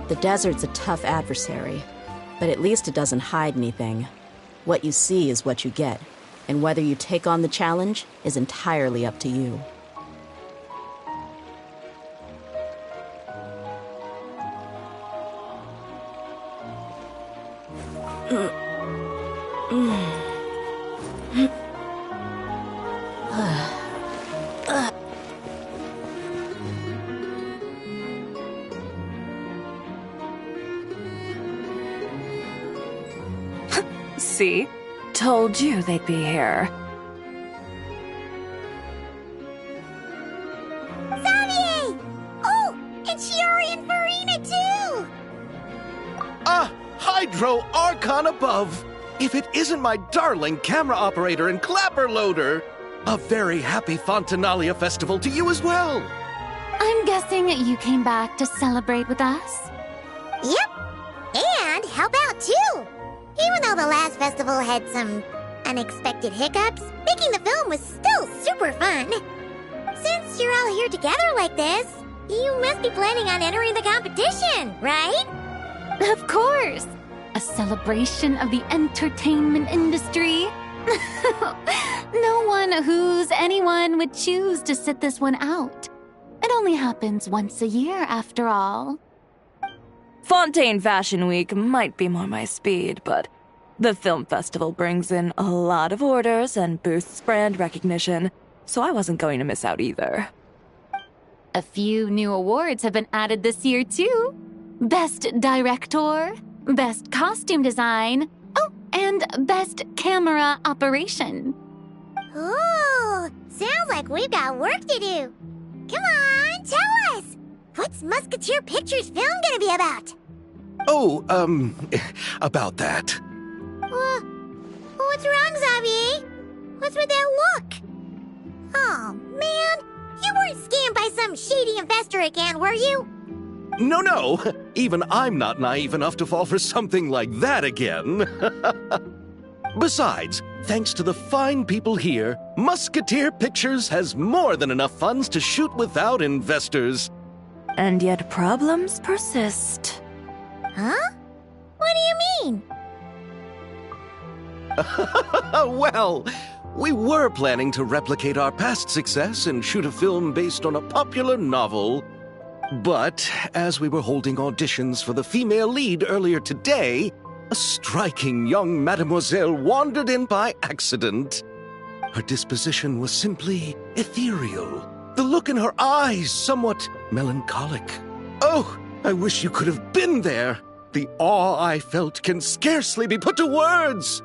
The desert's a tough adversary, but at least it doesn't hide anything. What you see is what you get, and whether you take on the challenge is entirely up to you. See? Told you they'd be here. Xavier! Oh, and Shiori and Farina too! Ah, Hydro Archon above! If it isn't my darling camera operator and clapper loader! A very happy Fontanalia festival to you as well! I'm guessing you came back to celebrate with us? Yep, and help out too! Even though the last festival had some unexpected hiccups, making the film was still super fun. Since you're all here together like this, you must be planning on entering the competition, right? Of course! A celebration of the entertainment industry. No one who's anyone would choose to sit this one out. It only happens once a year, after all. Fontaine Fashion Week might be more my speed, but the film festival brings in a lot of orders and boosts brand recognition, so I wasn't going to miss out either. A few new awards have been added this year, too. Best Director, Best Costume Design, oh, and Best Camera Operation. Ooh, sounds like we've got work to do. Come on, tell us! What's Musketeer Pictures film gonna be about? Oh, about that. What's wrong, Xavier? What's with that look? Oh, man, you weren't scammed by some shady investor again, were you? No, even I'm not naive enough to fall for something like that again. Besides, thanks to the fine people here, Musketeer Pictures has more than enough funds to shoot without investors. And yet problems persist. Huh? What do you mean? Well, we were planning to replicate our past success and shoot a film based on a popular novel. But as we were holding auditions for the female lead earlier today, a striking young mademoiselle wandered in by accident. Her disposition was simply ethereal, the look in her eyes somewhat melancholic. Oh, I wish you could have been there. The awe I felt can scarcely be put to words.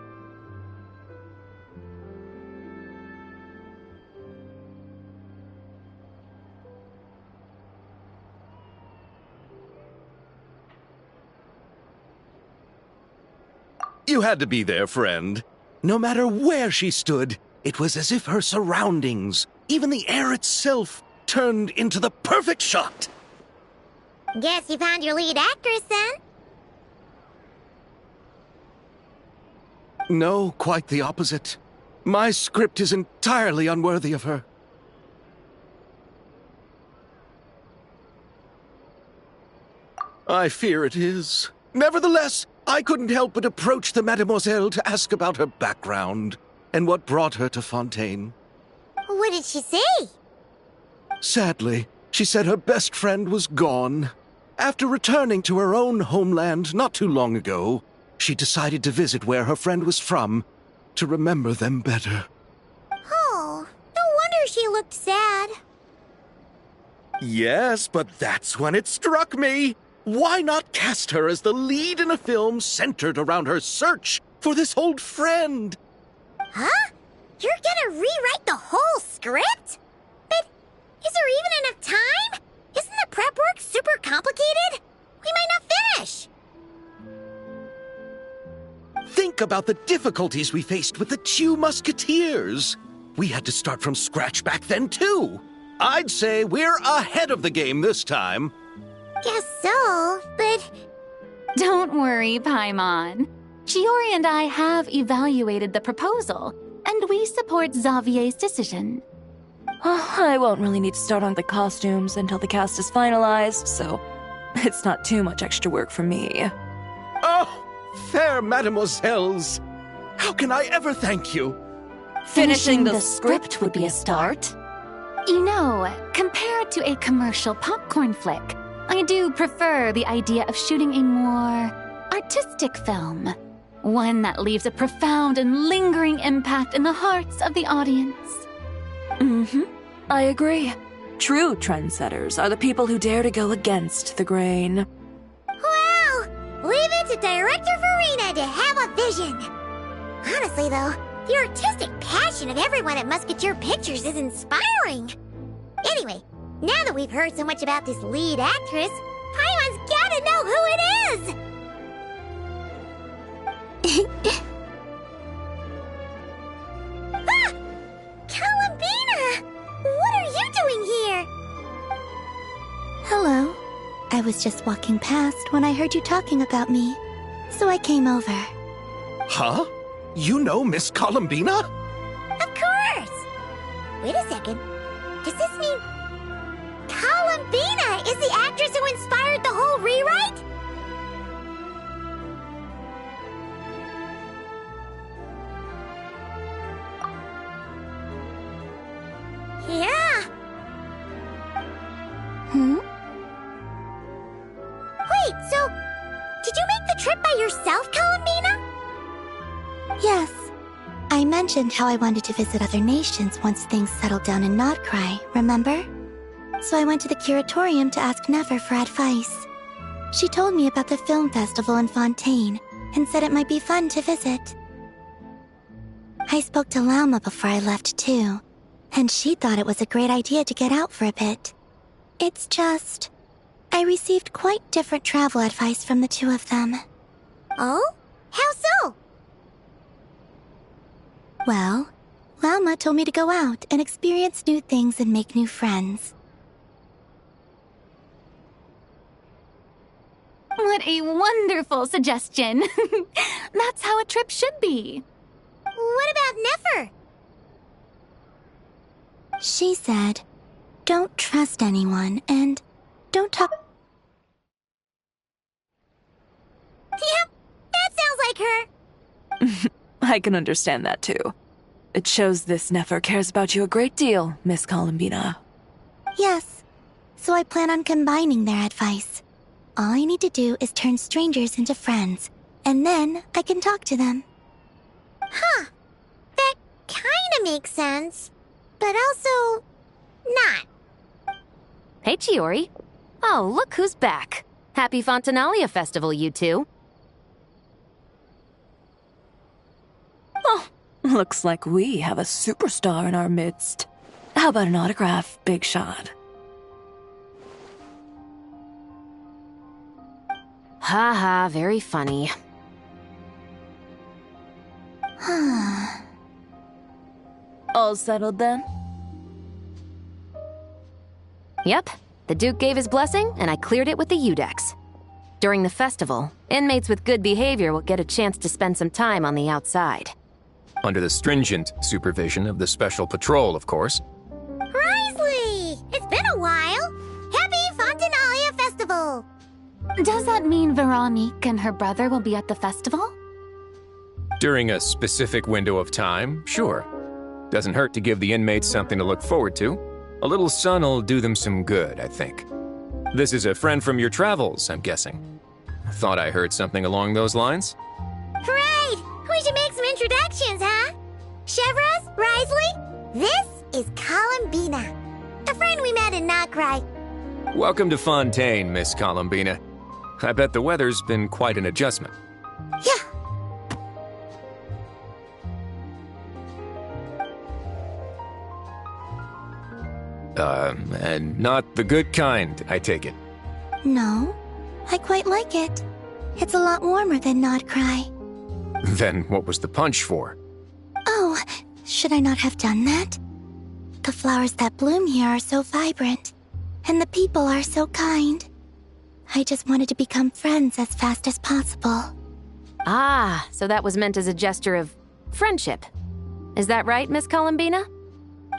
You had to be there, friend. No matter where she stood, it was as if her surroundings, even the air itself, turned into the perfect shot. Guess you found your lead actress, then? No, quite the opposite. My script is entirely unworthy of her. I fear it is. Nevertheless, I couldn't help but approach the mademoiselle to ask about her background and what brought her to Fontaine. What did she say? Sadly, she said her best friend was gone. After returning to her own homeland not too long ago, she decided to visit where her friend was from to remember them better. Oh, no wonder she looked sad. Yes, but that's when it struck me. Why not cast her as the lead in a film centered around her search for this old friend? Huh? You're gonna rewrite the whole script? But is there even enough time? Isn't the prep work super complicated? We might not finish. Think about the difficulties we faced with the two Musketeers. We had to start from scratch back then, too. I'd say we're ahead of the game this time. Guess so, but... Don't worry, Paimon. Shiori and I have evaluated the proposal, and we support Xavier's decision. I won't really need to start on the costumes until the cast is finalized, so It's not too much extra work for me. Oh, fair mademoiselles! How can I ever thank you? Finishing the script would be a start. You know, compared to a commercial popcorn flick, I do prefer the idea of shooting a more artistic film. One that leaves a profound and lingering impact in the hearts of the audience. I agree. True trendsetters are the people who dare to go against the grain. Well, leave it to Director Farina to have a vision. Honestly, though, the artistic passion of everyone at Musketeer Pictures is inspiring. Anyway, now that we've heard so much about this lead actress, Paimon's gotta know who it is! Ah! Columbina! What are you doing here? Hello. I was just walking past when I heard you talking about me, so I came over. Huh? You know Miss Columbina? Of course! Wait a second. Does this mean Columbina is the actress who inspired the whole rewrite? Yeah. Wait, so did you make the trip by yourself, Columbina? Yes. I mentioned how I wanted to visit other nations once things settled down in Nodcry, remember? So I went to the curatorium to ask Never for advice. She told me about the film festival in Fontaine and said it might be fun to visit. I spoke to Lauma before I left too, and she thought it was a great idea to get out for a bit. It's just, I received quite different travel advice from the two of them. Oh? How so? Well, Lauma told me to go out and experience new things and make new friends. What a wonderful suggestion. That's how a trip should be. What about Nefer? She said, don't trust anyone and don't talk. Yep, that sounds like her. I can understand that too. It shows this Nefer cares about you a great deal, Miss Columbina. Yes, so I plan on combining their advice. All I need to do is turn strangers into friends, and then I can talk to them. Huh. That kinda makes sense. But also, not. Hey, Chiori. Oh, look who's back. Happy Fontanalia Festival, you two. Oh, looks like we have a superstar in our midst. How about an autograph, Big Shot? Ha, very funny. All settled then? Yep, the Duke gave his blessing, and I cleared it with the Udex. During the festival, inmates with good behavior will get a chance to spend some time on the outside. Under the stringent supervision of the Special Patrol, of course. Risley! It's been a while! Happy Fontanalia Festival! Does that mean Veronique and her brother will be at the festival? During a specific window of time, sure. Doesn't hurt to give the inmates something to look forward to. A little sun'll do them some good, I think. This is a friend from your travels, I'm guessing. Thought I heard something along those lines. Right! We should make some introductions, huh? Chevros, Risley, this is Columbina, a friend we met in Nocry. Welcome to Fontaine, Miss Columbina. I bet the weather's been quite an adjustment. Yeah. And not the good kind, I take it. No, I quite like it. It's a lot warmer than Nodcry. Then what was the punch for? Oh, should I not have done that? The flowers that bloom here are so vibrant, and the people are so kind. I just wanted to become friends as fast as possible. Ah, so that was meant as a gesture of friendship. Is that right, Miss Columbina?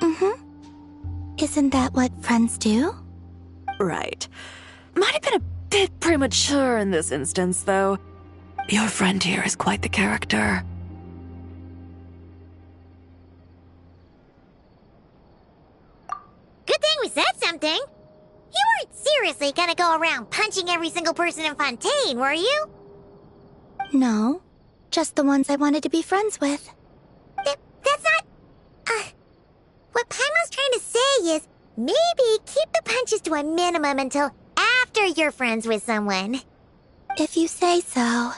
Mm-hmm. Isn't that what friends do? Right. Might have been a Bit premature in this instance, though. Your friend here is quite the character. Good thing we said something. You weren't seriously gonna go around punching every single person in Fontaine, were you? No, just the ones I wanted to be friends with. That's not... what Paimon's trying to say is, maybe keep the punches to a minimum until after you're friends with someone. If you say so.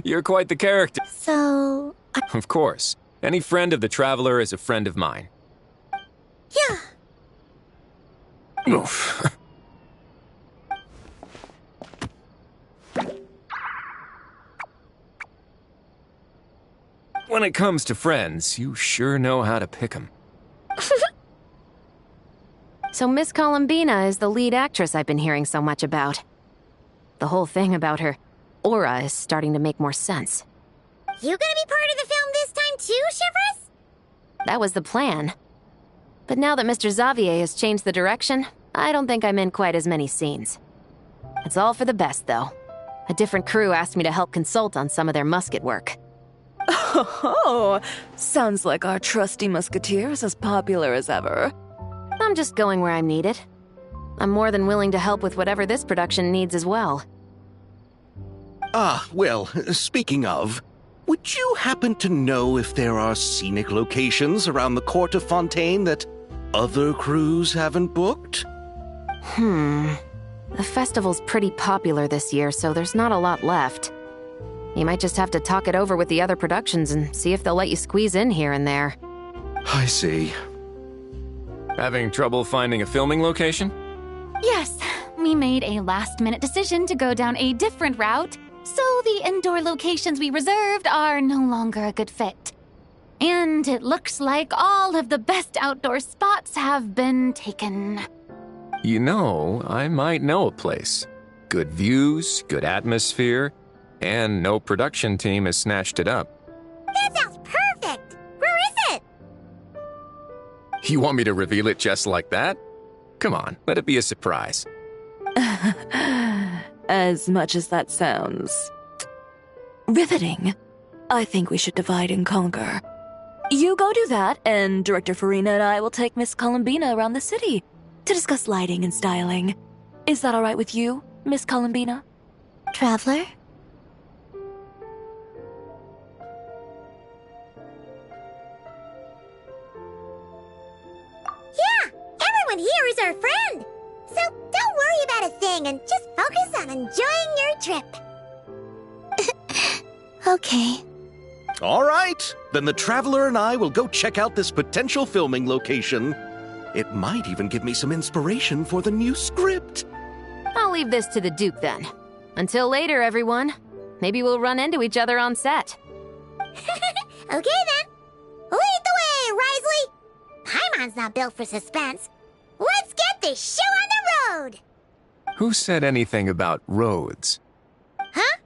You're quite the character. So... Of course. Any friend of the Traveler is a friend of mine. Yeah. Oof. When it comes to friends, you sure know how to pick 'em. So Miss Columbina is the lead actress I've been hearing so much about. The whole thing about her aura is starting to make more sense. You gonna be part of the film this time too, Shivers? That was the plan. But now that Mr. Xavier has changed the direction, I don't think I'm in quite as many scenes. It's all for the best, though. A different crew asked me to help consult on some of their musket work. Oh, sounds like our trusty musketeer is as popular as ever. I'm just going where I'm needed. I'm more than willing to help with whatever this production needs as well. Ah, well, speaking of, would you happen to know if there are scenic locations around the court of Fontaine that other crews haven't booked? The festival's pretty popular this year, so there's not a lot left. You might just have to talk it over with the other productions and see if they'll let you squeeze in here and there. I see. Having trouble finding a filming location? Yes, we made a last-minute decision to go down a different route, so the indoor locations we reserved are no longer a good fit. And it looks like all of the best outdoor spots have been taken. You know, I might know a place. Good views, good atmosphere, and no production team has snatched it up. That sounds perfect! Where is it? You want me to reveal it just like that? Come on, let it be a surprise. As much as that sounds riveting, I think we should divide and conquer. You go do that, and Director Farina and I will take Miss Columbina around the city to discuss lighting and styling. Is that all right with you, Miss Columbina? Traveler? Yeah, everyone here is our friend. So don't worry about a thing and just focus on enjoying your trip. Okay. All right, then the Traveler and I will go check out this potential filming location. It might even give me some inspiration for the new script. I'll leave this to the Duke then. Until later, everyone. Maybe we'll run into each other on set. Okay then. Lead the way, Risley. Paimon's not built for suspense. Let's get this show on the road. Who said anything about roads? Huh?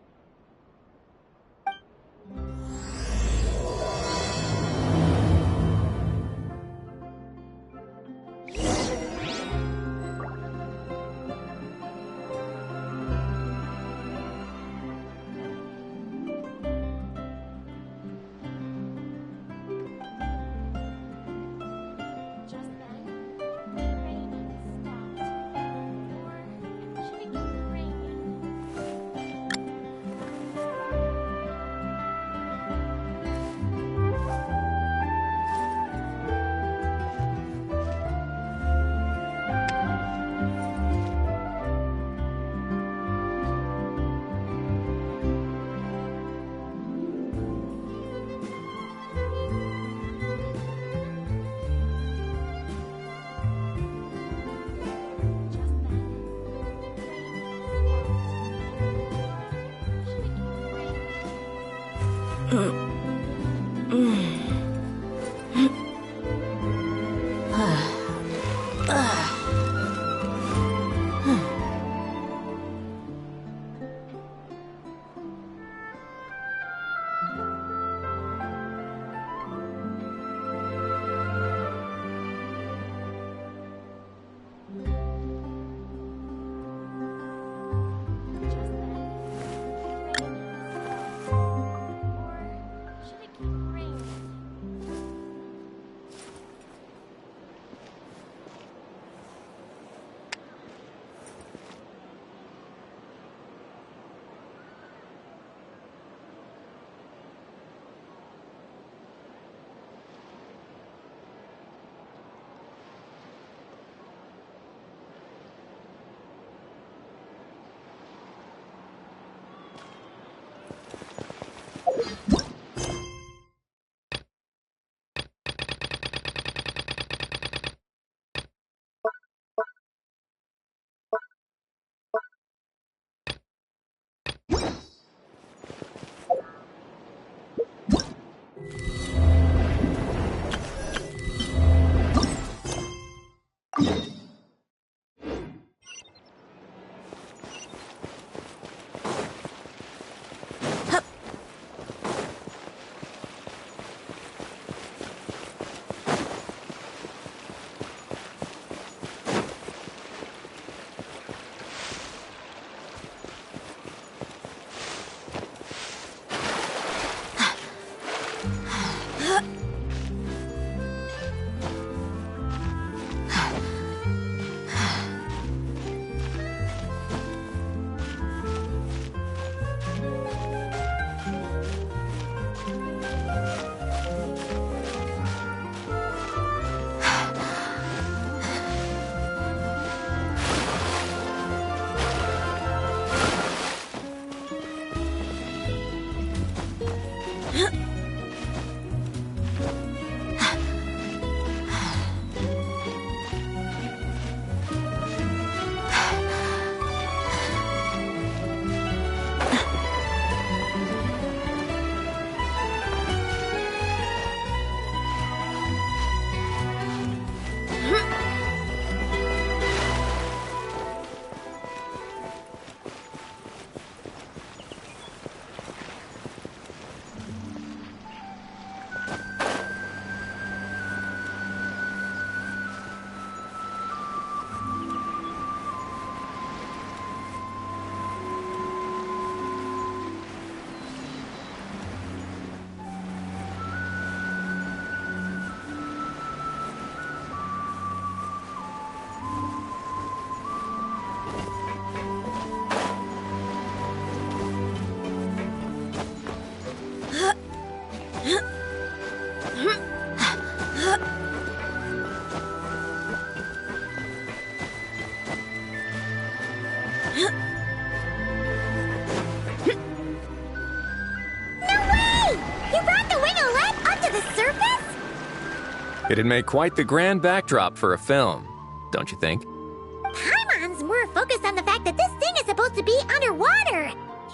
It'd make quite the grand backdrop for a film, don't you think? Paimon's more focused on the fact that this thing is supposed to be underwater,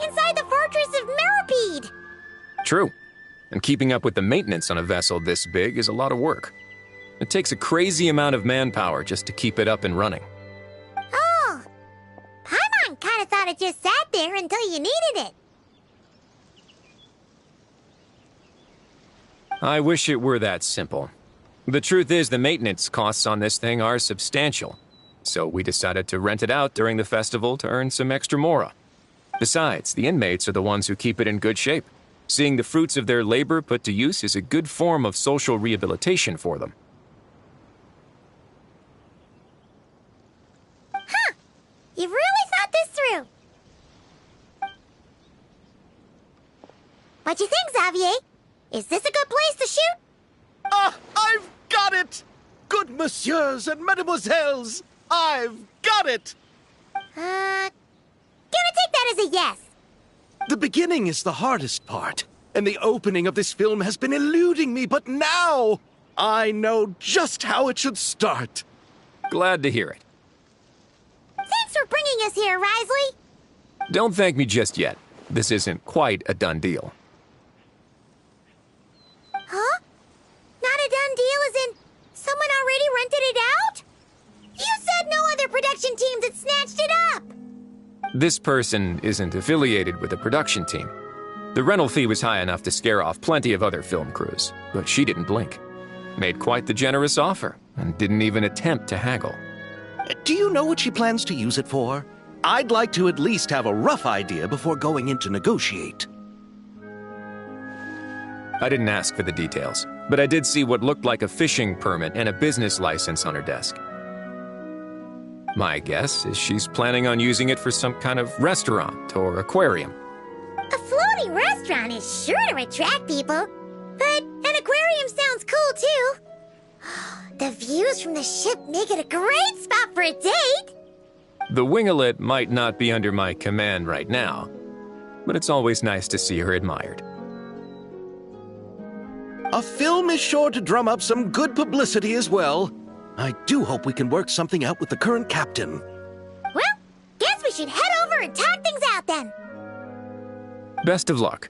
inside the fortress of Meropide. True. And keeping up with the maintenance on a vessel this big is a lot of work. It takes a crazy amount of manpower just to keep it up and running. Oh, Paimon kind of thought it just sat there until you needed it. I wish it were that simple. The truth is, the maintenance costs on this thing are substantial, so we decided to rent it out during the festival to earn some extra mora. Besides, the inmates are the ones who keep it in good shape. Seeing the fruits of their labor put to use is a good form of social rehabilitation for them. Huh. You've really thought this through. What do you think, Xavier? Is this a good place to shoot? Ah, I've got it! Good messieurs and mademoiselles, I've got it! Gonna take that as a yes. The beginning is the hardest part, and the opening of this film has been eluding me, but now I know just how it should start. Glad to hear it. Thanks for bringing us here, Risley. Don't thank me just yet. This isn't quite a done deal. Huh? Not a done deal as in someone already rented it out? You said no other production teams had snatched it up. This person isn't affiliated with a production team. The rental fee was high enough to scare off plenty of other film crews, but she didn't blink. Made quite the generous offer, and didn't even attempt to haggle. Do you know what she plans to use it for? I'd like to at least have a rough idea before going in to negotiate. I didn't ask for the details, but I did see what looked like a fishing permit and a business license on her desk. My guess is she's planning on using it for some kind of restaurant or aquarium. A floating restaurant is sure to attract people, but an aquarium sounds cool too. The views from the ship make it a great spot for a date. The winglet might not be under my command right now, but it's always nice to see her admired. A film is sure to drum up some good publicity as well. I do hope we can work something out with the current captain. Well, guess we should head over and talk things out then. Best of luck.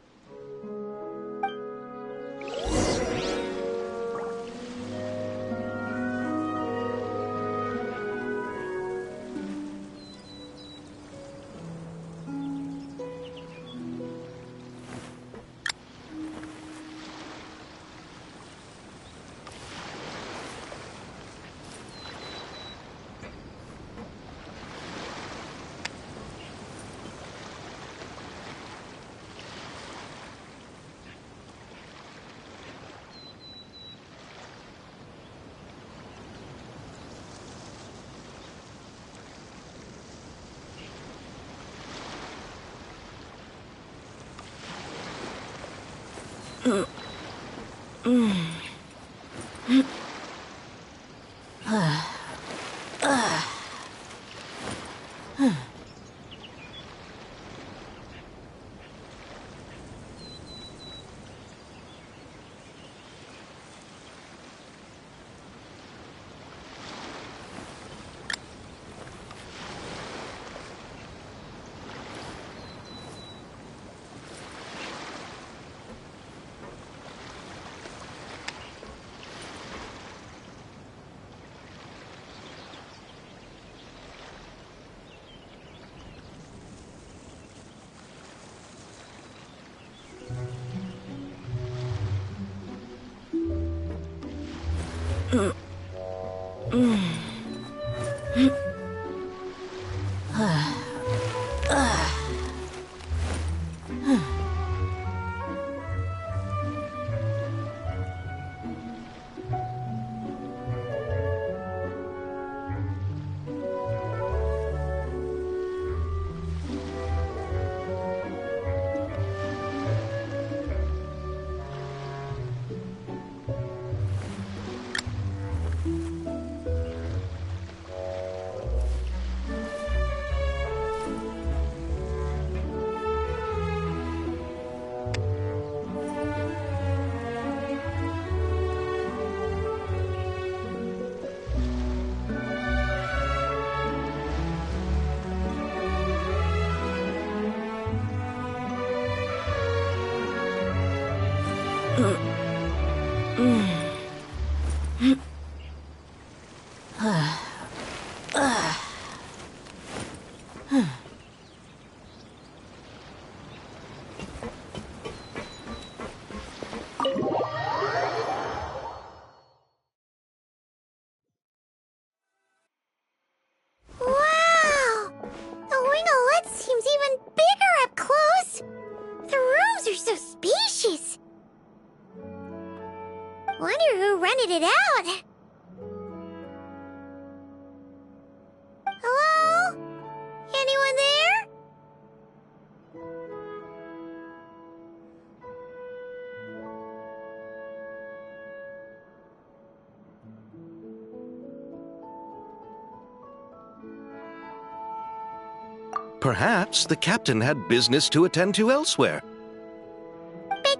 Wow! The winglet seems even bigger up close. The rooms are so spacious. Wonder who rented it out. Hello? Anyone there? Perhaps the captain had business to attend to elsewhere. But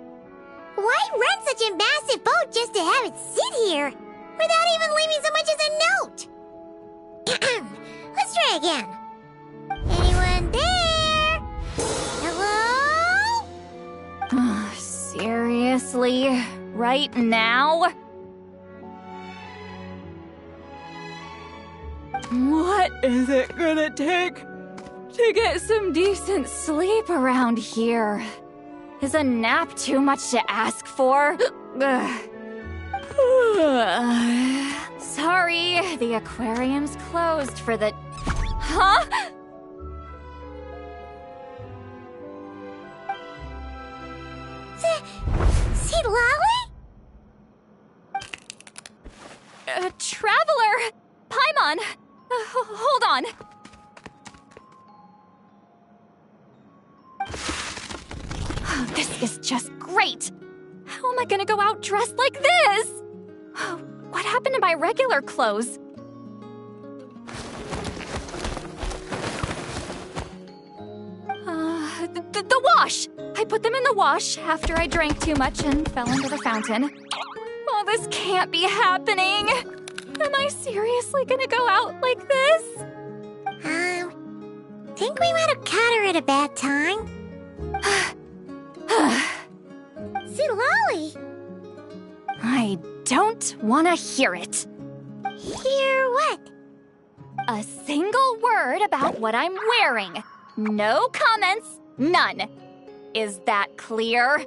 why rent such a massive boat just to have it sit here, without even leaving so much as a note? Let's try again. Anyone there? Hello? Seriously? Right now? What is it gonna take to get some decent sleep around here? Is a nap too much to ask for? Sorry, the aquarium's closed for the... Huh? See Lolly? Traveler! Paimon! Hold on. This is just great! How am I gonna go out dressed like this? What happened to my regular clothes? The wash! I put them in the wash after I drank too much and fell into the fountain. Oh, this can't be happening! Am I seriously gonna go out like this? Think we might have caught her at a bad time. See Lolly? I don't want to hear it. Hear what? A single word about what I'm wearing. No comments, none. Is that clear?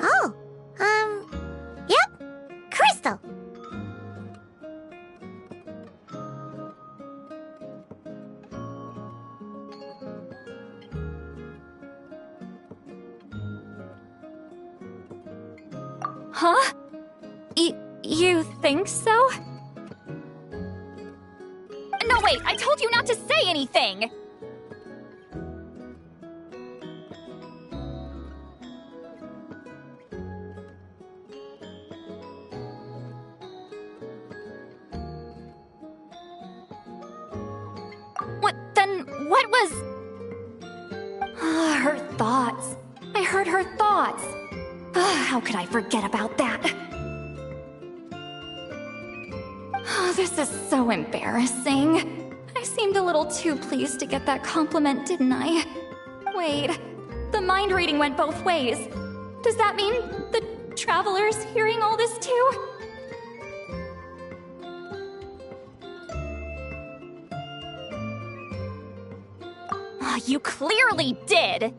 Oh, yep. Crystal. Huh? You think so? No, wait, I told you not to say anything! Then what was... her thoughts. I heard her thoughts. How could I forget about that? This is so embarrassing. I seemed a little too pleased to get that compliment, didn't I? Wait, the mind reading went both ways. Does that mean the traveler's hearing all this too? You clearly did!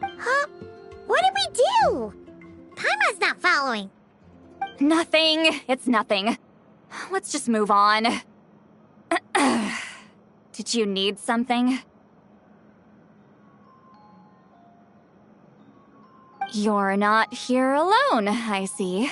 Huh? What did we do? Paimon's not following. Nothing. It's nothing. Let's just move on. Did you need something? You're not here alone, I see.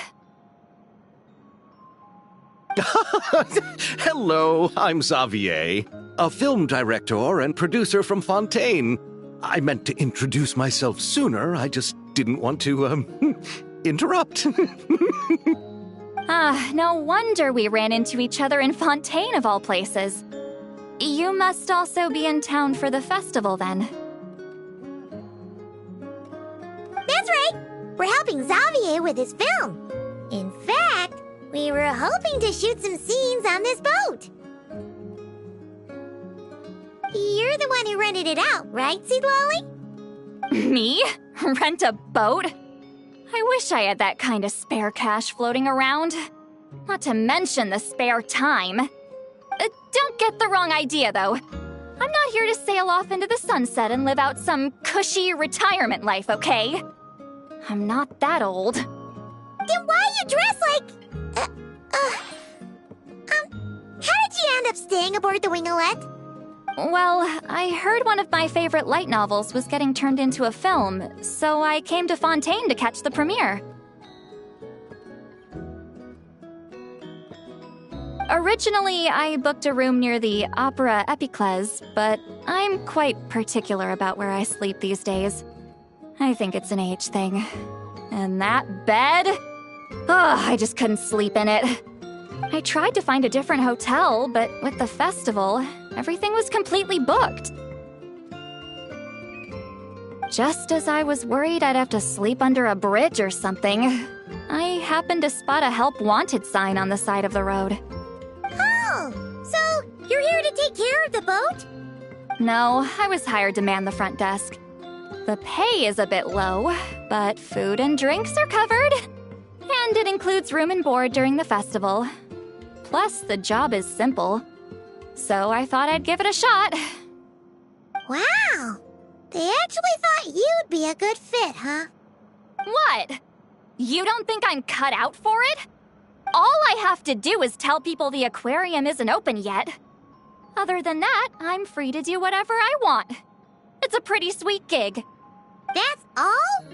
Hello, I'm Xavier, a film director and producer from Fontaine. I meant to introduce myself sooner, I just didn't want to, interrupt. No wonder we ran into each other in Fontaine of all places. You must also be in town for the festival then. That's right! We're helping Xavier with his film. In fact, we were hoping to shoot some scenes on this boat. You're the one who rented it out, right, Seed Lolly? Me? Rent a boat? I wish I had that kind of spare cash floating around. Not to mention the spare time. Don't get the wrong idea, though. I'm not here to sail off into the sunset and live out some cushy retirement life, okay? I'm not that old. Then why you dress like... how did you end up staying aboard the Winglet? Well, I heard one of my favorite light novels was getting turned into a film, so I came to Fontaine to catch the premiere. Originally, I booked a room near the Opera Epiclese, but I'm quite particular about where I sleep these days. I think it's an age thing. And that bed? I just couldn't sleep in it. I tried to find a different hotel, but with the festival, everything was completely booked. Just as I was worried I'd have to sleep under a bridge or something, I happened to spot a help wanted sign on the side of the road. Oh, so you're here to take care of the boat? No, I was hired to man the front desk. The pay is a bit low, but food and drinks are covered. And it includes room and board during the festival. Plus, the job is simple. So I thought I'd give it a shot. Wow! They actually thought you'd be a good fit, huh? What? You don't think I'm cut out for it? All I have to do is tell people the aquarium isn't open yet. Other than that, I'm free to do whatever I want. It's a pretty sweet gig. That's all?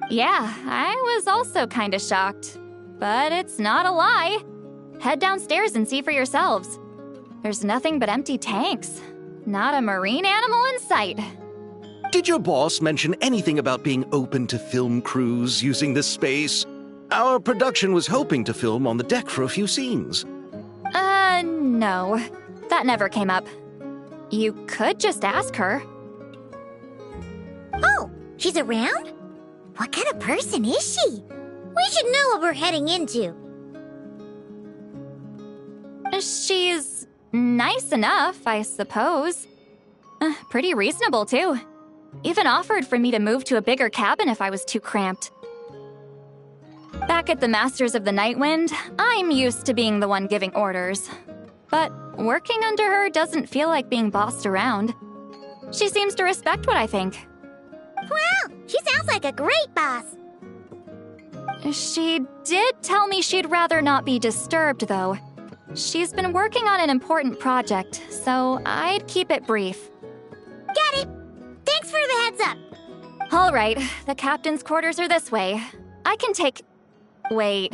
Yeah, I was also kinda shocked. But it's not a lie. Head downstairs and see for yourselves. There's nothing but empty tanks. Not a marine animal in sight. Did your boss mention anything about being open to film crews using this space? Our production was hoping to film on the deck for a few scenes. No. That never came up. You could just ask her. Oh, she's around? What kind of person is she? We should know what we're heading into. She's nice enough, I suppose. Pretty reasonable, too. Even offered for me to move to a bigger cabin if I was too cramped. Back at the Masters of the Nightwind, I'm used to being the one giving orders. But working under her doesn't feel like being bossed around. She seems to respect what I think. Wow, she sounds like a great boss. She did tell me she'd rather not be disturbed, though. She's been working on an important project, so I'd keep it brief. Got it. Thanks for the heads up. All right, the captain's quarters are this way. I can take... Wait.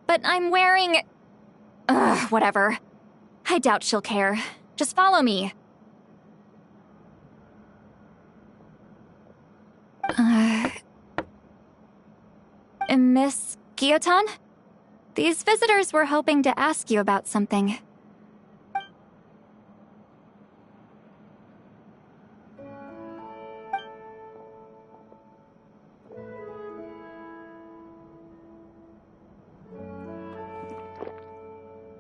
But I'm wearing... whatever. I doubt she'll care. Just follow me. Miss Guillotin? These visitors were hoping to ask you about something.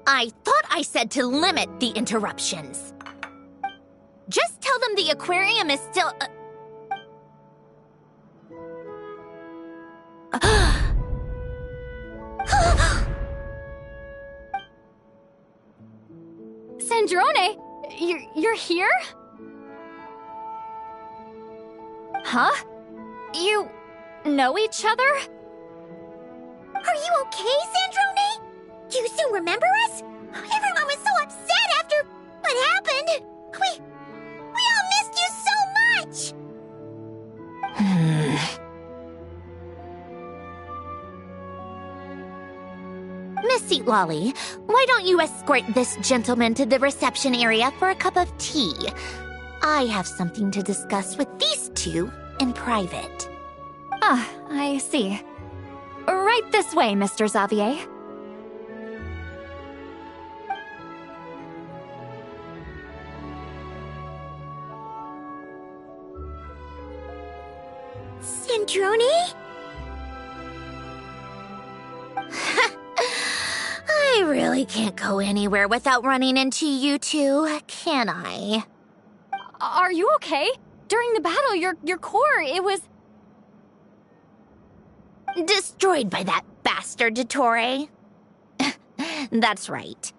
I thought I said to limit the interruptions. Just tell them the aquarium is still... Sandrone, you're here? Huh? You know each other? Are you okay, Sandrone? Do you still remember us? Everyone was so upset after what happened. We all missed you so much. Miss Seat Lolly, why don't you escort this gentleman to the reception area for a cup of tea? I have something to discuss with these two in private. Ah, I see. Right this way, Mr. Xavier. Sandrone? I really can't go anywhere without running into you two, can I? Are you okay? During the battle, your core, it was... Destroyed by that bastard Dottore. That's right.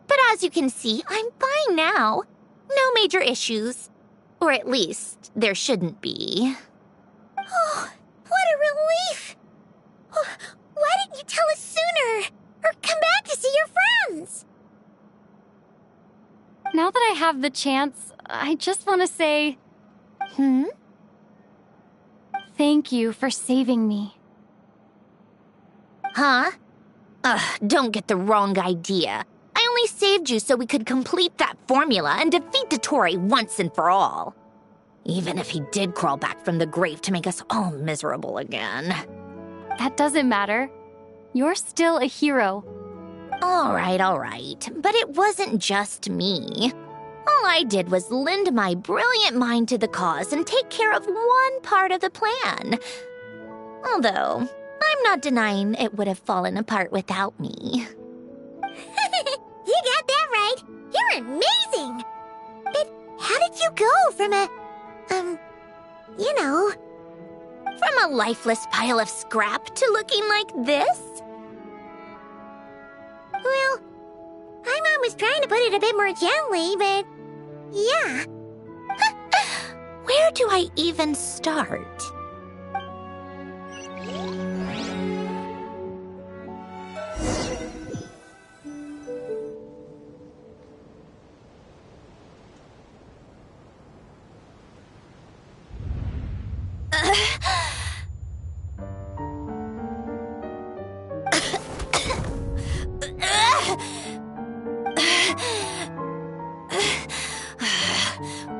But as you can see, I'm fine now. No major issues. Or at least, there shouldn't be. Oh, what a relief! Why didn't you tell us sooner? Or come back to see your friends? Now that I have the chance, I just want to say... Thank you for saving me. Huh? Don't get the wrong idea. I only saved you so we could complete that formula and defeat Dottore once and for all. Even if he did crawl back from the grave to make us all miserable again. That doesn't matter. You're still a hero. All right. But it wasn't just me. All I did was lend my brilliant mind to the cause and take care of one part of the plan. Although, I'm not denying it would have fallen apart without me. You got that right. You're amazing. But how did you go from From a lifeless pile of scrap to looking like this? Well, my mom was trying to put it a bit more gently, but yeah. Where do I even start?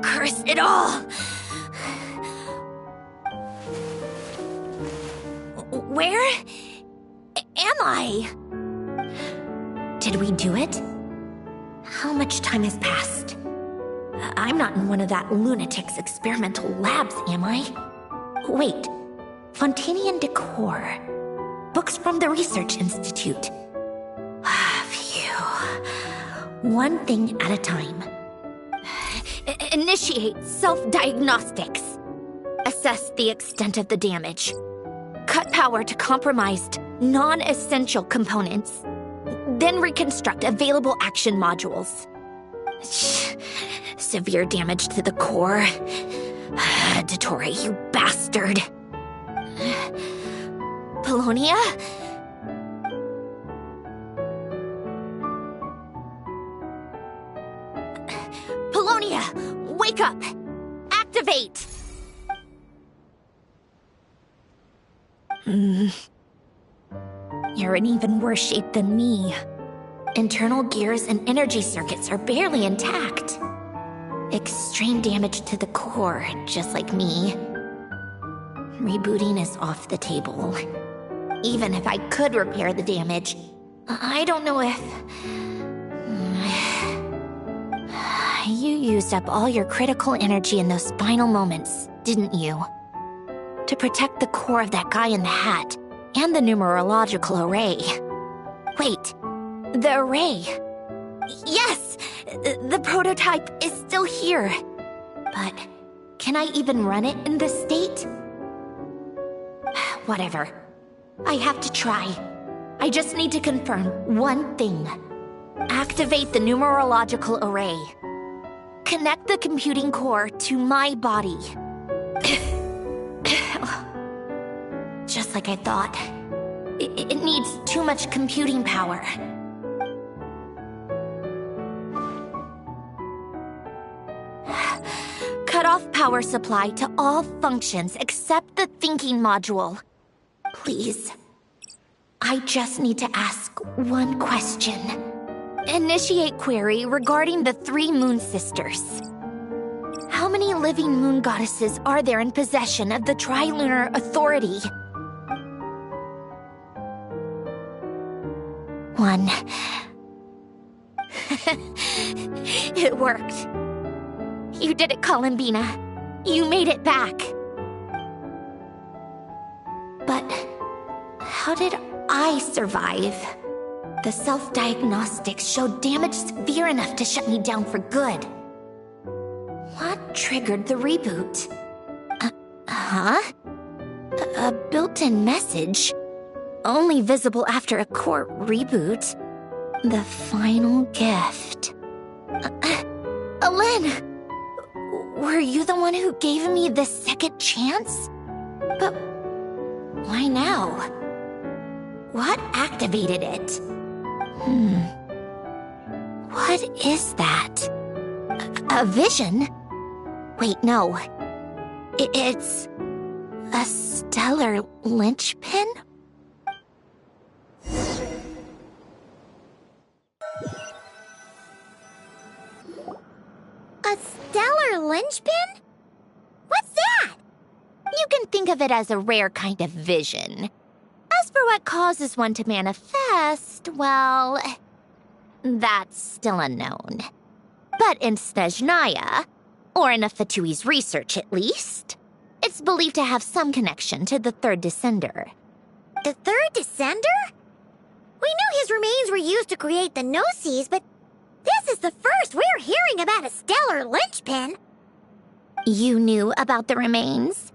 Curse it all! Where am I? Did we do it? How much time has passed? I'm not in one of that lunatic's experimental labs, am I? Wait, Fontanian decor. Books from the Research Institute. Phew. One thing at a time. Initiate self-diagnostics. Assess the extent of the damage. Cut power to compromised, non-essential components. Then reconstruct available action modules. Severe damage to the core. Dottore, you bastard. Polonia? Polonia, wake up! Activate! You're in even worse shape than me. Internal gears and energy circuits are barely intact. Extreme damage to the core, just like me. Rebooting is off the table. Even if I could repair the damage, I don't know if... You used up all your critical energy in those final moments, didn't you? To protect the core of that guy in the hat, and the numerological array. Wait, the array. Yes! The prototype is still here. But can I even run it in this state? Whatever. I have to try. I just need to confirm one thing. Activate the numerological array. Connect the computing core to my body. Just like I thought. It needs too much computing power. Cut off power supply to all functions except the thinking module. Please. I just need to ask one question. Initiate query regarding the 3 moon sisters. How many living moon goddesses are there in possession of the Trilunar Authority? 1. It worked. You did it, Columbina. You made it back. But how did I survive? The self-diagnostics showed damage severe enough to shut me down for good. What triggered the reboot? A built-in message? Only visible after a core reboot. The final gift. Alen! Were you the one who gave me this second chance? But why now? What activated it? What is that? A vision? Wait, no. It's a stellar linchpin? A stellar linchpin? What's that? You can think of it as a rare kind of vision. As for what causes one to manifest, well, that's still unknown. But in Snezhnaya, or in Afatui's research at least, it's believed to have some connection to the third descender. The third descender? We knew his remains were used to create the Gnosis, but this is the first we're hearing about a stellar linchpin. You knew about the remains?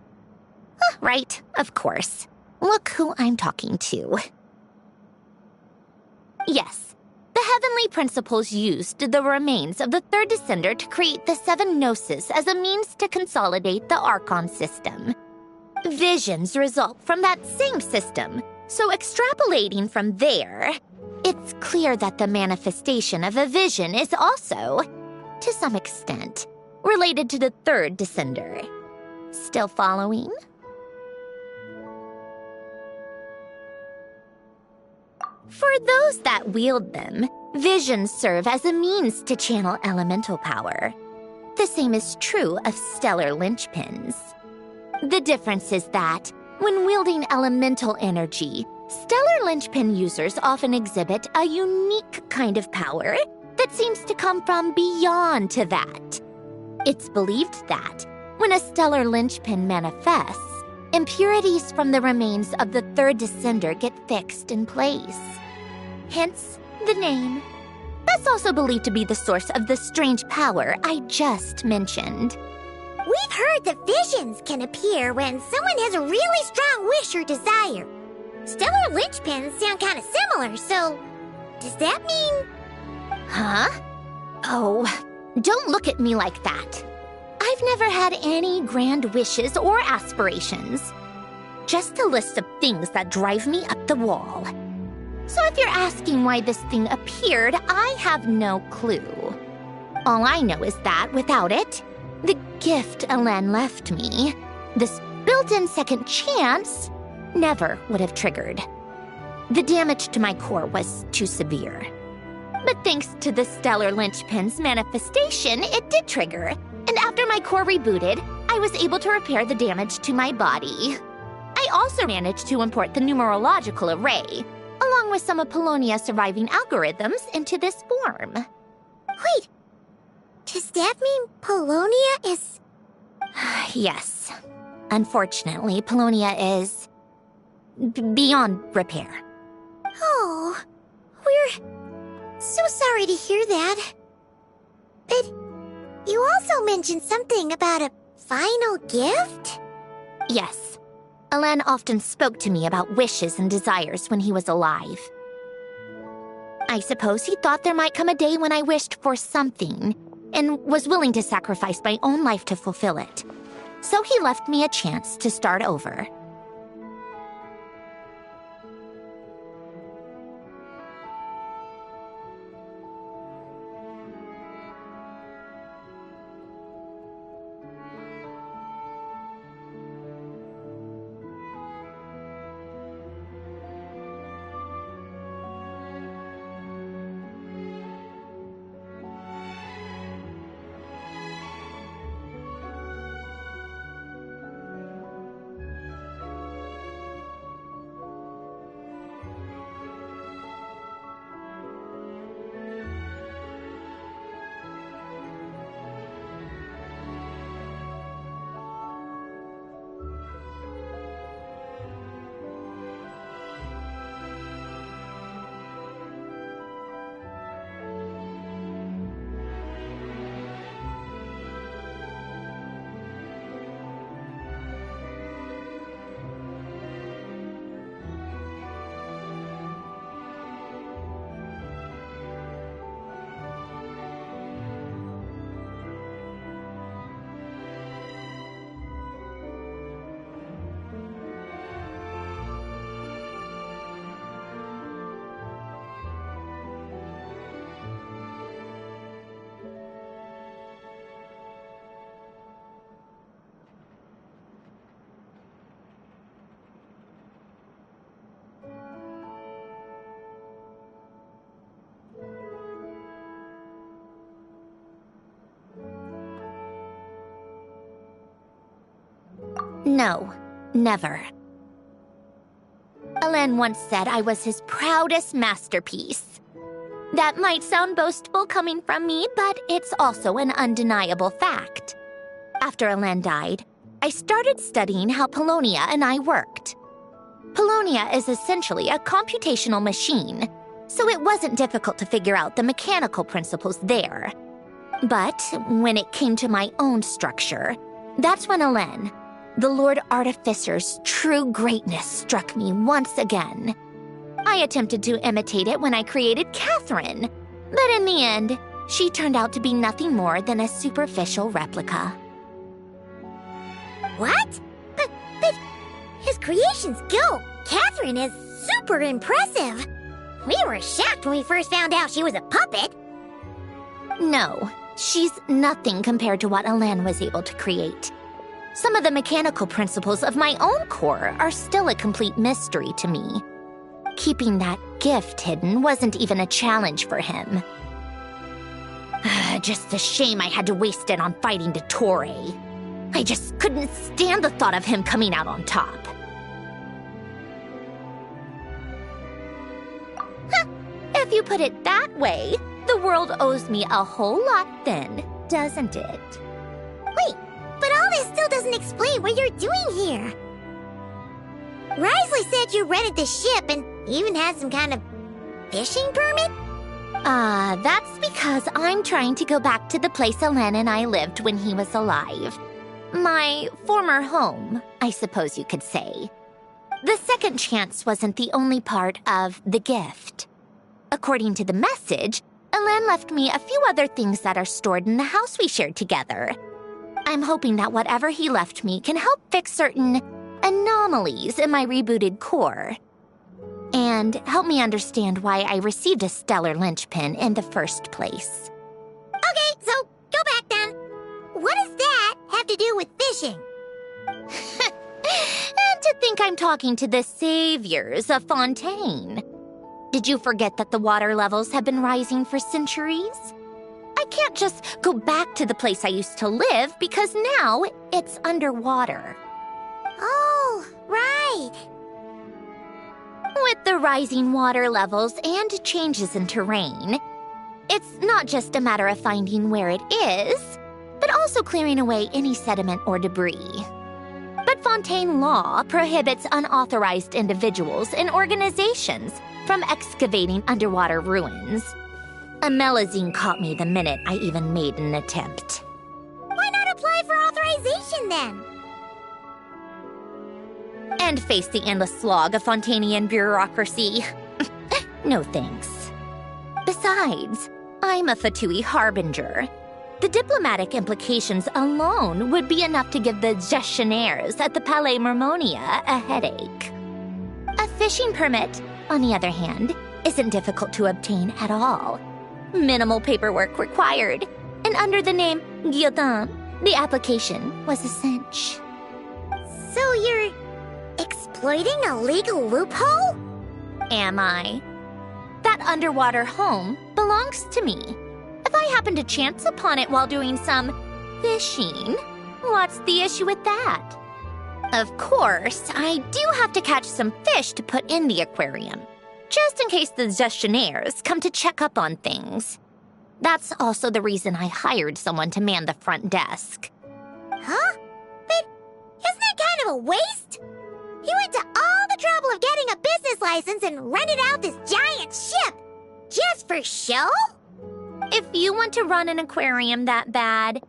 Right, of course. Look who I'm talking to. Yes, the Heavenly Principles used the remains of the third descender to create the 7 Gnosis as a means to consolidate the Archon system. Visions result from that same system, so extrapolating from there, it's clear that the manifestation of a vision is also, to some extent, related to the third descender. Still following? For those that wield them, visions serve as a means to channel elemental power. The same is true of stellar linchpins. The difference is that, when wielding elemental energy, stellar linchpin users often exhibit a unique kind of power that seems to come from beyond to that. It's believed that, when a stellar linchpin manifests, impurities from the remains of the third descender get fixed in place. Hence, the name. That's also believed to be the source of the strange power I just mentioned. We've heard that visions can appear when someone has a really strong wish or desire. Stellar linchpins sound kind of similar, so does that mean... Huh? Oh, don't look at me like that. I've never had any grand wishes or aspirations. Just a list of things that drive me up the wall. So if you're asking why this thing appeared, I have no clue. All I know is that without it, the gift Alen left me, this built-in second chance, never would have triggered. The damage to my core was too severe. But thanks to the stellar linchpin's manifestation, it did trigger. And after my core rebooted, I was able to repair the damage to my body. I also managed to import the numerological array, along with some of Polonia's surviving algorithms, into this form. Wait, does that mean Polonia is... Yes. Unfortunately, Polonia is... beyond repair. Oh, we're So sorry to hear that. But you also mentioned something about a final gift? Yes. Alen often spoke to me about wishes and desires when he was alive. I suppose he thought there might come a day when I wished for something, and was willing to sacrifice my own life to fulfill it. So he left me a chance to start over. No, never. Alen once said I was his proudest masterpiece. That might sound boastful coming from me, but it's also an undeniable fact. After Alen died, I started studying how Polonia and I worked. Polonia is essentially a computational machine, so it wasn't difficult to figure out the mechanical principles there. But when it came to my own structure, that's when Alen, the Lord Artificer's true greatness, struck me once again. I attempted to imitate it when I created Catherine, but in the end, she turned out to be nothing more than a superficial replica. What? But his creation skill, Catherine, is super impressive. We were shocked when we first found out she was a puppet. No, she's nothing compared to what Alen was able to create. Some of the mechanical principles of my own core are still a complete mystery to me. Keeping that gift hidden wasn't even a challenge for him. Just a shame I had to waste it on fighting Dottore. I just couldn't stand the thought of him coming out on top. If you put it that way, the world owes me a whole lot then, doesn't it? Wait, but all this still doesn't explain what you're doing here. Risley said you rented the ship and even had some kind of fishing permit? That's because I'm trying to go back to the place Alen and I lived when he was alive. My former home, I suppose you could say. The second chance wasn't the only part of the gift. According to the message, Alen left me a few other things that are stored in the house we shared together. I'm hoping that whatever he left me can help fix certain anomalies in my rebooted core. And help me understand why I received a stellar linchpin in the first place. Okay, so go back then. What does that have to do with fishing? And to think I'm talking to the saviors of Fontaine. Did you forget that the water levels have been rising for centuries? I can't just go back to the place I used to live because now it's underwater. Oh, right. With the rising water levels and changes in terrain, it's not just a matter of finding where it is, but also clearing away any sediment or debris. But Fontaine law prohibits unauthorized individuals and organizations from excavating underwater ruins. A Melazine caught me the minute I even made an attempt. Why not apply for authorization then? And face the endless slog of Fontanian bureaucracy. No thanks. Besides, I'm a Fatui Harbinger. The diplomatic implications alone would be enough to give the gestionnaires at the Palais Mermonia a headache. A fishing permit, on the other hand, isn't difficult to obtain at all. Minimal paperwork required, and under the name Guillotin, the application was a cinch. So you're exploiting a legal loophole? Am I? That underwater home belongs to me. If I happen to chance upon it while doing some fishing, what's the issue with that? Of course, I do have to catch some fish to put in the aquarium, just in case the gestionnaires come to check up on things. That's also the reason I hired someone to man the front desk. Huh? But isn't that kind of a waste? You went to all the trouble of getting a business license and rented out this giant ship, just for show? If you want to run an aquarium that bad,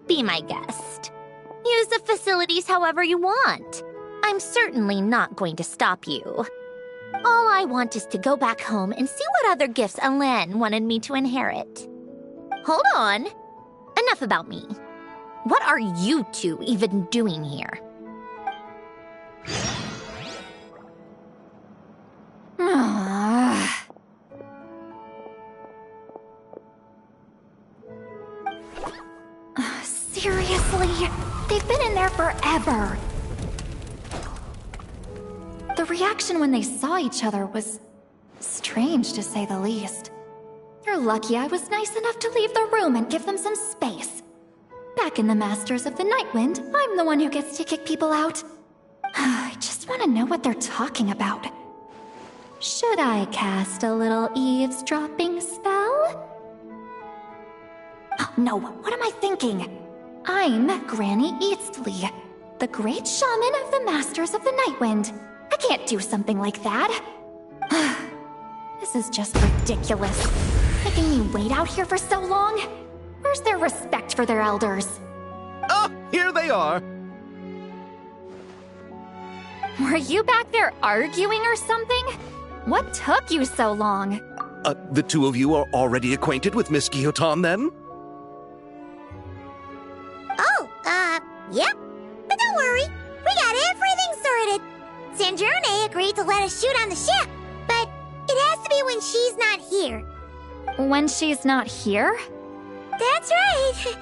be my guest. Use the facilities however you want. I'm certainly not going to stop you. All I want is to go back home and see what other gifts Alain wanted me to inherit. Hold on. Enough about me. What are you two even doing here? Seriously? They've been in there forever. The reaction when they saw each other was strange, to say the least. They're lucky I was nice enough to leave the room and give them some space. Back in the Masters of the Nightwind, I'm the one who gets to kick people out. I just want to know what they're talking about. Should I cast a little eavesdropping spell? Oh, no, what am I thinking? I'm Granny Eastley, the great shaman of the Masters of the Nightwind. I can't do something like that. This is just ridiculous. Making me wait out here for so long? Where's their respect for their elders? Oh, here they are. Were you back there arguing or something? What took you so long? The two of you are already acquainted with Miss Guillotin, then? Yep. But don't worry, we got everything sorted. Sandrone agreed to let us shoot on the ship, but it has to be when she's not here. When she's not here? That's right.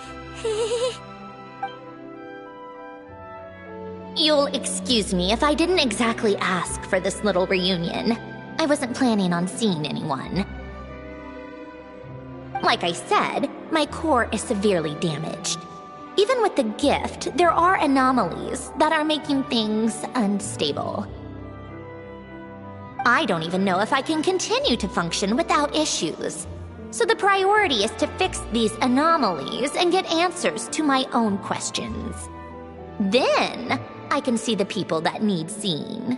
You'll excuse me if I didn't exactly ask for this little reunion. I wasn't planning on seeing anyone. Like I said, my core is severely damaged. Even with the gift, there are anomalies that are making things unstable. I don't even know if I can continue to function without issues. So the priority is to fix these anomalies and get answers to my own questions. Then, I can see the people that need seeing.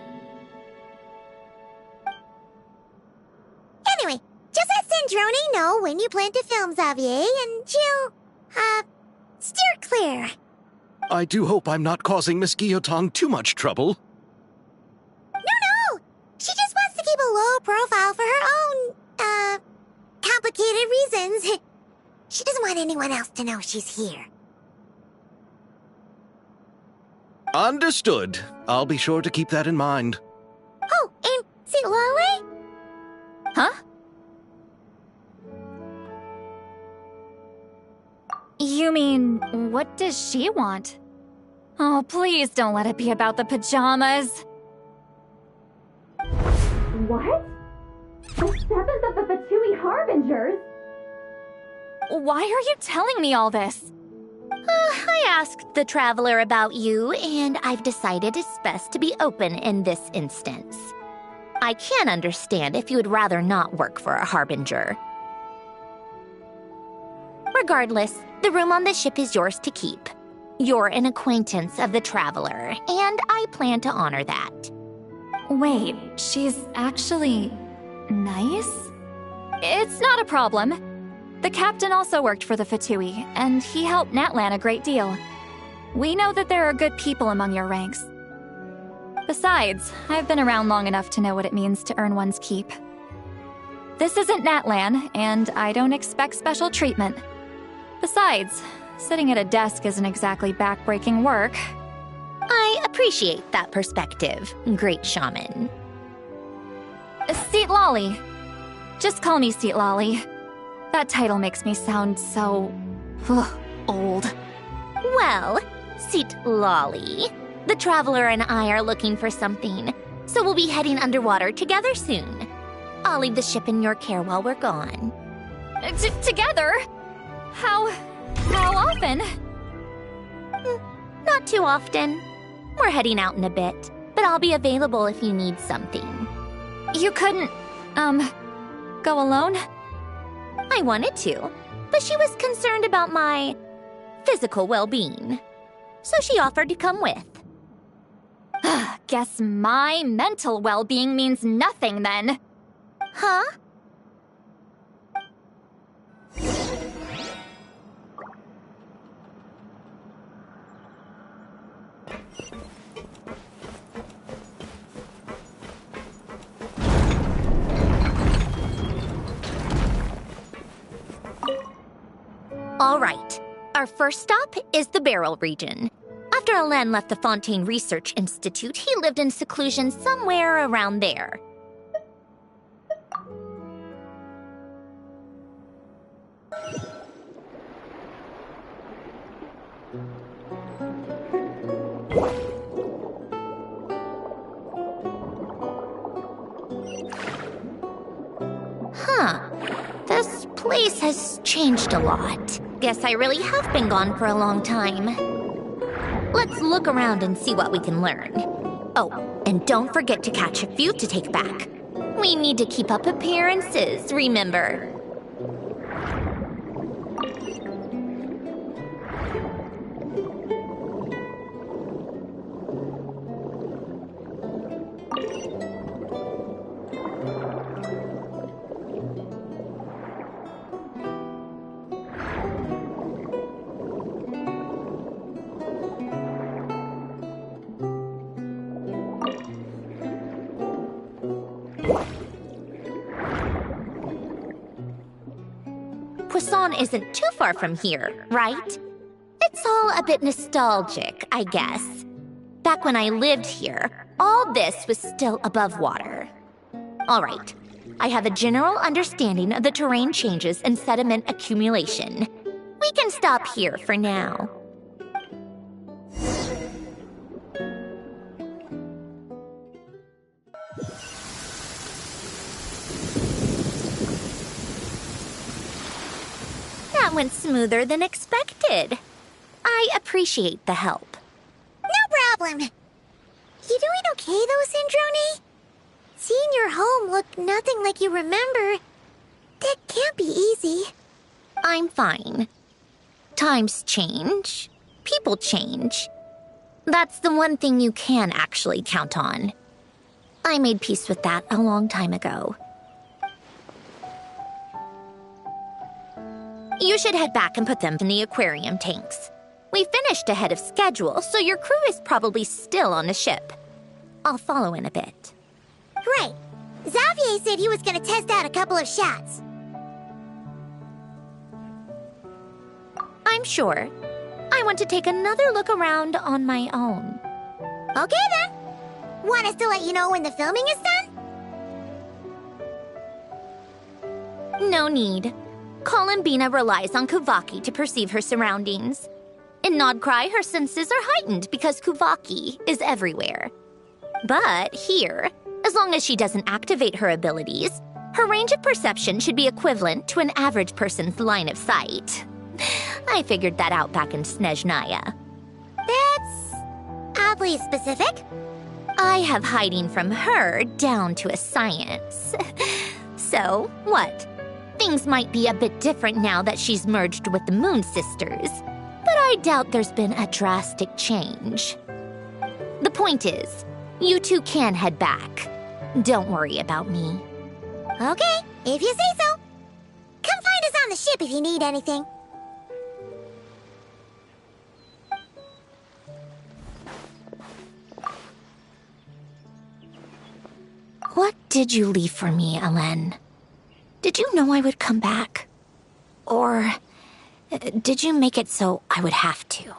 Anyway, just let Sandrone know when you plan to film Xavier, and she'll, steer clear. I do hope I'm not causing Miss Guillotin too much trouble. No! She just wants to keep a low profile for her own, complicated reasons. She doesn't want anyone else to know she's here. Understood. I'll be sure to keep that in mind. Oh, and see Lale? Huh? You mean, what does she want? Oh, please don't let it be about the pajamas. What? The 7th of the Fatui Harbingers? Why are you telling me all this? I asked the Traveler about you, and I've decided it's best to be open in this instance. I can understand if you would rather not work for a Harbinger. Regardless, the room on the ship is yours to keep. You're an acquaintance of the Traveler, and I plan to honor that. Wait, she's actually nice? It's not a problem. The captain also worked for the Fatui, and he helped Natlan a great deal. We know that there are good people among your ranks. Besides, I've been around long enough to know what it means to earn one's keep. This isn't Natlan, and I don't expect special treatment. Besides, sitting at a desk isn't exactly back-breaking work. I appreciate that perspective, great shaman. Seat Lolly. Just call me Seat Lolly. That title makes me sound so... old. Well, Seat Lolly, the Traveler and I are looking for something, so we'll be heading underwater together soon. I'll leave the ship in your care while we're gone. Together? How often? Not too often. We're heading out in a bit, but I'll be available if you need something. You couldn't, go alone? I wanted to, but she was concerned about my physical well-being, so she offered to come with. Guess my mental well-being means nothing then. Huh? All right, our first stop is the Barrel region. After Alain left the Fontaine Research Institute, he lived in seclusion somewhere around there. Huh. This place has changed a lot. Guess I really have been gone for a long time. Let's look around and see what we can learn. Oh, and don't forget to catch a few to take back. We need to keep up appearances, remember? Poisson isn't too far from here, right? It's all a bit nostalgic, I guess. Back when I lived here, all this was still above water. All right, I have a general understanding of the terrain changes and sediment accumulation. We can stop here for now. That went smoother than expected. I appreciate the help. No problem. You doing okay though, Sandrone? Seeing your home look nothing like you remember, that can't be easy. I'm fine. Times change. People change. That's the one thing you can actually count on. I made peace with that a long time ago. You should head back and put them in the aquarium tanks. We finished ahead of schedule, so your crew is probably still on the ship. I'll follow in a bit. Right. Xavier said he was gonna test out a couple of shots. I'm sure. I want to take another look around on my own. Okay then. Want us to let you know when the filming is done? No need. Columbina relies on Kuvaki to perceive her surroundings. In Nodcry, her senses are heightened because Kuvaki is everywhere. But here, as long as she doesn't activate her abilities, her range of perception should be equivalent to an average person's line of sight. I figured that out back in Snezhnaya. That's oddly specific. I have hiding from her down to a science. So, what? Things might be a bit different now that she's merged with the Moon Sisters, but I doubt there's been a drastic change. The point is, you two can head back. Don't worry about me. Okay, if you say so. Come find us on the ship if you need anything. What did you leave for me, Alen? Did you know I would come back? Or did you make it so I would have to?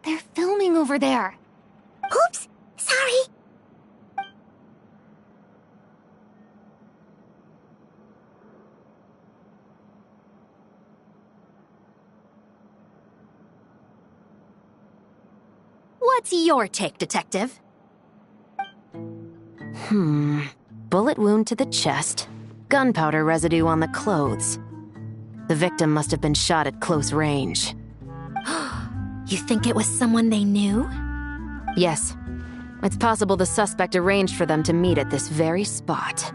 They're filming over there. Oops, sorry. What's your take, Detective? Bullet wound to the chest. Gunpowder residue on the clothes. The victim must have been shot at close range. You think it was someone they knew? Yes. It's possible the suspect arranged for them to meet at this very spot.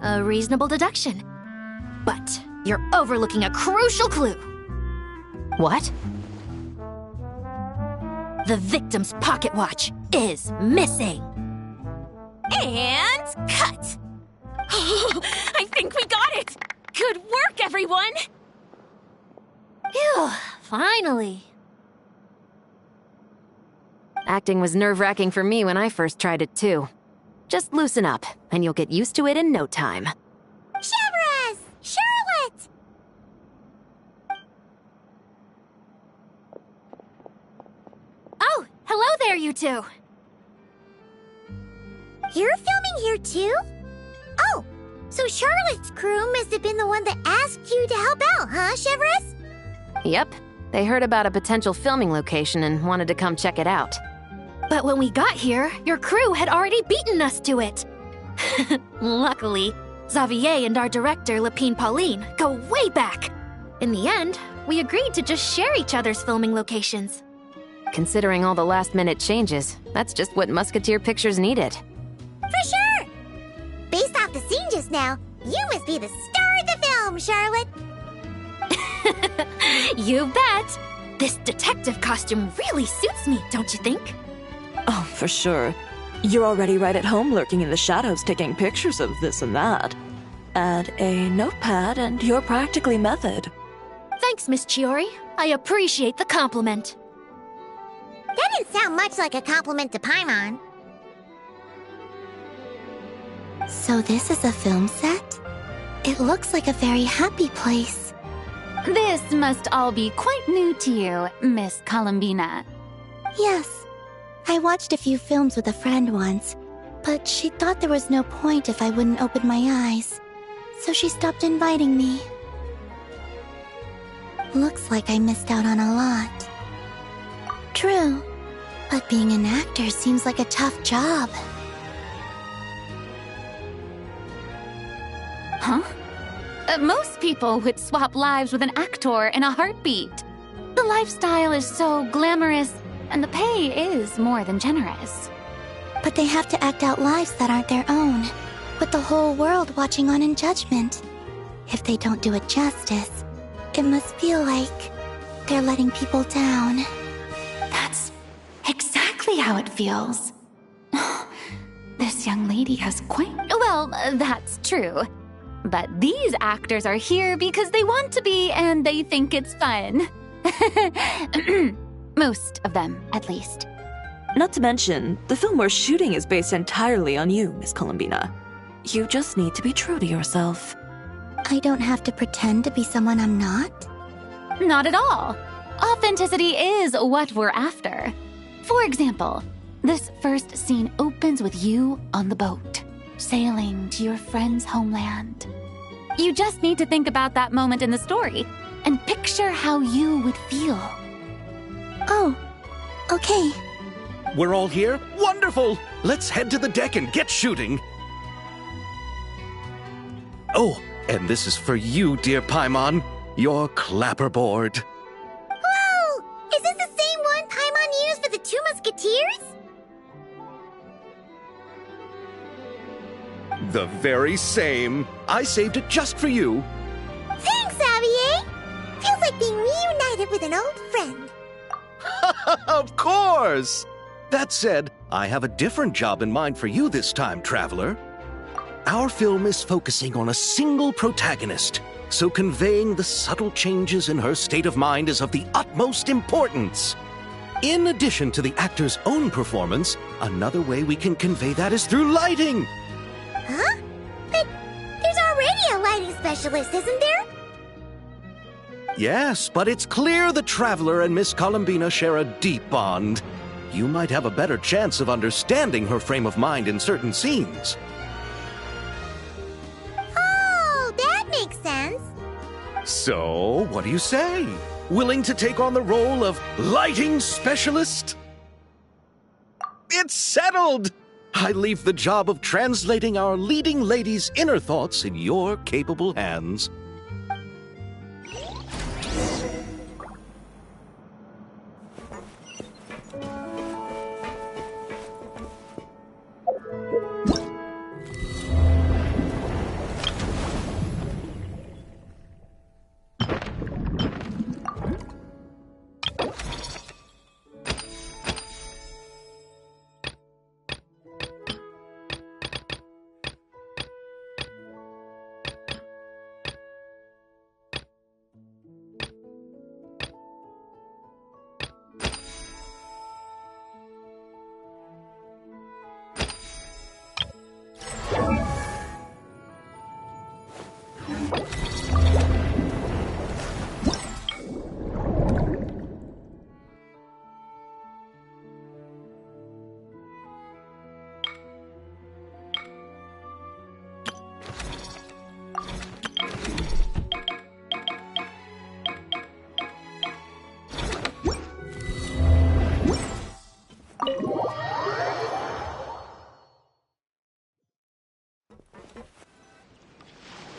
A reasonable deduction. But you're overlooking a crucial clue. What? The victim's pocket watch is missing. And cut! I think we got it! Good work, everyone! Phew, finally. Acting was nerve-wracking for me when I first tried it too. Just loosen up, and you'll get used to it in no time. Severus! Charlotte! Oh, hello there, you two. You're filming here too? Oh, so Charlotte's crew must have been the one that asked you to help out, huh, Severus? Yep. They heard about a potential filming location and wanted to come check it out. But when we got here, your crew had already beaten us to it. Luckily, Xavier and our director, Lapine Pauline, go way back. In the end, we agreed to just share each other's filming locations. Considering all the last-minute changes, that's just what Musketeer Pictures needed. For sure! Based off the scene just now, you must be the star of the film, Charlotte! You bet! This detective costume really suits me, don't you think? Oh, for sure. You're already right at home lurking in the shadows taking pictures of this and that. Add a notepad and you're practically method. Thanks, Miss Chiori. I appreciate the compliment. That didn't sound much like a compliment to Paimon. So this is a film set? It looks like a very happy place. This must all be quite new to you, Miss Columbina. Yes. I watched a few films with a friend once, but she thought there was no point if I wouldn't open my eyes, so she stopped inviting me. Looks like I missed out on a lot. True, but being an actor seems like a tough job. Huh? Most people would swap lives with an actor in a heartbeat. The lifestyle is so glamorous, and the pay is more than generous. But they have to act out lives that aren't their own, with the whole world watching on in judgment. If they don't do it justice, it must feel like they're letting people down. That's exactly how it feels. This young lady has quite... Well, that's true. But these actors are here because they want to be and they think it's fun. Most of them, at least. Not to mention, the film we're shooting is based entirely on you, Miss Columbina. You just need to be true to yourself. I don't have to pretend to be someone I'm not? Not at all. Authenticity is what we're after. For example, this first scene opens with you on the boat, sailing to your friend's homeland. You just need to think about that moment in the story and picture how you would feel. Oh, okay. We're all here? Wonderful! Let's head to the deck and get shooting. Oh, and this is for you, dear Paimon, your clapperboard. Whoa! Is this the same one Paimon used for the Two Musketeers? The very same. I saved it just for you. Thanks, Xavier! Feels like being reunited with an old friend. Of course! That said, I have a different job in mind for you this time, Traveler. Our film is focusing on a single protagonist, so conveying the subtle changes in her state of mind is of the utmost importance. In addition to the actor's own performance, another way we can convey that is through lighting. Huh? But there's already a lighting specialist, isn't there? Yes, but it's clear the Traveler and Miss Columbina share a deep bond. You might have a better chance of understanding her frame of mind in certain scenes. Oh, that makes sense. So, what do you say? Willing to take on the role of lighting specialist? It's settled! I leave the job of translating our leading lady's inner thoughts in your capable hands.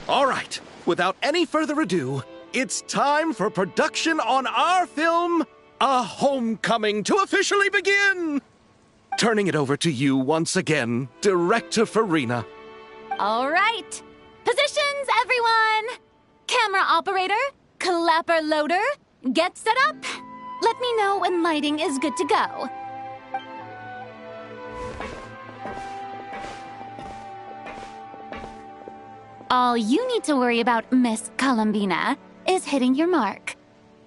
All right, without any further ado, it's time for production on our film, A Homecoming, to officially begin! Turning it over to you once again, Director Farina. All right. Positions, everyone! Camera operator, clapper loader, get set up. Let me know when lighting is good to go. All you need to worry about, Miss Columbina, is hitting your mark.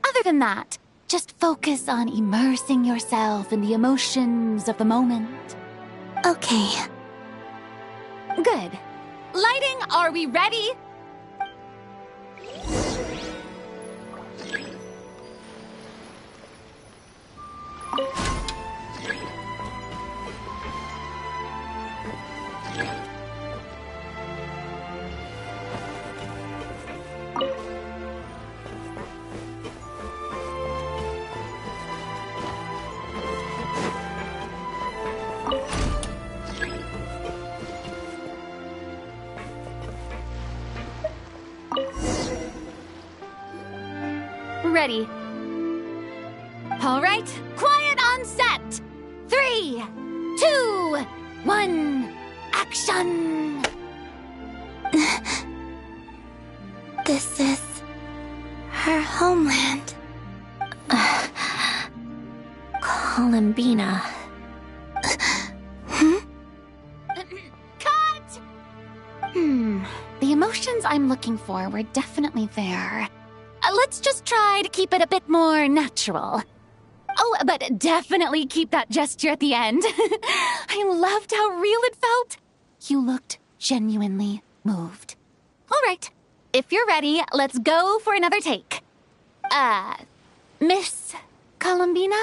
Other than that, just focus on immersing yourself in the emotions of the moment. Okay. Good. Lighting, are we ready? Ready. All right, quiet on set. 3, 2, 1, action. This is her homeland. Columbina. The emotions I'm looking for were definitely there. Let's just try to keep it a bit more natural. Oh, but definitely keep that gesture at the end. I loved how real it felt. You looked genuinely moved. All right, if you're ready, let's go for another take. Miss Columbina?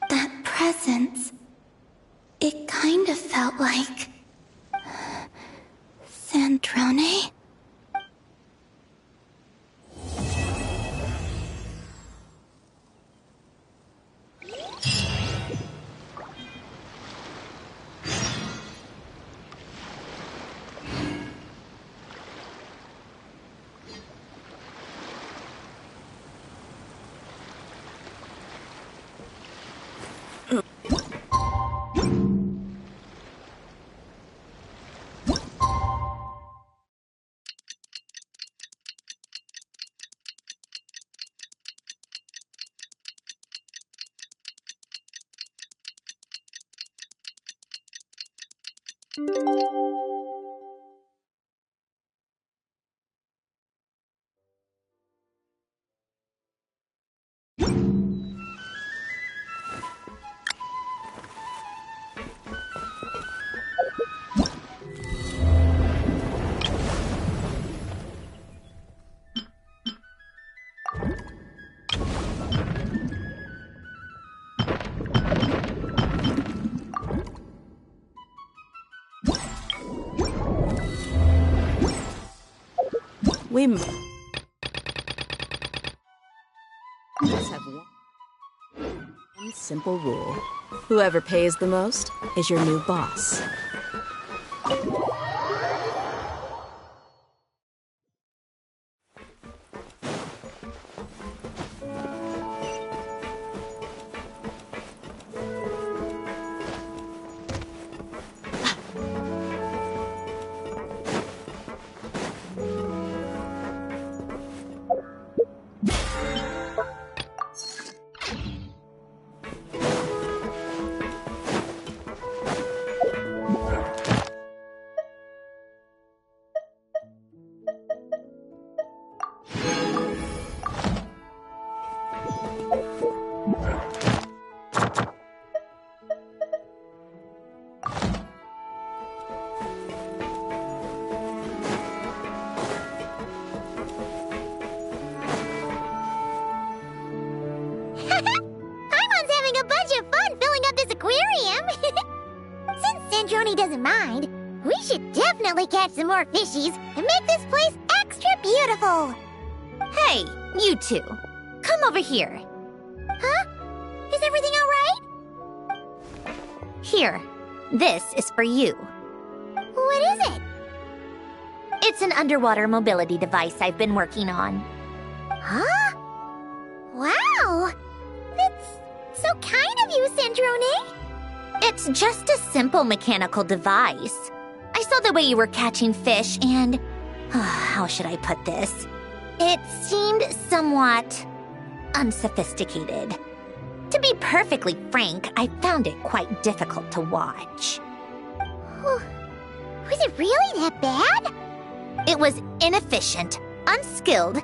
That presence, it kind of felt like... Sandrone? We must have one simple rule. Whoever pays the most is your new boss. Paimon's having a bunch of fun filling up this aquarium. Since Sandrone doesn't mind, we should definitely catch some more fishies and make this place extra beautiful. Hey, you two. Come over here. Huh? Is everything all right? Here. This is for you. What is it? It's an underwater mobility device I've been working on. Huh? Wow! That's so kind of you, Sandrone. It's just a simple mechanical device. I saw the way you were catching fish and... how should I put this? It seemed somewhat... unsophisticated. To be perfectly frank, I found it quite difficult to watch. Was it really that bad? It was inefficient, unskilled,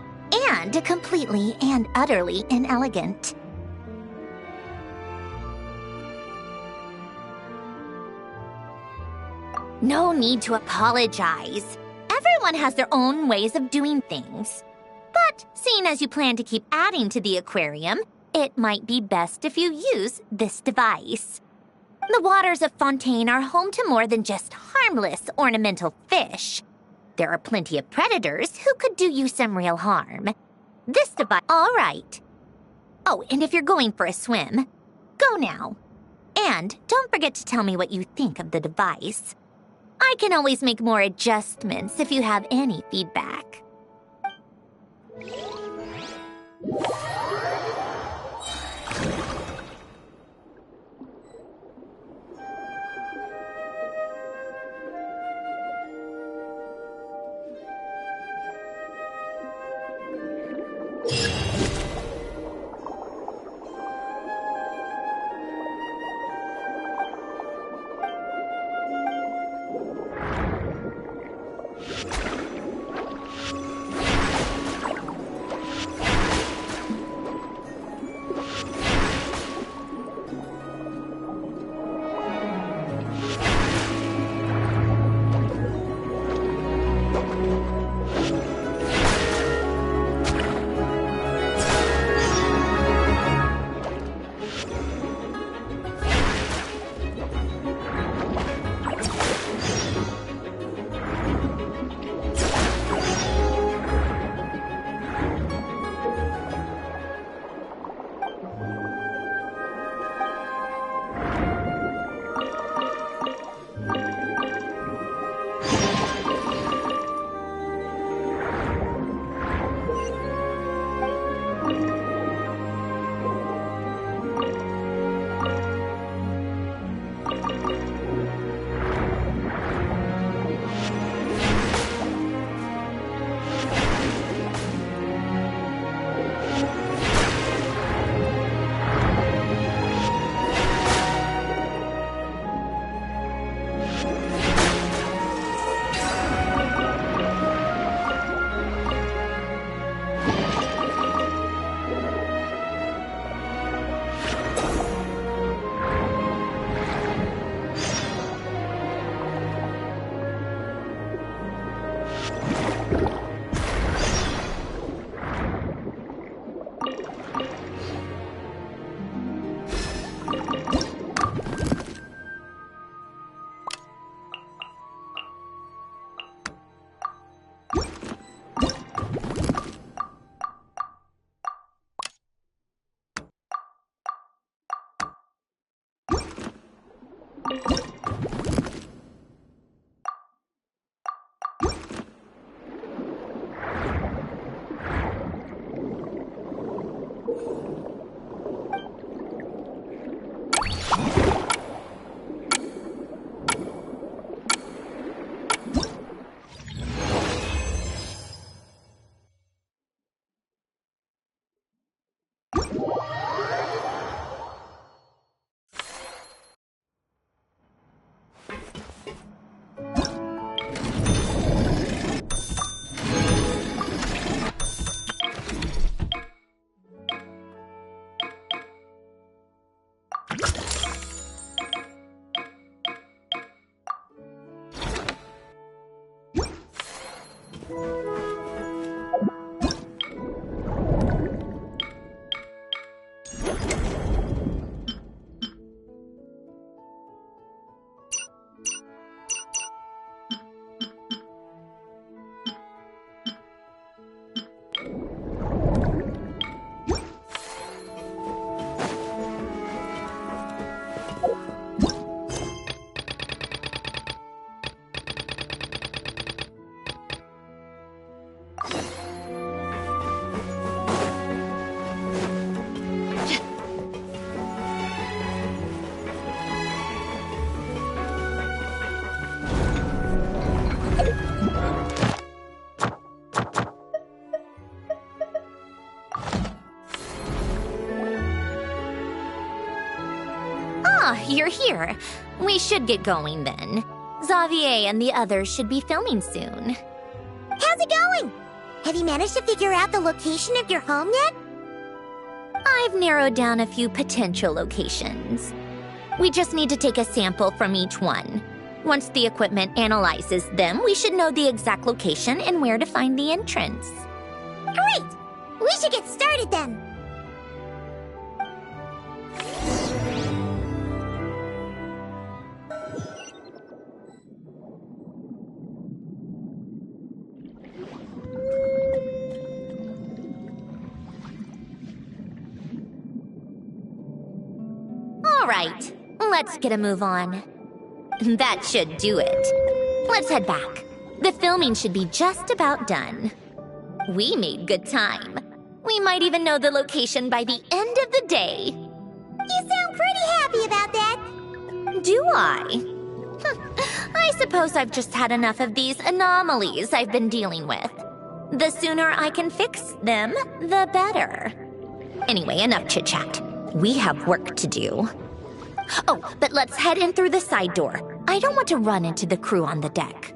and completely and utterly inelegant. No need to apologize. Everyone has their own ways of doing things. But seeing as you plan to keep adding to the aquarium, it might be best if you use this device. The waters of Fontaine are home to more than just harmless ornamental fish. There are plenty of predators who could do you some real harm. This device... All right. Oh, and if you're going for a swim, go now. And don't forget to tell me what you think of the device. I can always make more adjustments if you have any feedback. here. We should get going then. Xavier and the others should be filming soon. How's it going? Have you managed to figure out the location of your home yet? I've narrowed down a few potential locations. We just need to take a sample from each one. Once the equipment analyzes them, we should know the exact location and where to find the entrance. Great! We should get started then. All right, let's get a move on. That should do it. Let's head back. The filming should be just about done. We made good time. We might even know the location by the end of the day. You sound pretty happy about that. Do I? I suppose I've just had enough of these anomalies I've been dealing with. The sooner I can fix them, the better. Anyway, enough chit-chat. We have work to do. Oh, but let's head in through the side door. I don't want to run into the crew on the deck.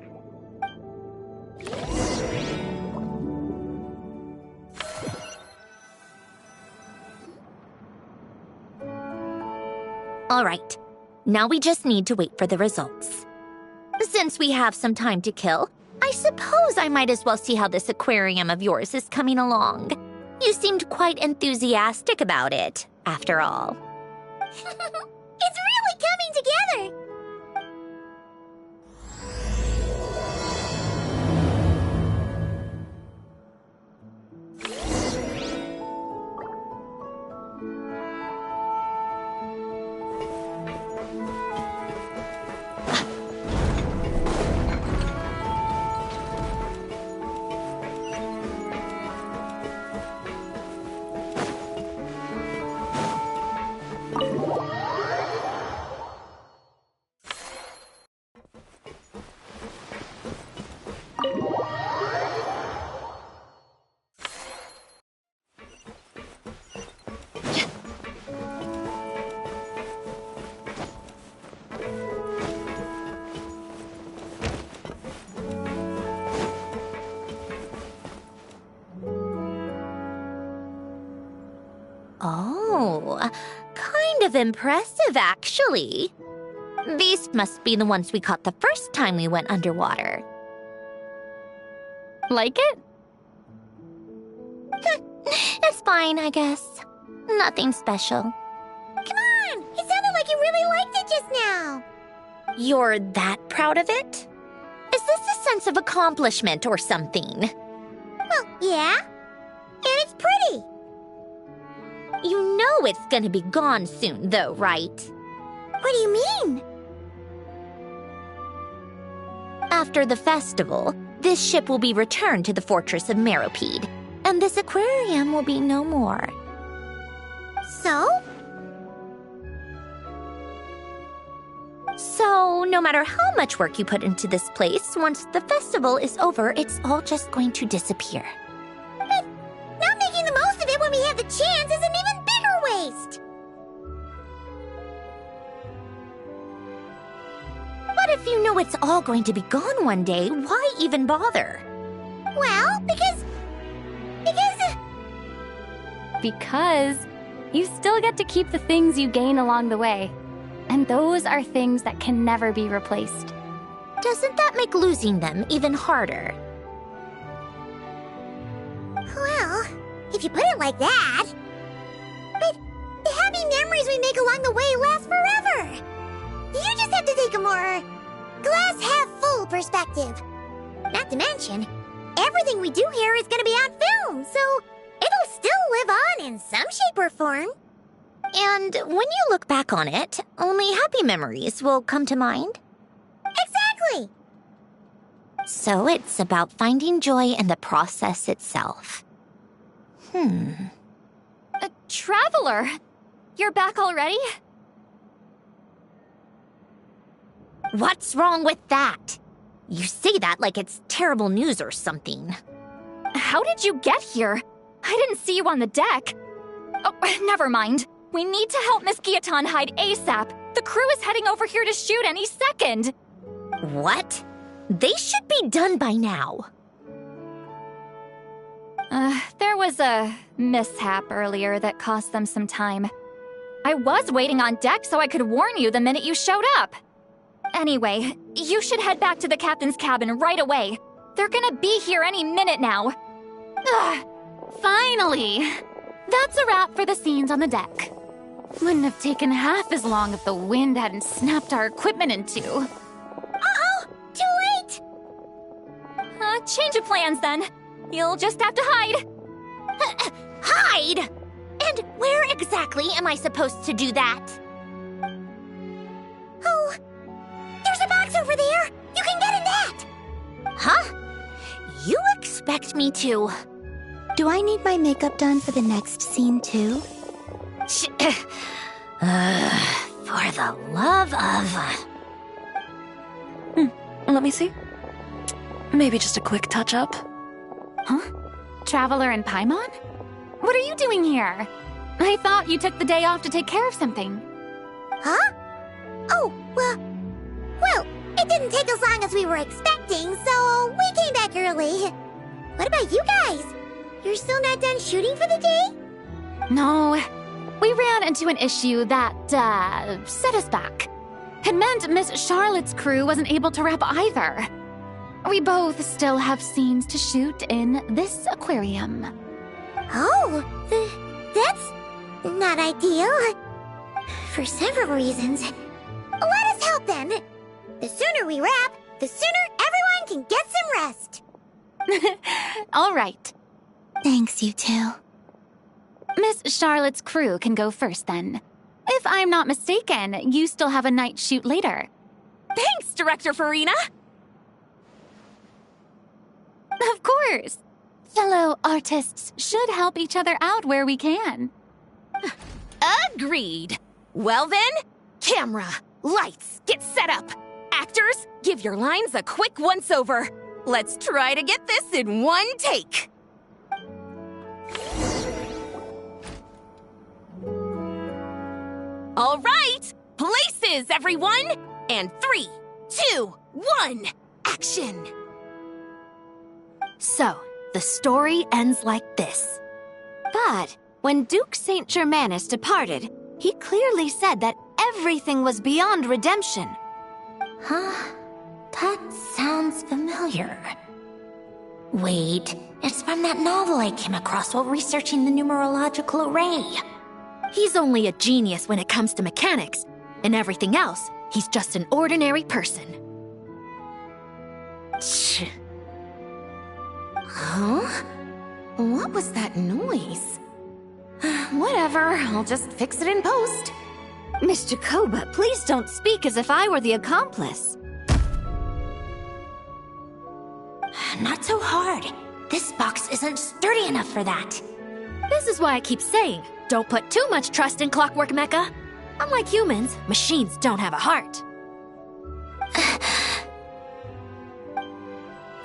All right, now we just need to wait for the results. Since we have some time to kill, I suppose I might as well see how this aquarium of yours is coming along. You seemed quite enthusiastic about it, after all. It's really coming together! Oh, kind of impressive, actually. These must be the ones we caught the first time we went underwater. Like it? It's fine, I guess. Nothing special. Come on! It sounded like you really liked it just now. You're that proud of it? Is this a sense of accomplishment or something? Well, yeah. And it's pretty. You know it's gonna be gone soon, though, right? What do you mean? After the festival, this ship will be returned to the fortress of Meropide, and this aquarium will be no more. So? So, no matter how much work you put into this place, once the festival is over, it's all just going to disappear. But not making the most of it when we have the chance is an even bigger waste! But if you know it's all going to be gone one day, why even bother? Well, because you still get to keep the things you gain along the way. And those are things that can never be replaced. Doesn't that make losing them even harder? well, if you put it like that. But the happy memories we make along the way last forever. You just have to take a more glass-half-full perspective. Not to mention, everything we do here is going to be on film, so it'll still live on in some shape or form. And when you look back on it, only happy memories will come to mind? Exactly! So it's about finding joy in the process itself. Traveler! You're back already? What's wrong with that? You say that like it's terrible news or something. How did you get here? I didn't see you on the deck. Oh, never mind. We need to help Miss Guillotin hide ASAP. The crew is heading over here to shoot any second. What? They should be done by now. There was a mishap earlier that cost them some time. I was waiting on deck so I could warn you the minute you showed up. Anyway, you should head back to the captain's cabin right away. They're gonna be here any minute now. Finally! That's a wrap for the scenes on the deck. Wouldn't have taken half as long if the wind hadn't snapped our equipment in two. Uh-oh! Too late! Change of plans then. You'll just have to hide. Hide? And where exactly am I supposed to do that? Oh, there's a box over there! You can get in that! Huh? You expect me to... Do I need my makeup done for the next scene too? For the love of... Let me see. Maybe just a quick touch-up. Huh? Traveler and Paimon? What are you doing here? I thought you took the day off to take care of something. Huh? Oh, well, it didn't take as long as we were expecting, so we came back early. What about you guys? You're still not done shooting for the day? No, we ran into an issue that, set us back. It meant Miss Charlotte's crew wasn't able to wrap either. We both still have scenes to shoot in this aquarium. Oh, that's not ideal. For several reasons. Let us help then. The sooner we wrap, the sooner everyone can get some rest. All right. Thanks, you two. Miss Charlotte's crew can go first then. If I'm not mistaken, you still have a night shoot later. Thanks, Director Farina! Of course. Fellow artists should help each other out where we can. Agreed. Well then, camera, lights, get set up. Actors, give your lines a quick once-over. Let's try to get this in one take. All right, places, everyone! And 3, 2, 1, action! So, the story ends like this. But when Duke Saint Germanus departed, he clearly said that everything was beyond redemption. Huh? That sounds familiar. Wait, it's from that novel I came across while researching the numerological array. He's only a genius when it comes to mechanics, and everything else, he's just an ordinary person. Huh? What was that noise? Whatever, I'll just fix it in post. Miss Jacoba, please don't speak as if I were the accomplice. Not so hard. This box isn't sturdy enough for that. This is why I keep saying, don't put too much trust in Clockwork Mecha. Unlike humans, machines don't have a heart.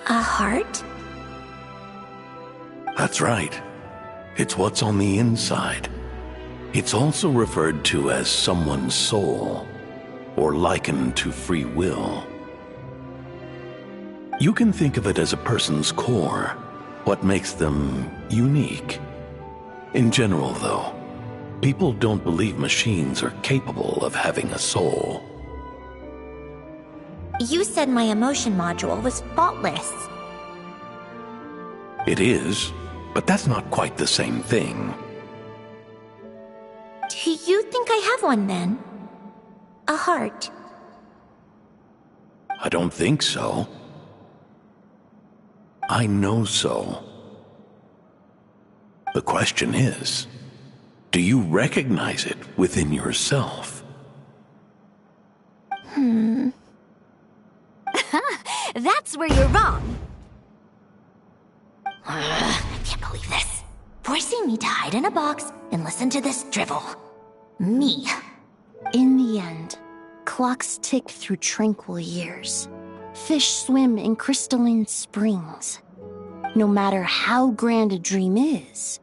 A heart? That's right. It's what's on the inside. It's also referred to as someone's soul, or likened to free will. You can think of it as a person's core, what makes them unique. In general, though, people don't believe machines are capable of having a soul. You said my emotion module was faultless. It is, but that's not quite the same thing. Do you think I have one then? A heart? I don't think so. I know so. The question is, do you recognize it within yourself? That's where you're wrong. I can't believe this. Forcing me to hide in a box and listen to this drivel. Me. In the end, clocks tick through tranquil years. Fish swim in crystalline springs. No matter how grand a dream is,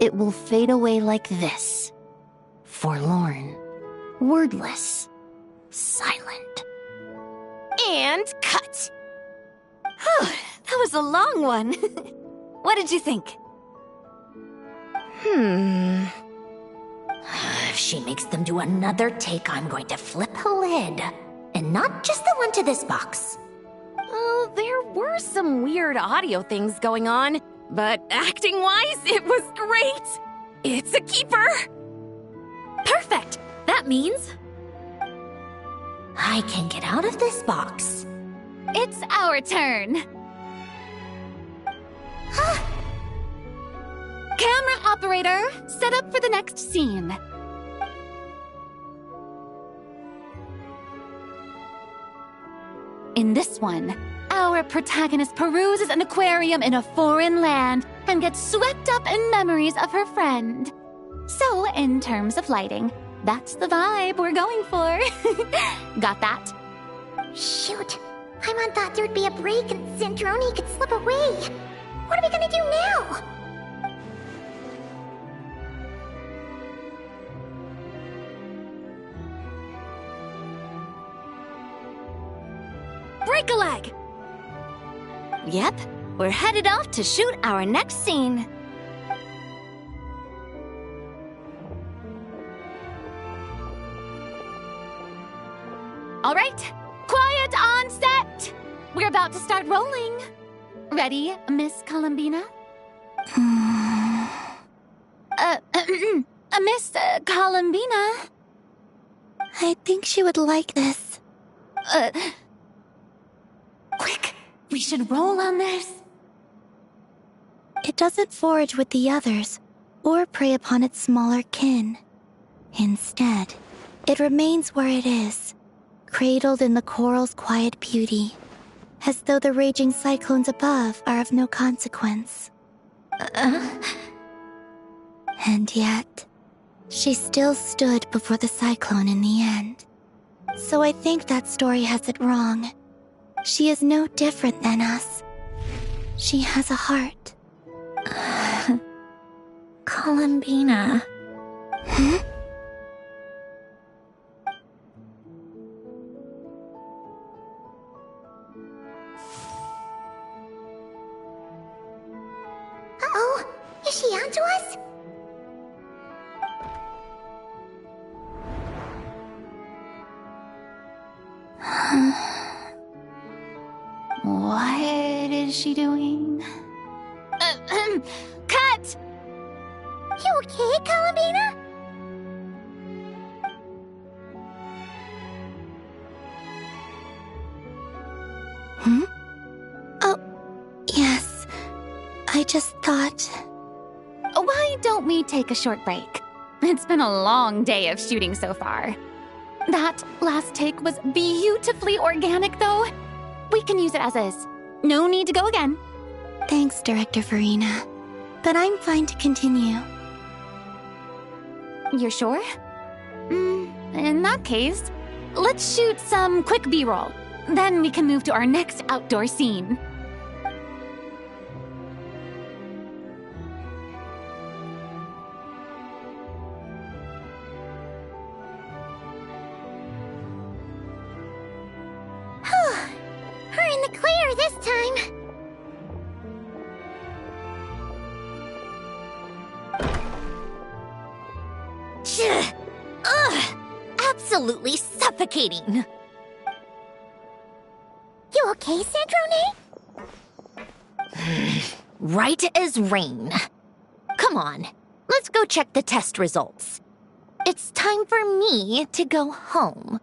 it will fade away like this. Forlorn, wordless, silent. And cut. That was a long one. What did you think? If she makes them do another take, I'm going to flip a lid. And not just the one to this box. Oh, there were some weird audio things going on, but acting-wise, it was great. It's a keeper. Perfect. That means I can get out of this box. it's our turn. Camera operator, set up for the next scene. In this one, our protagonist peruses an aquarium in a foreign land and gets swept up in memories of her friend. So, in terms of lighting, that's the vibe we're going for. Got that? Shoot. Paimon thought there'd be a break and Sandrone could slip away. What are we gonna do now? Break a leg! Yep, we're headed off to shoot our next scene. All right, quiet on set! We're about to start rolling. Ready, Miss Columbina? Miss Columbina? I think she would like this. Quick, we should roll on this. It doesn't forage with the others, or prey upon its smaller kin. Instead, it remains where it is, cradled in the coral's quiet beauty, as though the raging cyclones above are of no consequence. And yet, she still stood before the cyclone in the end. So I think that story has it wrong. She is no different than us. She has a heart. Columbina. Uh-oh. Is she onto us? What is she doing? Cut! You okay, Columbina? Oh, yes. I just thought... Why don't we take a short break? It's been a long day of shooting so far. That last take was beautifully organic, though. We can use it as is. No need to go again. Thanks, Director Farina. But I'm fine to continue. You're sure? In that case, let's shoot some quick B-roll. Then we can move to our next outdoor scene. We're in the clear this time. Ugh! Absolutely suffocating. You okay, Sandrone? Right as rain. Come on, let's go check the test results. It's time for me to go home.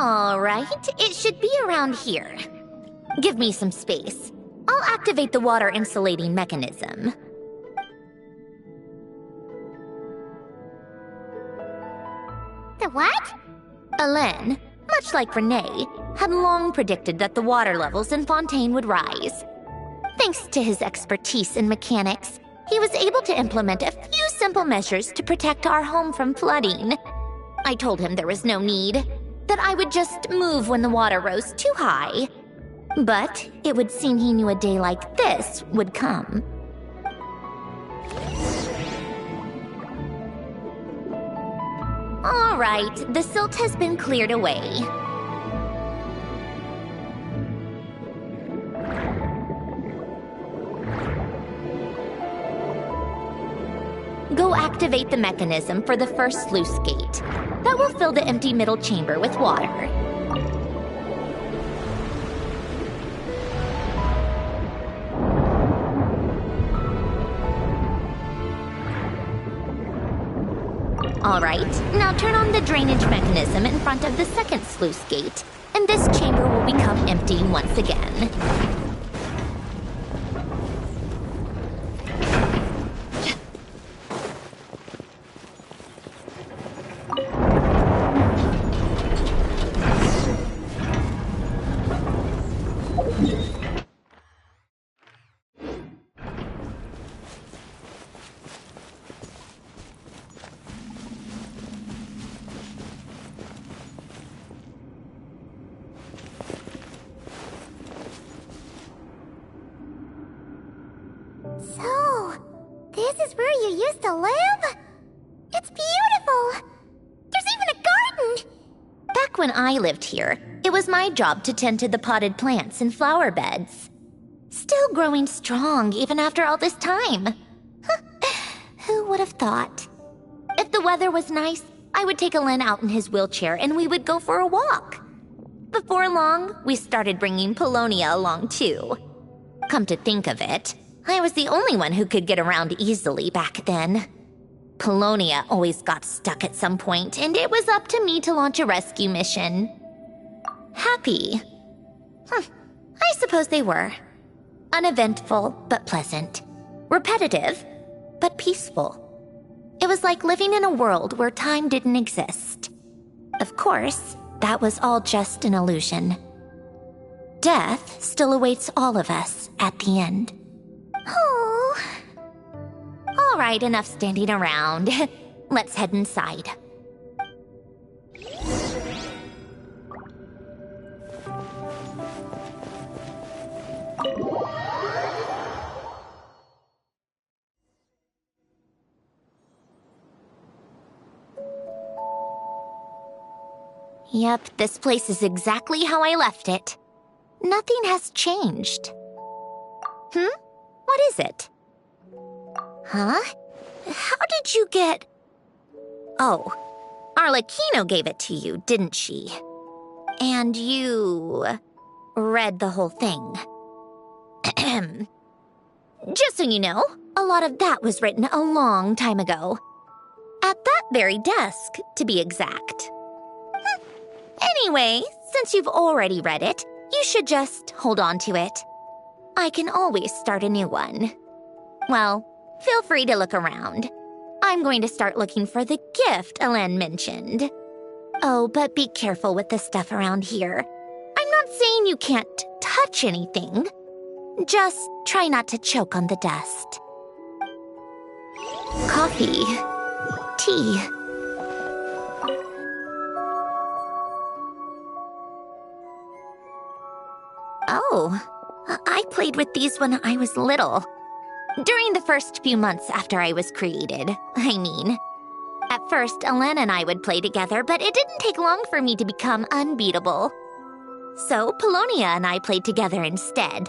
Alright, it should be around here. Give me some space. I'll activate the water insulating mechanism. The what? Hélène, much like Renee, had long predicted that the water levels in Fontaine would rise. Thanks to his expertise in mechanics, he was able to implement a few simple measures to protect our home from flooding. I told him there was no need, that I would just move when the water rose too high. But it would seem he knew a day like this would come. All right, the silt has been cleared away. Go activate the mechanism for the first sluice gate. That will fill the empty middle chamber with water. All right, now turn on the drainage mechanism in front of the second sluice gate, and this chamber will become empty once again. So, this is where you used to live? It's beautiful! There's even a garden! Back when I lived here, it was my job to tend to the potted plants and flower beds. Still growing strong even after all this time. Who would have thought? If the weather was nice, I would take Hélène out in his wheelchair and we would go for a walk. Before long, we started bringing Polonia along too. Come to think of it, I was the only one who could get around easily back then. Polonia always got stuck at some point, and it was up to me to launch a rescue mission. Happy? I suppose they were. Uneventful, but pleasant. Repetitive, but peaceful. It was like living in a world where time didn't exist. Of course, that was all just an illusion. Death still awaits all of us at the end. Oh. All right, enough standing around. Let's head inside. Yep, this place is exactly how I left it. Nothing has changed. What is it? Huh? How did you get... Oh, Arlecchino gave it to you, didn't she? And you... read the whole thing. Just so you know, a lot of that was written a long time ago. At that very desk, to be exact. Anyway, since you've already read it, you should just hold on to it. I can always start a new one. Well, feel free to look around. I'm going to start looking for the gift Elen mentioned. Oh, but be careful with the stuff around here. I'm not saying you can't touch anything. Just try not to choke on the dust. Coffee. Tea. Oh, I played with these when I was little. During the first few months after I was created, I mean. At first, Elen and I would play together, but it didn't take long for me to become unbeatable. So, Polonia and I played together instead.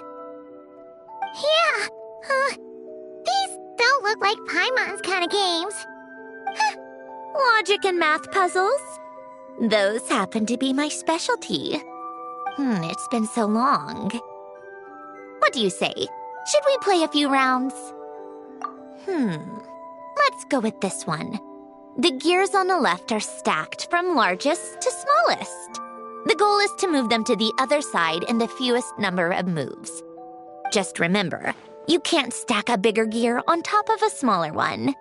Yeah, these don't look like Paimon's kind of games. Logic and math puzzles? Those happen to be my specialty. It's been so long. What do you say? Should we play a few rounds? Let's go with this one. The gears on the left are stacked from largest to smallest. The goal is to move them to the other side in the fewest number of moves. Just remember, you can't stack a bigger gear on top of a smaller one.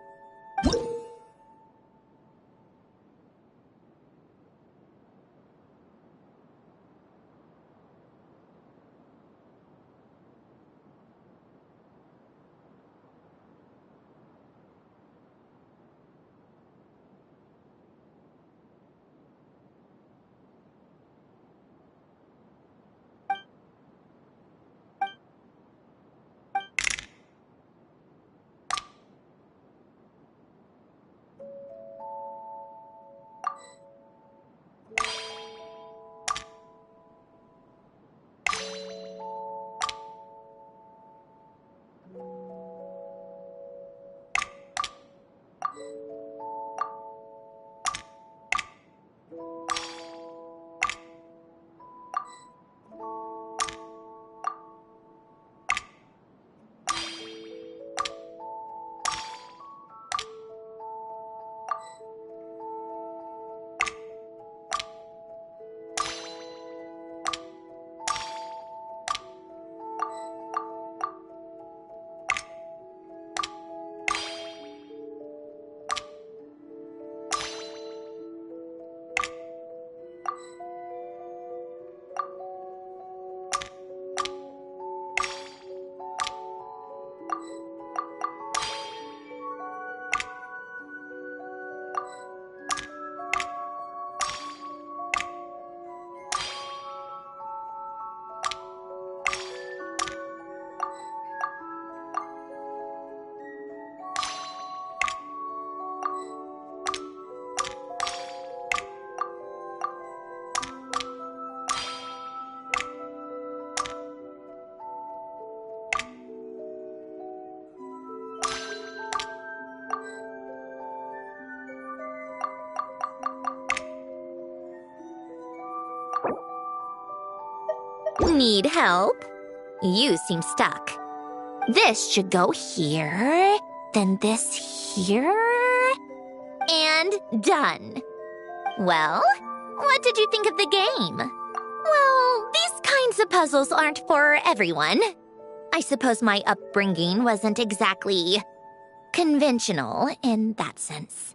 Need help? You seem stuck. This should go here, then this here, and done. Well, what did you think of the game? Well, these kinds of puzzles aren't for everyone. I suppose my upbringing wasn't exactly conventional in that sense.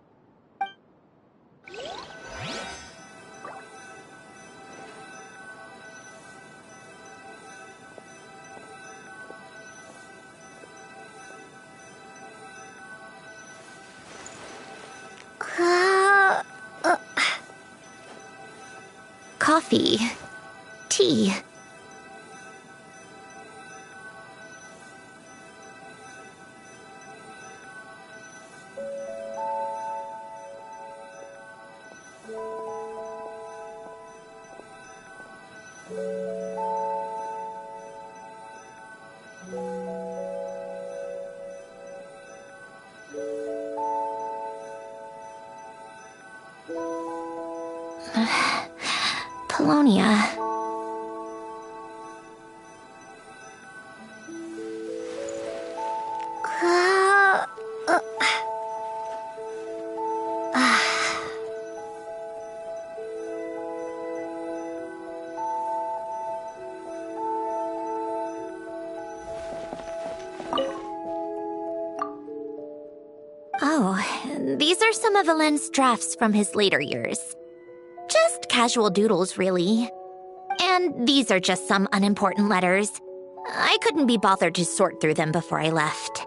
Coffee. Tea. Polonia. Oh, these are some of Alen's drafts from his later years. Just casual doodles, really. And these are just some unimportant letters. I couldn't be bothered to sort through them before I left.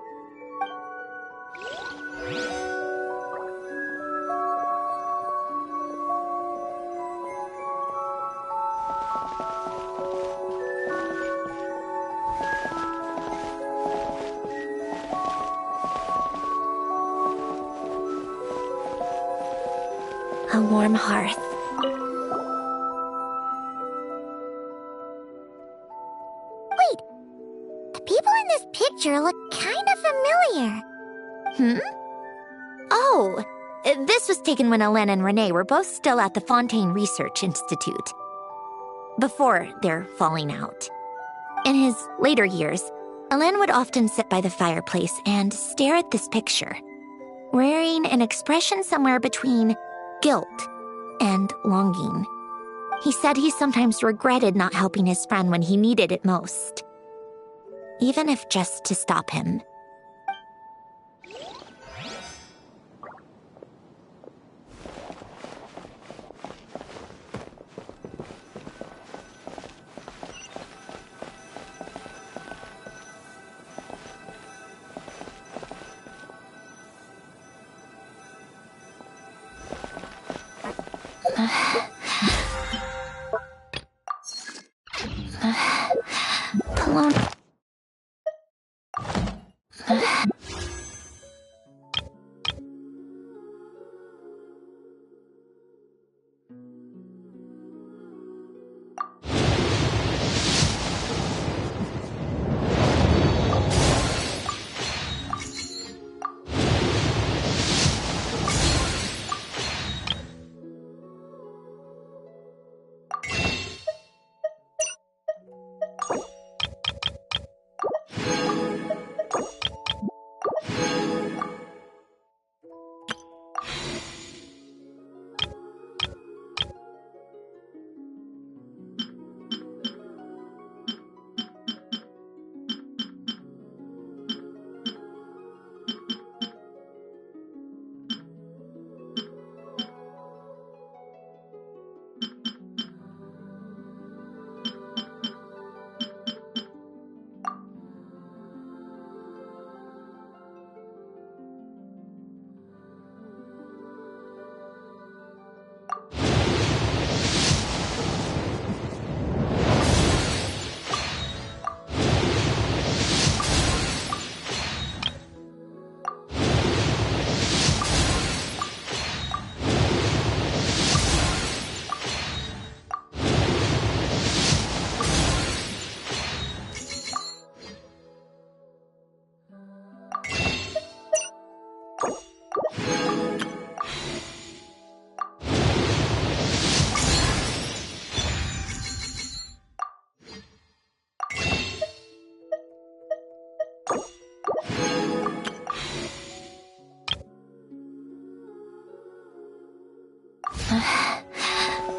A warm hearth. Wait, the people in this picture look kind of familiar. Oh, this was taken when Alen and Renee were both still at the Fontaine Research Institute. Before their falling out. In his later years, Alen would often sit by the fireplace and stare at this picture, wearing an expression somewhere between guilt and longing. He said he sometimes regretted not helping his friend when he needed it most, even if just to stop him.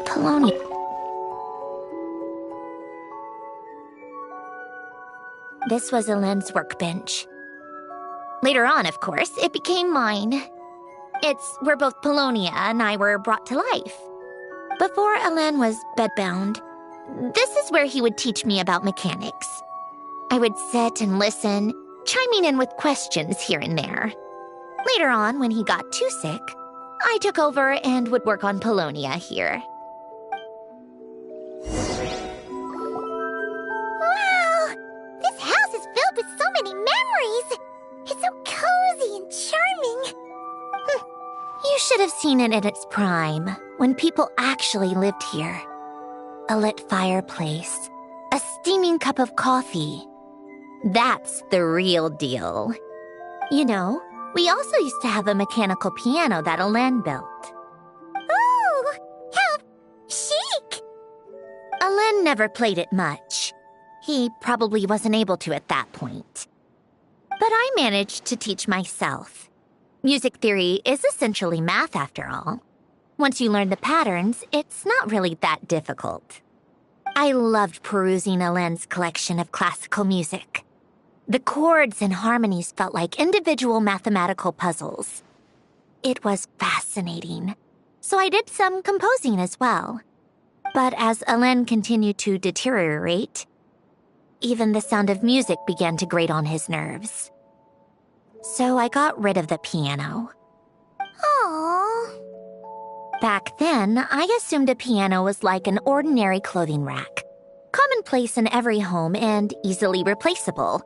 Poloni. This was Alen's workbench. Later on, of course, it became mine. It's where both Polonia and I were brought to life. Before Alain was bedbound, this is where he would teach me about mechanics. I would sit and listen, chiming in with questions here and there. Later on, when he got too sick, I took over and would work on Polonia here. Wow! This house is filled with so many memories! It's so cozy and charming! You should have seen it in its prime, when people actually lived here. A lit fireplace, a steaming cup of coffee. That's the real deal. You know, we also used to have a mechanical piano that Alain built. Ooh! How chic! Alain never played it much. He probably wasn't able to at that point. But I managed to teach myself. Music theory is essentially math after all. Once you learn the patterns, it's not really that difficult. I loved perusing Alain's collection of classical music. The chords and harmonies felt like individual mathematical puzzles. It was fascinating, so I did some composing as well. But as Alain continued to deteriorate, even the sound of music began to grate on his nerves. So I got rid of the piano. Aww. Back then, I assumed a piano was like an ordinary clothing rack, commonplace in every home and easily replaceable.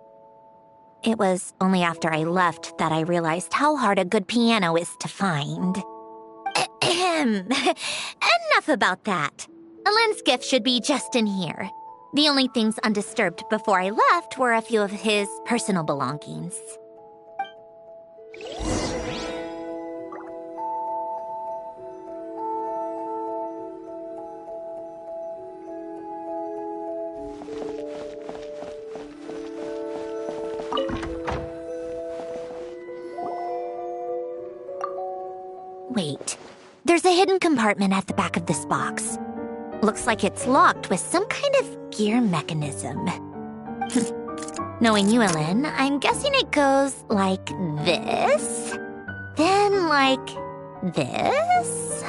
It was only after I left that I realized how hard a good piano is to find. Enough about that. Alain's gift should be just in here. The only things undisturbed before I left were a few of his personal belongings. Wait, there's a hidden compartment at the back of this box. Looks like it's locked with some kind of gear mechanism. Knowing you, Alain, I'm guessing it goes like this, then like this.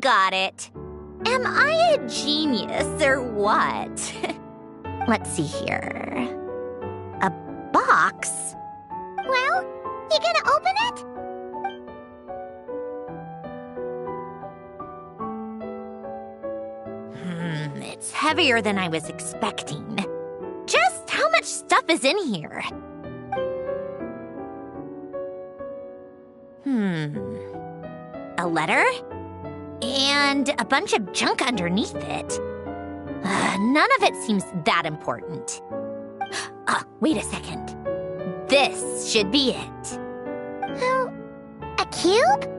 Got it. Am I a genius or what? Let's see here. A box? Well, you gonna open it? It's heavier than I was expecting. Just how much stuff is in here? A letter? And a bunch of junk underneath it. None of it seems that important. Wait a second. This should be it. A cube?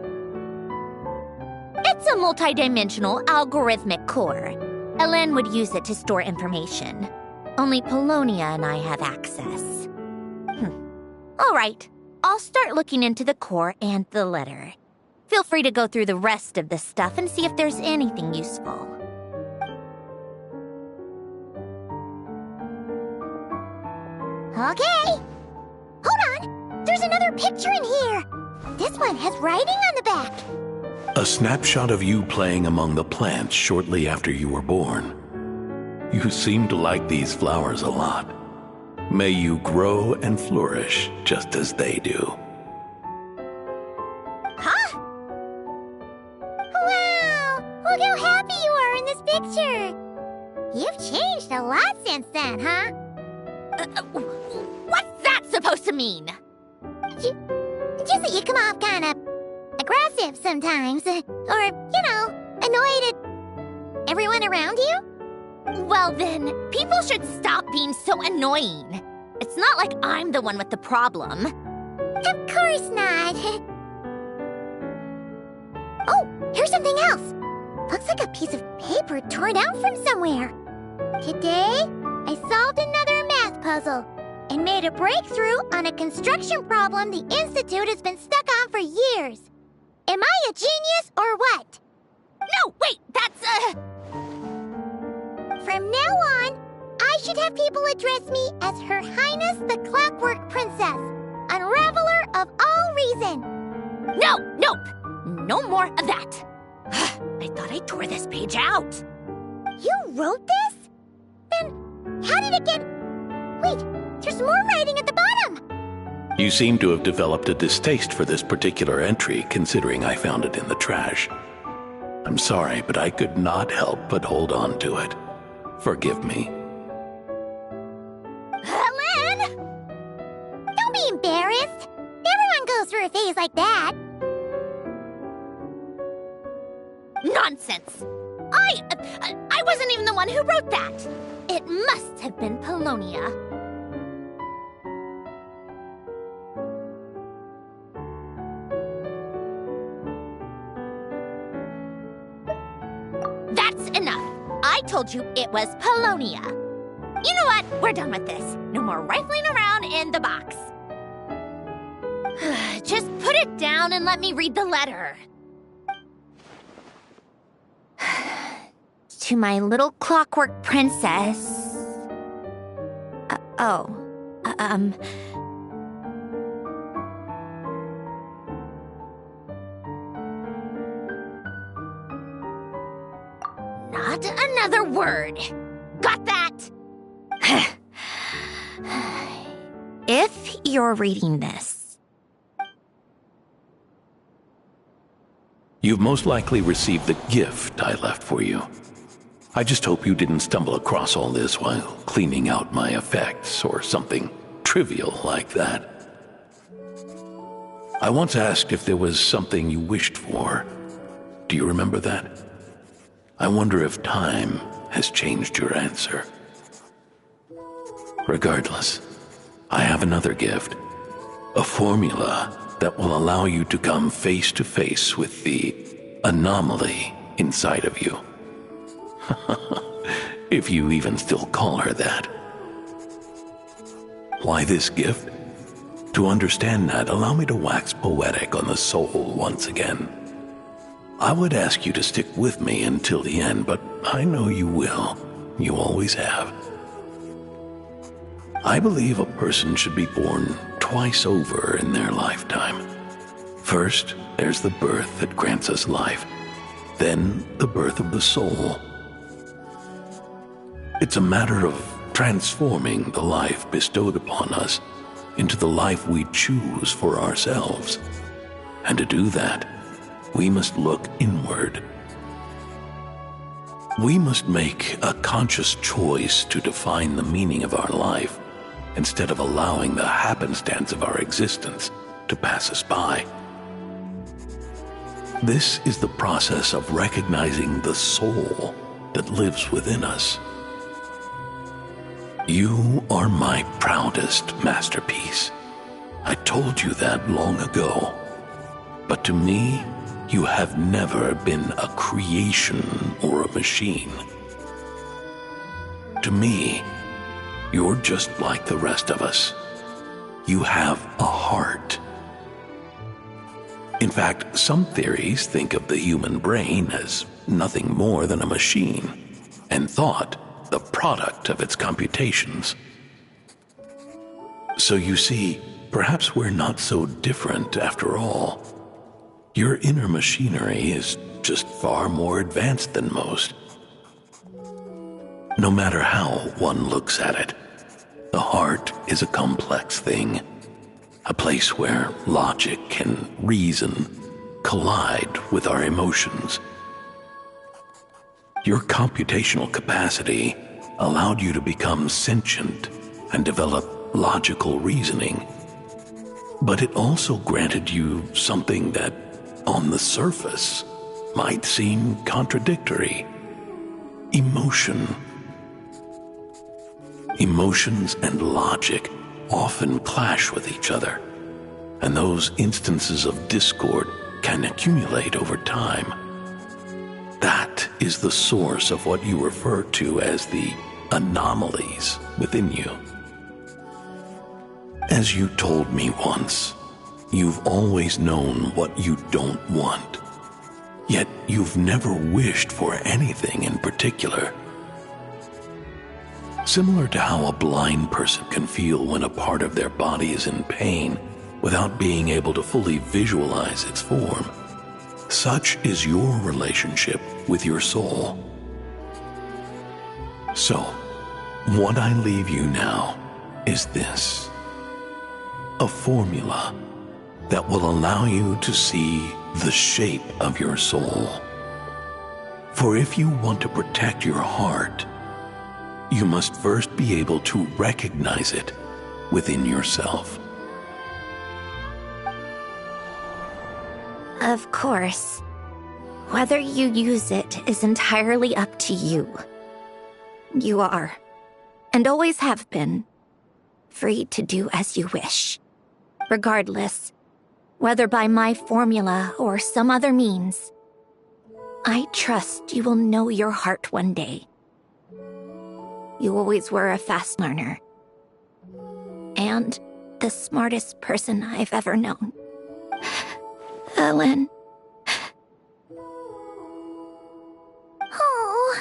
It's a multidimensional algorithmic core. Alain would use it to store information. Only Polonia and I have access. All right, I'll start looking into the core and the letter. Feel free to go through the rest of the stuff and see if there's anything useful. Okay. Hold on. There's another picture in here. This one has writing on the back. A snapshot of you playing among the plants shortly after you were born. You seem to like these flowers a lot. May you grow and flourish just as they do. Huh? Wow! Look how happy you are in this picture. You've changed a lot since then, huh? What's that supposed to mean? Just that you come off kind of aggressive sometimes. Or, annoyed at everyone around you? Well then, people should stop being so annoying. It's not like I'm the one with the problem. Of course not. Oh, here's something else. Looks like a piece of paper torn out from somewhere. Today, I solved another math puzzle and made a breakthrough on a construction problem the Institute has been stuck on for years. Am I a genius or what? No, wait, that's From now on, I should have people address me as Her Highness the Clockwork Princess, Unraveler of all reason. No, nope. No more of that. I thought I tore this page out. You wrote this? Then how did it get... Wait, there's more writing at the bottom. You seem to have developed a distaste for this particular entry, considering I found it in the trash. I'm sorry, but I could not help but hold on to it. Forgive me. Lynn! Don't be embarrassed. Everyone goes through a phase like that. Nonsense! I wasn't even the one who wrote that. It must have been Polonia. That's enough. I told you it was Polonia. You know what? We're done with this. No more rifling around in the box. Just put it down and let me read the letter. To my little clockwork princess. Not another word. Got that? If you're reading this. You've most likely received the gift I left for you. I just hope you didn't stumble across all this while cleaning out my effects or something trivial like that. I once asked if there was something you wished for. Do you remember that? I wonder if time has changed your answer. Regardless, I have another gift. A formula that will allow you to come face to face with the anomaly inside of you. If you even still call her that. Why this gift? To understand that, allow me to wax poetic on the soul once again. I would ask you to stick with me until the end, but I know you will. You always have. I believe a person should be born twice over in their lifetime. First, there's the birth that grants us life. Then, the birth of the soul. It's a matter of transforming the life bestowed upon us into the life we choose for ourselves. And to do that, we must look inward. We must make a conscious choice to define the meaning of our life instead of allowing the happenstance of our existence to pass us by. This is the process of recognizing the soul that lives within us. You are my proudest masterpiece. I told you that long ago. But to me, you have never been a creation or a machine. To me, you're just like the rest of us. You have a heart. In fact, some theories think of the human brain as nothing more than a machine, and thought the product of its computations. So you see, perhaps we're not so different after all. Your inner machinery is just far more advanced than most. No matter how one looks at it, the heart is a complex thing, a place where logic and reason collide with our emotions. Your computational capacity allowed you to become sentient and develop logical reasoning. But it also granted you something that, on the surface, might seem contradictory. Emotion. Emotions and logic often clash with each other, and those instances of discord can accumulate over time. That is the source of what you refer to as the anomalies within you. As you told me once, you've always known what you don't want, yet you've never wished for anything in particular. Similar to how a blind person can feel when a part of their body is in pain without being able to fully visualize its form, such is your relationship with your soul. So, what I leave you now is this: a formula that will allow you to see the shape of your soul. For if you want to protect your heart, you must first be able to recognize it within yourself. Of course. Whether you use it is entirely up to you. You are, and always have been, free to do as you wish. Regardless, whether by my formula or some other means, I trust you will know your heart one day. You always were a fast learner. And the smartest person I've ever known. Ellen. Oh.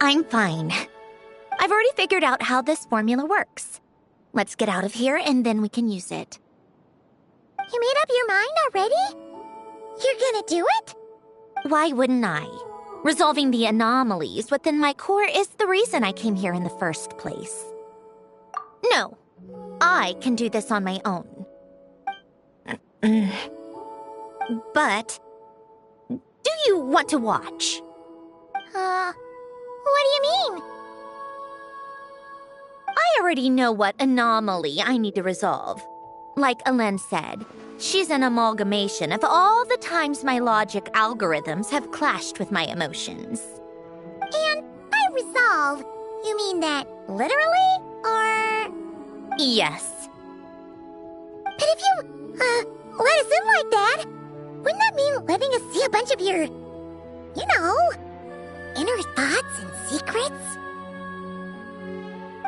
I'm fine. I've already figured out how this formula works. Let's get out of here and then we can use it. You made up your mind already? You're gonna do it? Why wouldn't I? Resolving the anomalies within my core is the reason I came here in the first place. No, I can do this on my own. But, do you want to watch? What do you mean? I already know what anomaly I need to resolve. Like Alen said, she's an amalgamation of all the times my logic algorithms have clashed with my emotions. And by resolve, you mean that literally, or...? Yes. But if you, let us in like that, wouldn't that mean letting us see a bunch of your, you know, inner thoughts and secrets?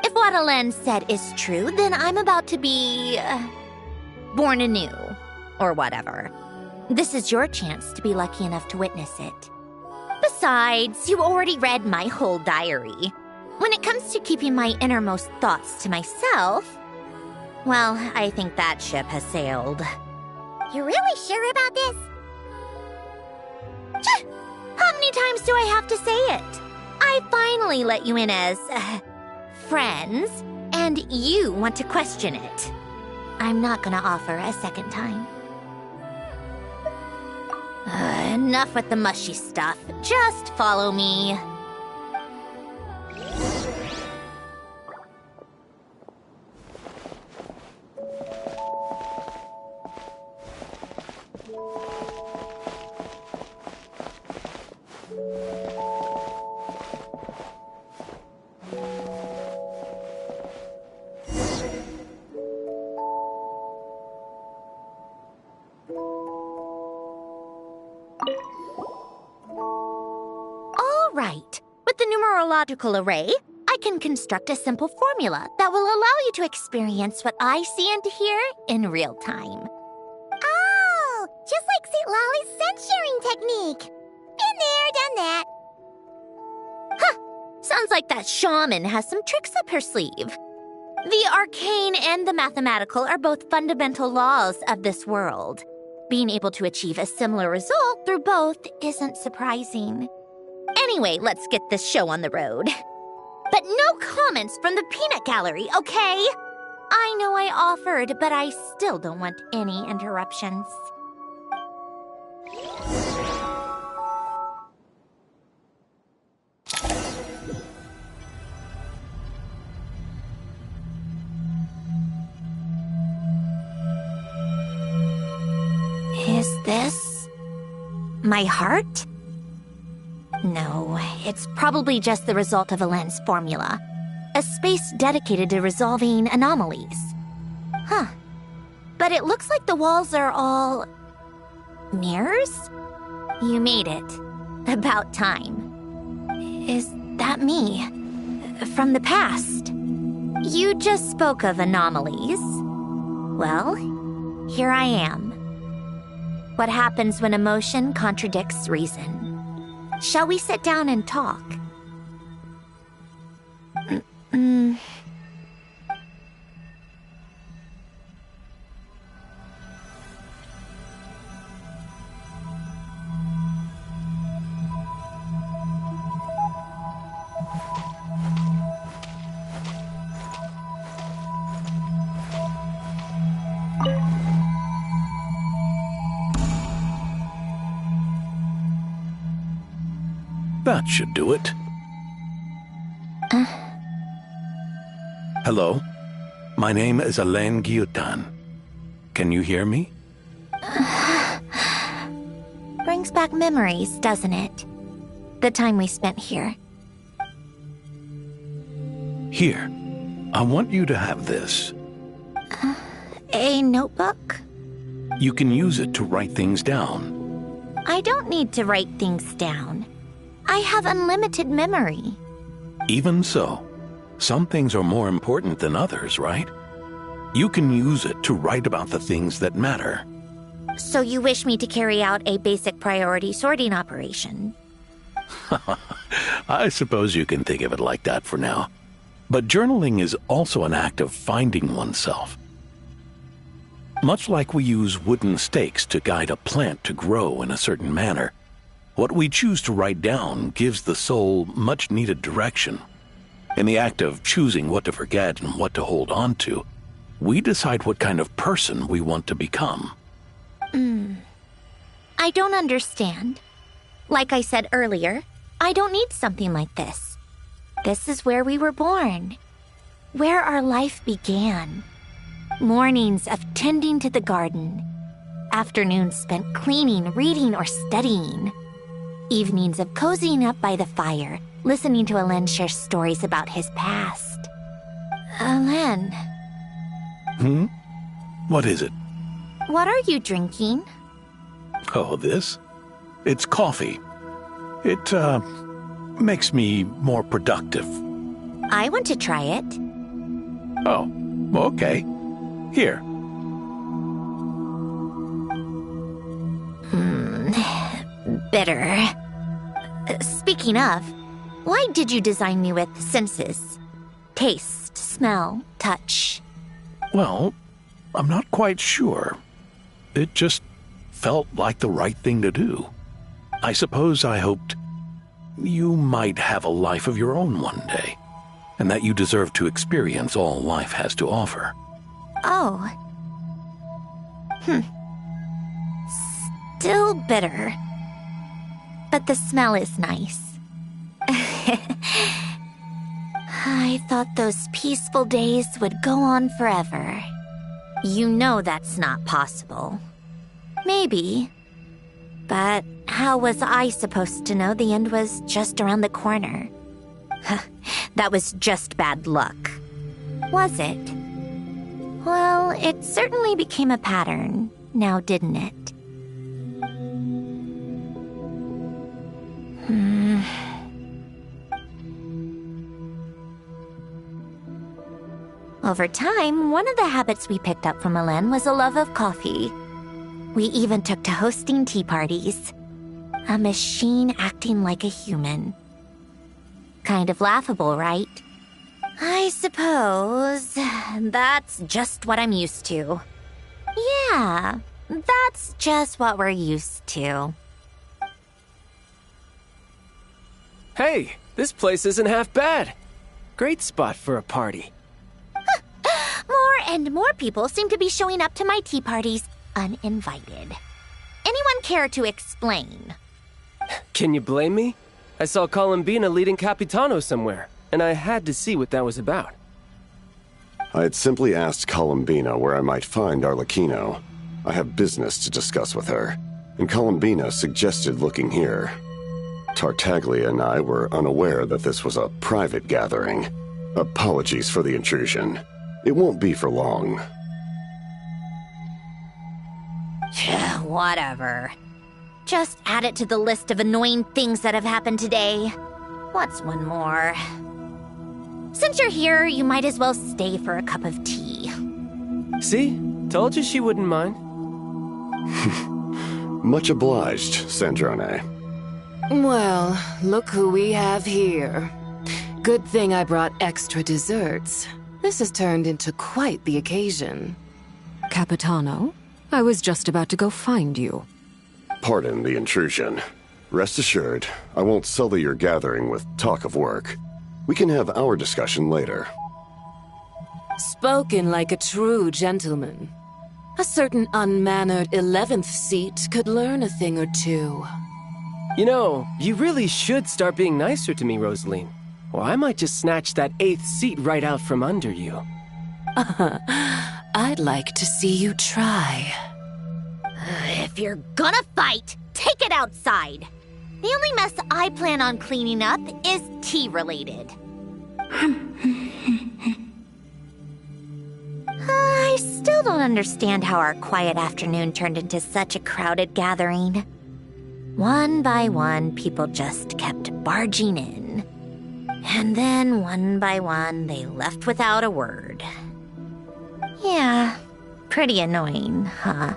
If what Alen said is true, then I'm about to be... born anew. Or whatever. This is your chance to be lucky enough to witness it. Besides, you already read my whole diary. When it comes to keeping my innermost thoughts to myself, well, I think that ship has sailed. You're really sure about this? How many times do I have to say it? I finally let you in as... friends, and you want to question it. I'm not gonna offer a second time. Enough with the mushy stuff. Just follow me. logical array, I can construct a simple formula that will allow you to experience what I see and hear in real time. Oh, just like St. Lolly's sense-sharing technique. Been there, done that. Huh, sounds like that shaman has some tricks up her sleeve. The arcane and the mathematical are both fundamental laws of this world. Being able to achieve a similar result through both isn't surprising. Anyway, let's get this show on the road. But no comments from the peanut gallery, okay? I know I offered, but I still don't want any interruptions. Is this my heart? No, it's probably just the result of a lens formula. A space dedicated to resolving anomalies. Huh. But it looks like the walls are all... mirrors? You made it. About time. Is that me? From the past? You just spoke of anomalies. Well, here I am. What happens when emotion contradicts reason? Shall we sit down and talk? That should do it. Hello? My name is Alain Guillotin. Can you hear me? Brings back memories, doesn't it? The time we spent here. Here. I want you to have this. A notebook? You can use it to write things down. I don't need to write things down. I have unlimited memory. Even so, some things are more important than others, right? You can use it to write about the things that matter. So you wish me to carry out a basic priority sorting operation? I suppose you can think of it like that for now. But journaling is also an act of finding oneself. Much like we use wooden stakes to guide a plant to grow in a certain manner, what we choose to write down gives the soul much-needed direction. In the act of choosing what to forget and what to hold on to, we decide what kind of person we want to become. I don't understand. Like I said earlier, I don't need something like this. This is where we were born. Where our life began. Mornings of tending to the garden. Afternoons spent cleaning, reading, or studying. Evenings of cozying up by the fire, listening to Alain share stories about his past. Alain. What is it? What are you drinking? Oh, this? It's coffee. It, makes me more productive. I want to try it. Oh, okay. Here. Bitter. Speaking of, why did you design me with senses? Taste, smell, touch. Well, I'm not quite sure. It just felt like the right thing to do. I suppose I hoped you might have a life of your own one day, and that you deserve to experience all life has to offer. Oh. Still bitter. But the smell is nice. I thought those peaceful days would go on forever. You know that's not possible. Maybe. But how was I supposed to know the end was just around the corner? That was just bad luck. Was it? Well, it certainly became a pattern, now didn't it? Over time, one of the habits we picked up from Elen was a love of coffee. We even took to hosting tea parties. A machine acting like a human. Kind of laughable, right? I suppose that's just what I'm used to. Yeah, that's just what we're used to. Hey, this place isn't half bad. Great spot for a party. More and more people seem to be showing up to my tea parties uninvited. Anyone care to explain? Can you blame me? I saw Columbina leading Capitano somewhere, and I had to see what that was about. I had simply asked Columbina where I might find Arlecchino. I have business to discuss with her, and Columbina suggested looking here. Tartaglia and I were unaware that this was a private gathering. Apologies for the intrusion. It won't be for long. Whatever. Just add it to the list of annoying things that have happened today. What's one more? Since you're here, you might as well stay for a cup of tea. See? Told you she wouldn't mind. Much obliged, Sandrone. Well, look who we have here. Good thing I brought extra desserts. This has turned into quite the occasion. Capitano, I was just about to go find you. Pardon the intrusion. Rest assured, I won't sully your gathering with talk of work. We can have our discussion later. Spoken like a true gentleman. A certain unmannered 11th seat could learn a thing or two. You know, you really should start being nicer to me, Rosaline. Or I might just snatch that 8th seat right out from under you. I'd like to see you try. If you're gonna fight, take it outside. The only mess I plan on cleaning up is tea-related. I still don't understand how our quiet afternoon turned into such a crowded gathering. One by one, people just kept barging in. And then, one by one, they left without a word. Yeah, pretty annoying, huh?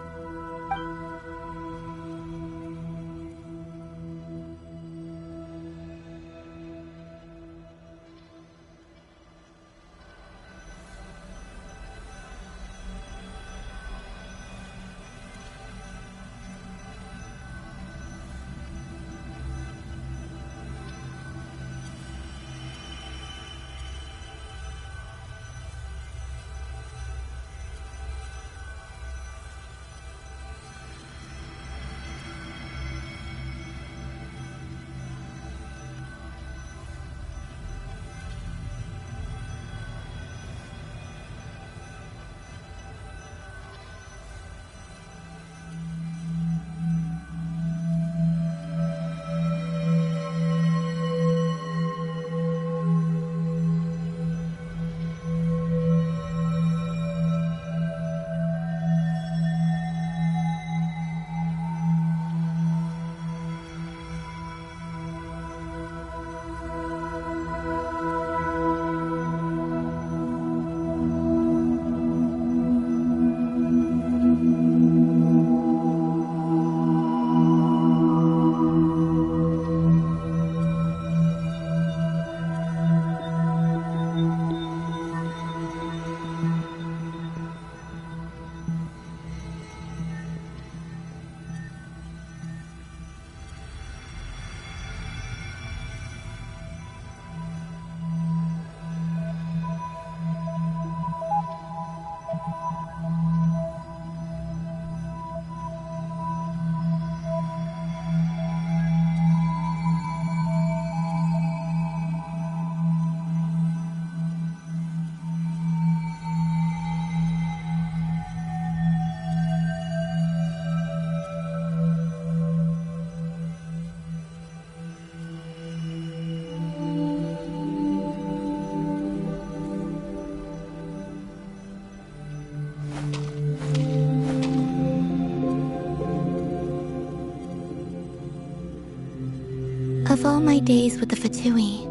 Of all my days with the Fatui,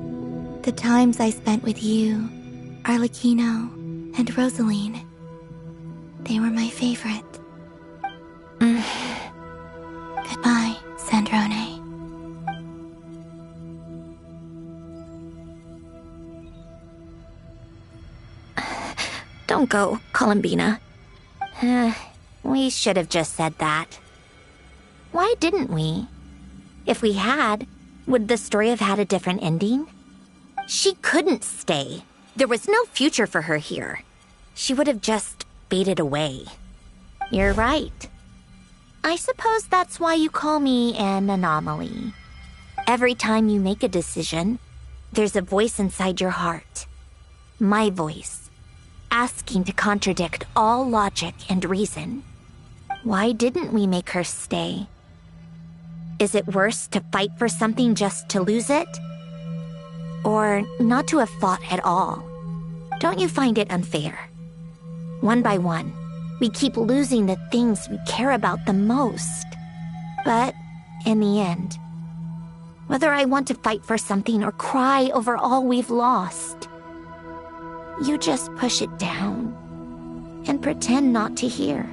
the times I spent with you, Arlecchino, and Rosaline. They were my favorite. Goodbye, Sandrone. Don't go, Columbina. We should have just said that. Why didn't we? If we had, would the story have had a different ending? She couldn't stay. There was no future for her here. She would have just faded away. You're right. I suppose that's why you call me an anomaly. Every time you make a decision, there's a voice inside your heart. My voice, asking to contradict all logic and reason. Why didn't we make her stay? Is it worse to fight for something just to lose it? Or not to have fought at all? Don't you find it unfair? One by one, we keep losing the things we care about the most. But in the end, whether I want to fight for something or cry over all we've lost, you just push it down and pretend not to hear.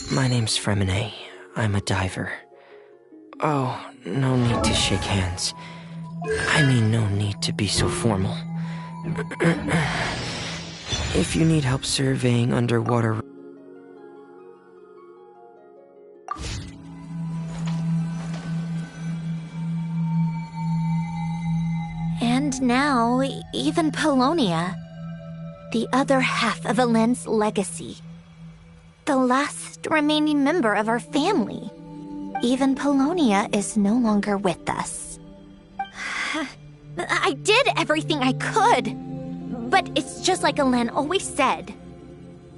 My name's Fremine. I'm a diver. Oh, no need to shake hands. I mean, no need to be so formal. If you need help surveying underwater... And now, even Polonia, the other half of Elend's legacy. The last remaining member of our family. Even Polonia is no longer with us. I did everything I could. But it's just like Elend always said.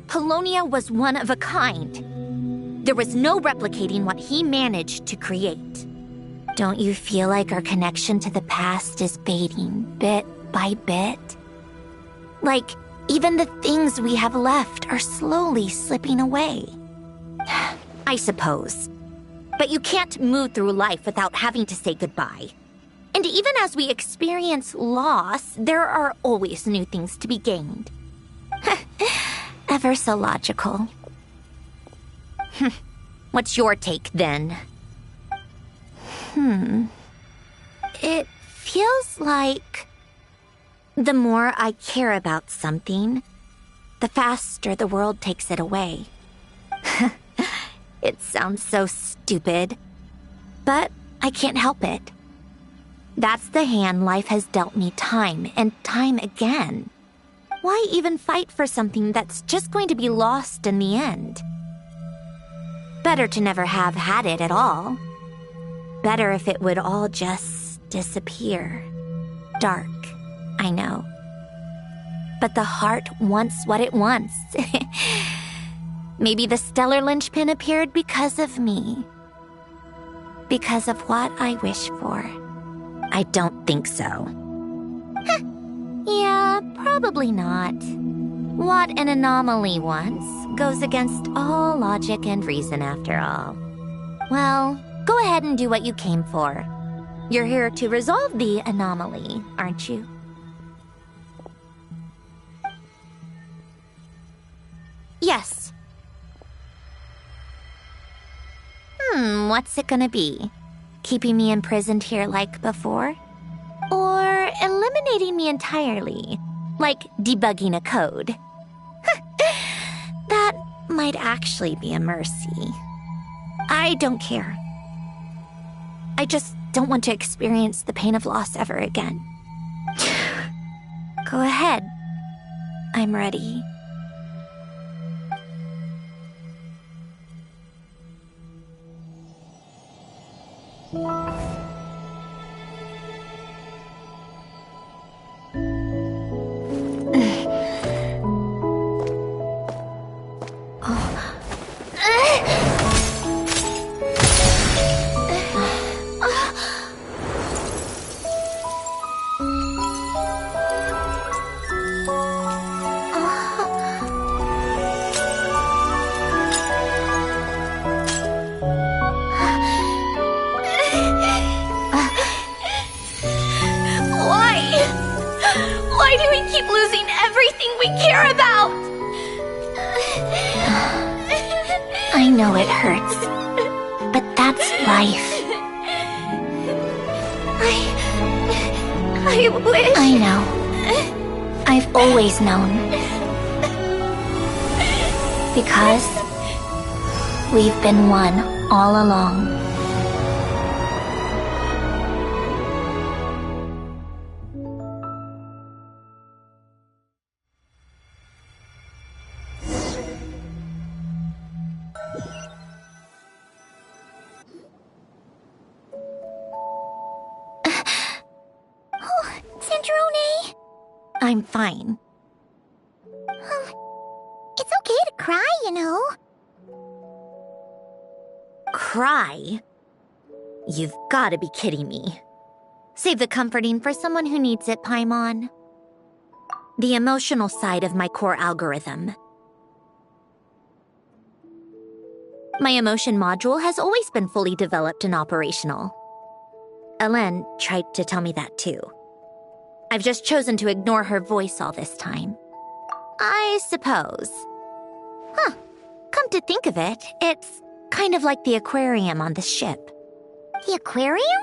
Polonia was one of a kind. There was no replicating what he managed to create. Don't you feel like our connection to the past is fading bit by bit? Like, even the things we have left are slowly slipping away. I suppose. But you can't move through life without having to say goodbye. And even as we experience loss, there are always new things to be gained. Ever so logical. What's your take, then? It feels like... the more I care about something, the faster the world takes it away. It sounds so stupid, but I can't help it. That's the hand life has dealt me time and time again. Why even fight for something that's just going to be lost in the end? Better to never have had it at all. Better if it would all just disappear. Dark, I know. But the heart wants what it wants. Maybe the stellar linchpin appeared because of me. Because of what I wish for. I don't think so. Yeah, probably not. What an anomaly wants goes against all logic and reason after all. Well, go ahead and do what you came for. You're here to resolve the anomaly, aren't you? Yes. What's it gonna be? Keeping me imprisoned here like before? Or eliminating me entirely, like debugging a code? That might actually be a mercy. I don't care. I just don't want to experience the pain of loss ever again. Go ahead. I'm ready. Why do we keep losing everything we care about? I know it hurts, but that's life. I wish... I know. I've always known. Because we've been one all along. Sandrone? I'm fine. It's okay to cry, you know. Cry? You've got to be kidding me. Save the comforting for someone who needs it, Paimon. The emotional side of my core algorithm. My emotion module has always been fully developed and operational. Ellen tried to tell me that too. I've just chosen to ignore her voice all this time. I suppose. Huh. Come to think of it, it's kind of like the aquarium on the ship. The aquarium?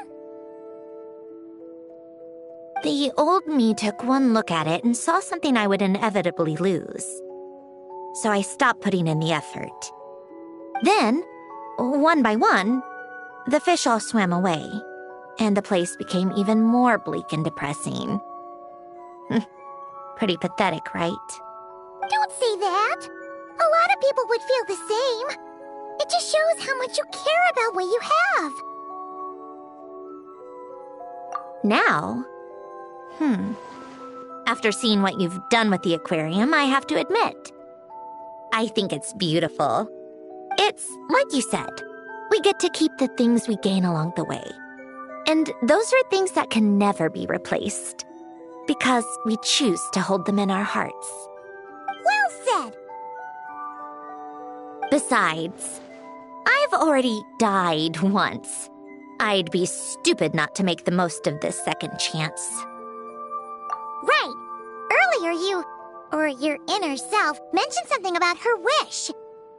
The old me took one look at it and saw something I would inevitably lose. So I stopped putting in the effort. Then, one by one, the fish all swam away, and the place became even more bleak and depressing. Pretty pathetic, right? Don't say that. A lot of people would feel the same. It just shows how much you care about what you have. Now? After seeing what you've done with the aquarium, I have to admit, I think it's beautiful. It's like you said, we get to keep the things we gain along the way. And those are things that can never be replaced, because we choose to hold them in our hearts. Well said. Besides, I've already died once. I'd be stupid not to make the most of this second chance. Right. Earlier you, or your inner self, mentioned something about her wish.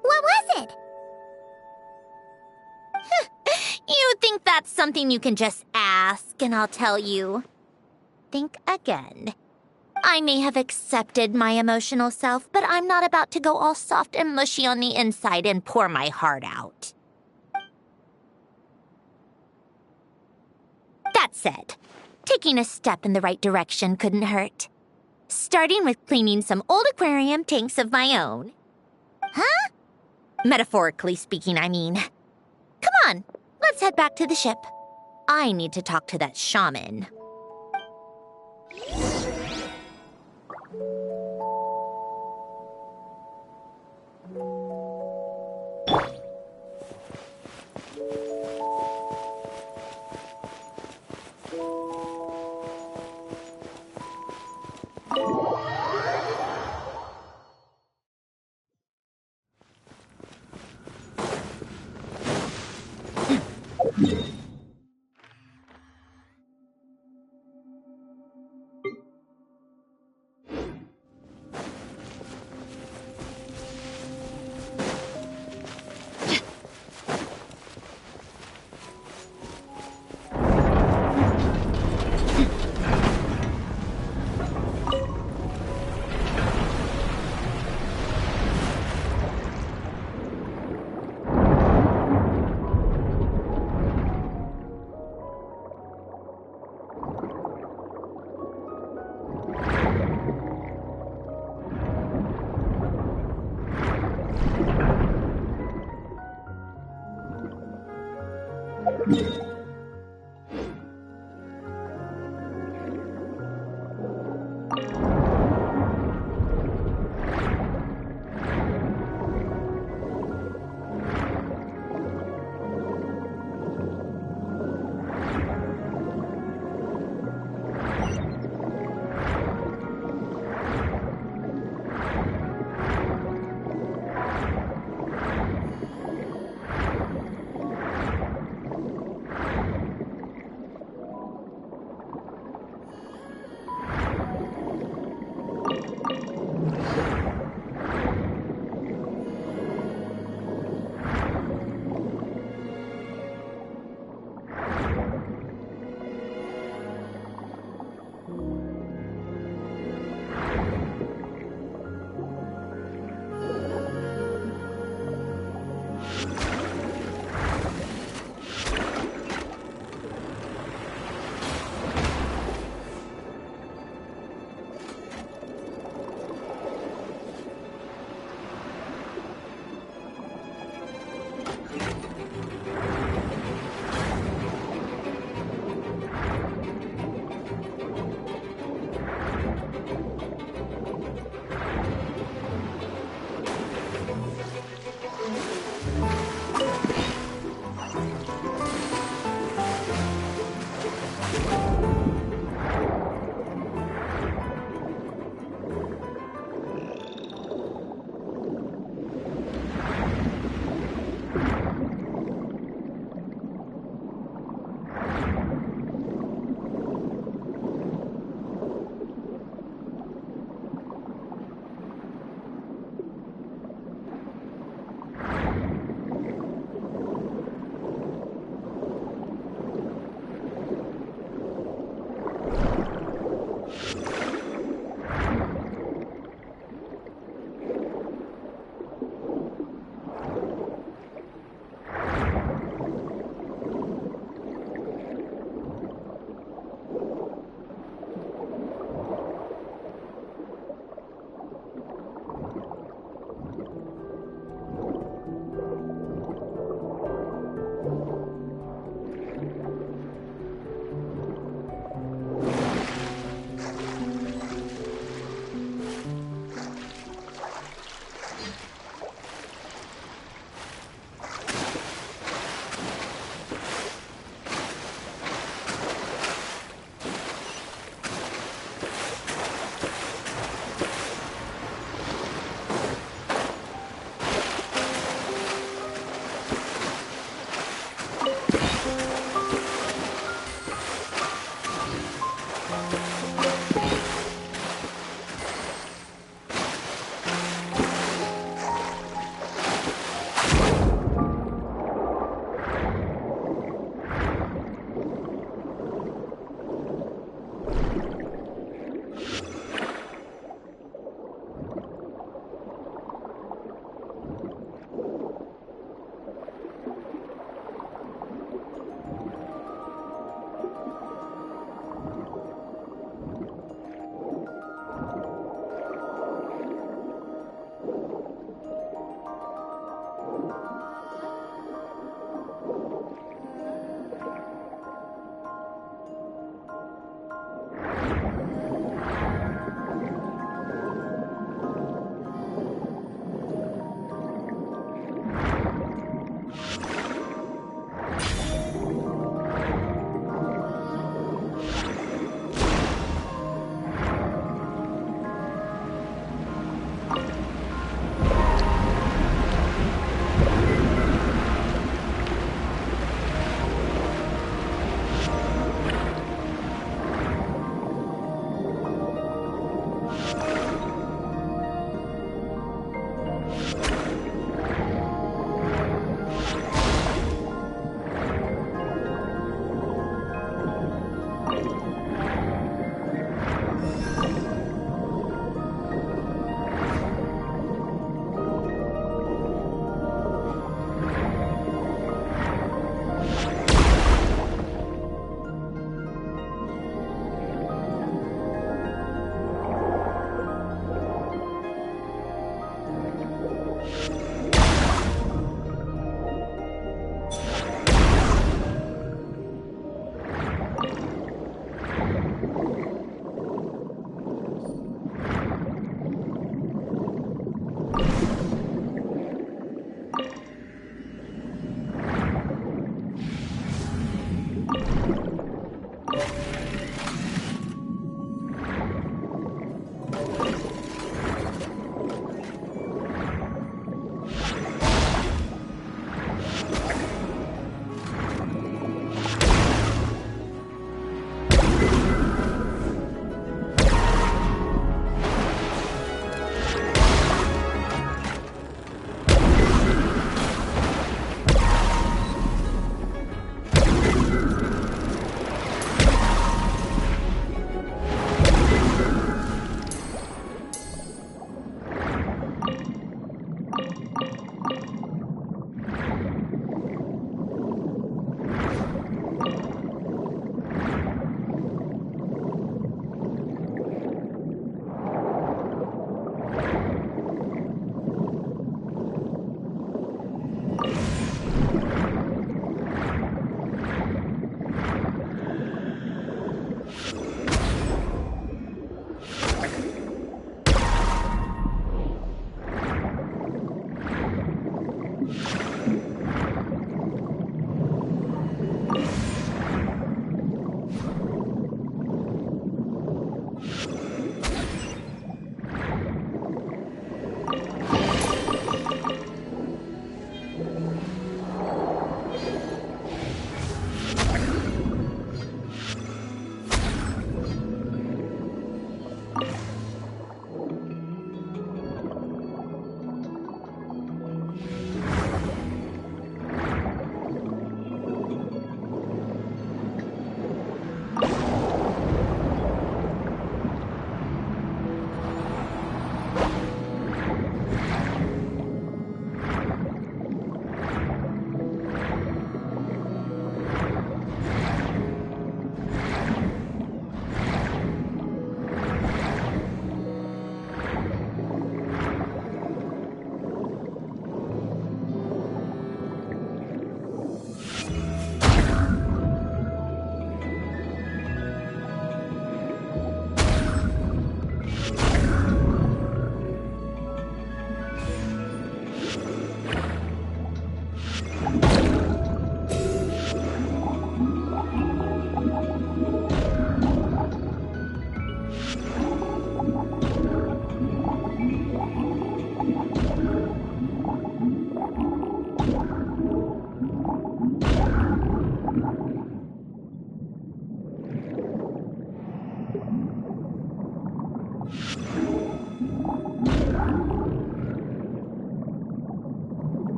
What was it? You think that's something you can just ask, and I'll tell you. Think again. I may have accepted my emotional self, but I'm not about to go all soft and mushy on the inside and pour my heart out. That said, taking a step in the right direction couldn't hurt. Starting with cleaning some old aquarium tanks of my own. Huh? Metaphorically speaking, I mean. Come on, let's head back to the ship. I need to talk to that shaman.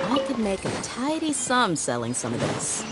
I could make a tidy sum selling some of this.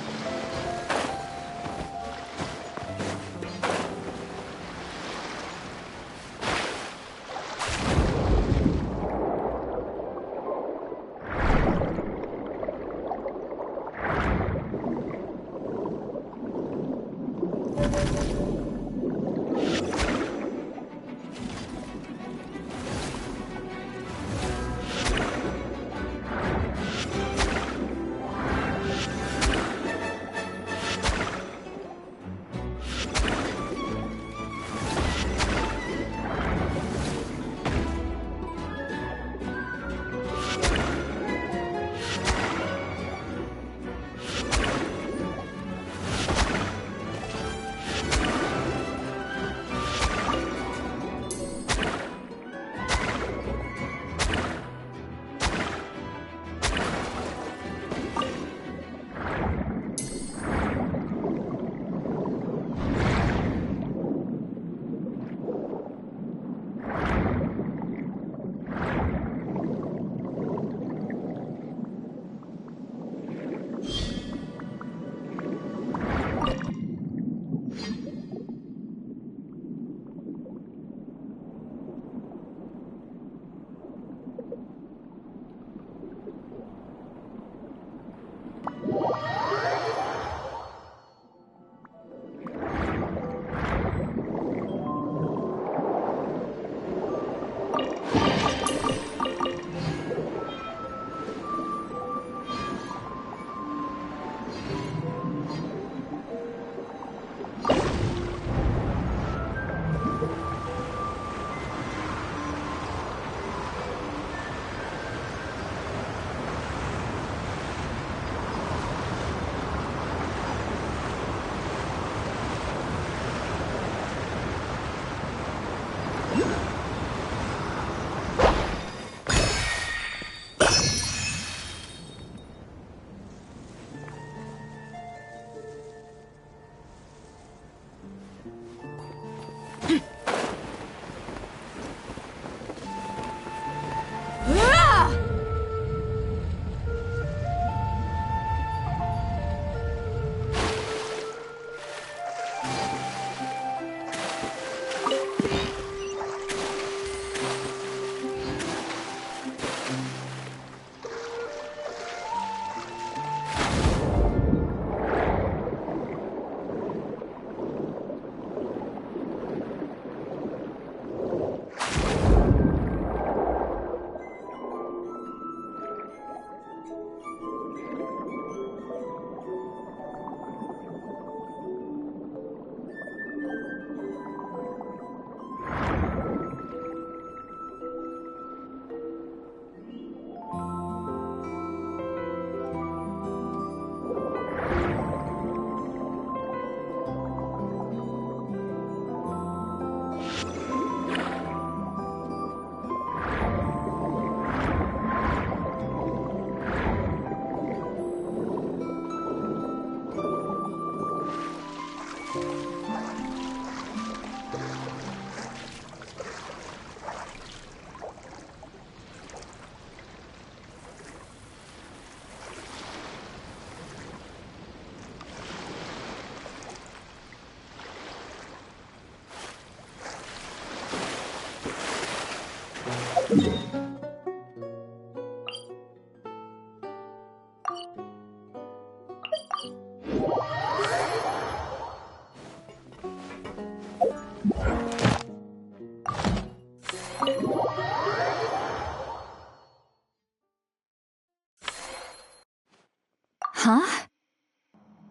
Huh?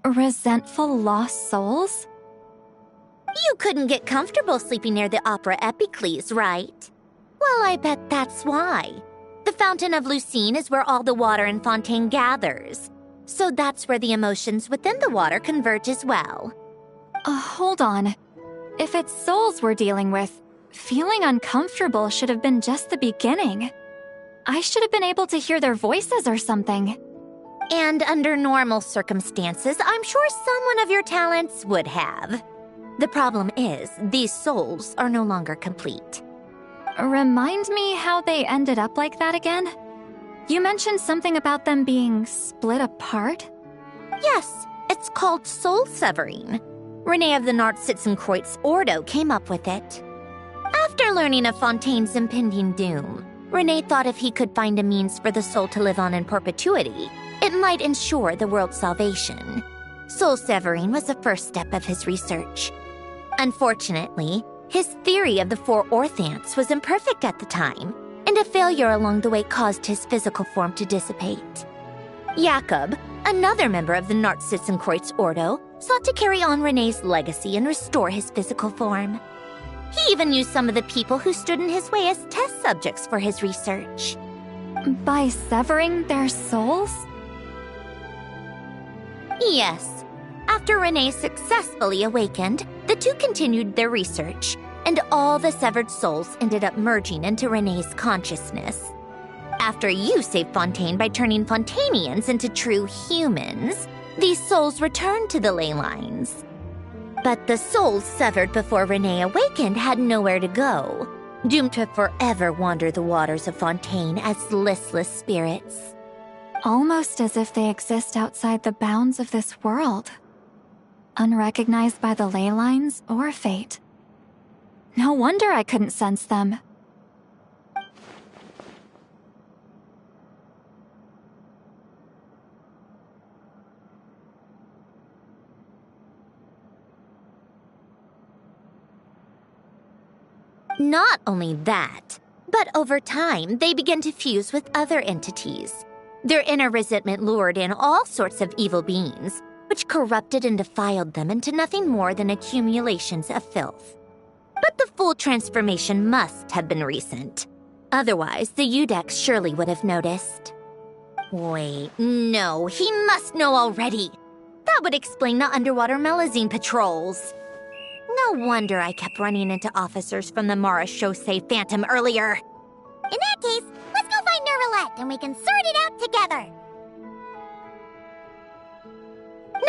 Resentful lost souls? You couldn't get comfortable sleeping near the Opera Epicles, right? Well, I bet that's why. The Fountain of Lucine is where all the water in Fontaine gathers. So that's where the emotions within the water converge as well. Hold on. If it's souls we're dealing with, feeling uncomfortable should have been just the beginning. I should have been able to hear their voices or something. And under normal circumstances, I'm sure someone of your talents would have. The problem is, these souls are no longer complete. Remind me how they ended up like that again? You mentioned something about them being split apart? Yes, it's called soul severing. Renee of the Nartsitzenkreuz Ordo came up with it. After learning of Fontaine's impending doom, Renee thought if he could find a means for the soul to live on in perpetuity, it might ensure the world's salvation. Soul severing was the first step of his research. Unfortunately, his theory of the four orthants was imperfect at the time, and a failure along the way caused his physical form to dissipate. Jakob, another member of the Nartsitzenkreuz Ordo, sought to carry on Renee's legacy and restore his physical form. He even used some of the people who stood in his way as test subjects for his research. By severing their souls? Yes. After Renee successfully awakened, the two continued their research, and all the severed souls ended up merging into Renee's consciousness. After you saved Fontaine by turning Fontainians into true humans, these souls returned to the ley lines. But the souls severed before Renee awakened had nowhere to go, doomed to forever wander the waters of Fontaine as listless spirits. Almost as if they exist outside the bounds of this world. Unrecognized by the ley lines or fate. No wonder I couldn't sense them. Not only that, but over time, they began to fuse with other entities. Their inner resentment lured in all sorts of evil beings, which corrupted and defiled them into nothing more than accumulations of filth. But the full transformation must have been recent. Otherwise, the Udex surely would have noticed. Wait, no, he must know already. That would explain the underwater Melazine patrols. No wonder I kept running into officers from the Mara Chaussee Phantom earlier. In that case, let's go find Nervalette and we can sort it out together.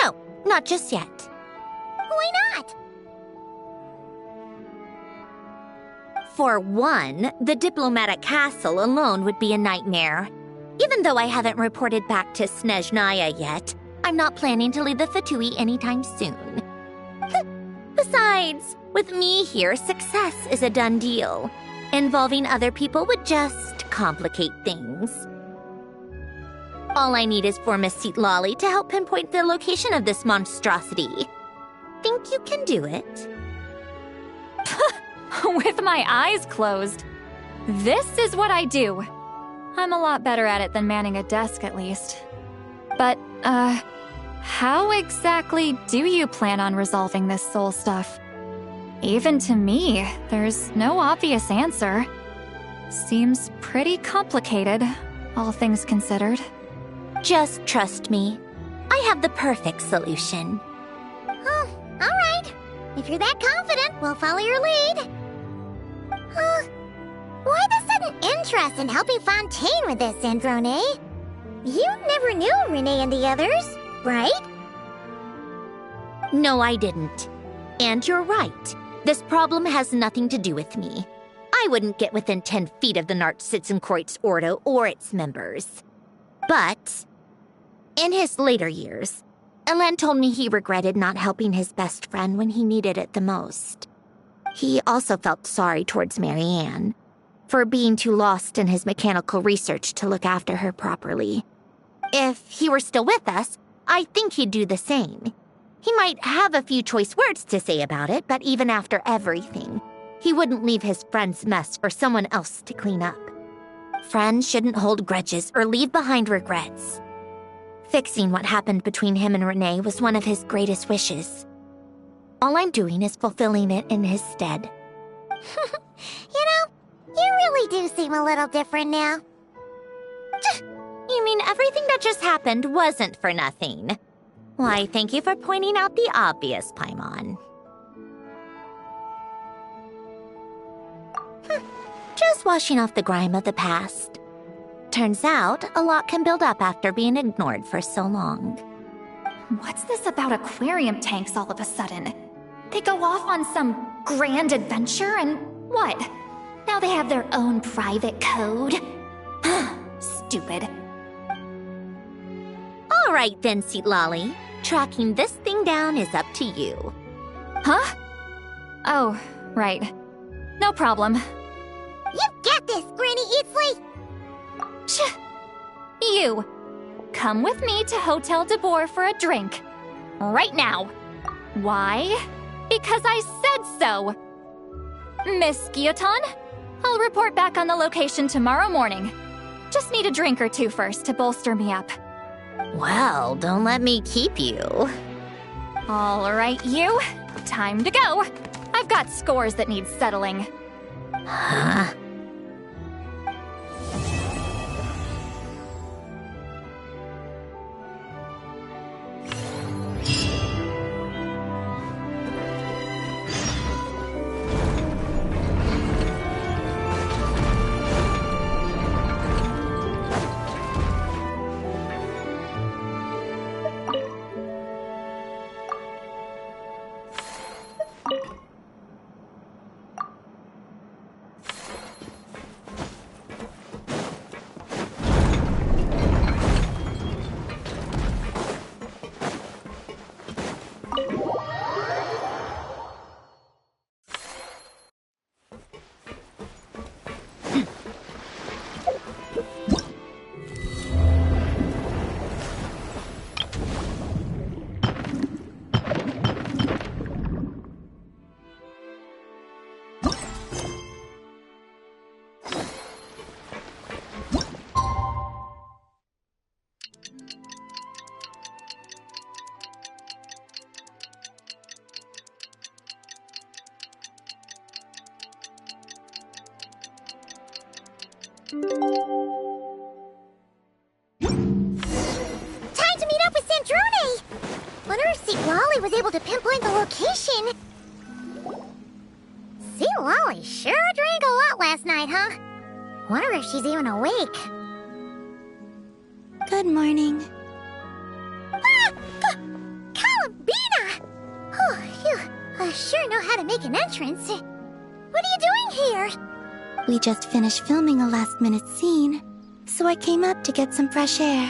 No, not just yet. Why not? For one, the diplomatic castle alone would be a nightmare. Even though I haven't reported back to Snezhnaya yet, I'm not planning to leave the Fatui anytime soon. Besides, with me here, success is a done deal. Involving other people would just complicate things. All I need is for Miss Lolly to help pinpoint the location of this monstrosity. Think you can do it? With my eyes closed. This is what I do. I'm a lot better at it than manning a desk, at least. But, how exactly do you plan on resolving this soul stuff? Even to me, there's no obvious answer. Seems pretty complicated, all things considered. Just trust me. I have the perfect solution. Oh, all right. If you're that confident, we'll follow your lead. Why the sudden interest in helping Fontaine with this, Sandrone? You never knew Renee and the others, right? No, I didn't. And you're right. This problem has nothing to do with me. I wouldn't get within 10 feet of the Nartsitzenkreuz Ordo or its members. But in his later years, Elen told me he regretted not helping his best friend when he needed it the most. He also felt sorry towards Marianne. for being too lost in his mechanical research to look after her properly. If he were still with us, I think he'd do the same. He might have a few choice words to say about it, but even after everything, he wouldn't leave his friend's mess for someone else to clean up. Friends shouldn't hold grudges or leave behind regrets. Fixing what happened between him and Renee was one of his greatest wishes. All I'm doing is fulfilling it in his stead. You know, you really do seem a little different now. You mean everything that just happened wasn't for nothing? Why, thank you for pointing out the obvious, Paimon. Just washing off the grime of the past. Turns out, a lot can build up after being ignored for so long. What's this about aquarium tanks all of a sudden? They go off on some grand adventure and what? Now they have their own private code? Stupid. All right then, Seat Lolly. Tracking this thing down is up to you. Huh? Oh, right. No problem. You got this, Granny Eatsley! You! Come with me to Hotel de Boer for a drink. Right now. Why? Because I said so! Miss Guillotin, I'll report back on the location tomorrow morning. Just need a drink or two first to bolster me up. Well, don't let me keep you. All right, you. Time to go. I've got scores that need settling. Huh? Time to meet up with Sandrone! Wonder if Seat Lolly was able to pinpoint the location. Seat Lolly sure drank a lot last night, huh? Wonder if she's even awake. Good morning. Ah! Columbina! Oh, you sure know how to make an entrance. What are you doing here? We just finished filming a last-minute scene, so I came up to get some fresh air.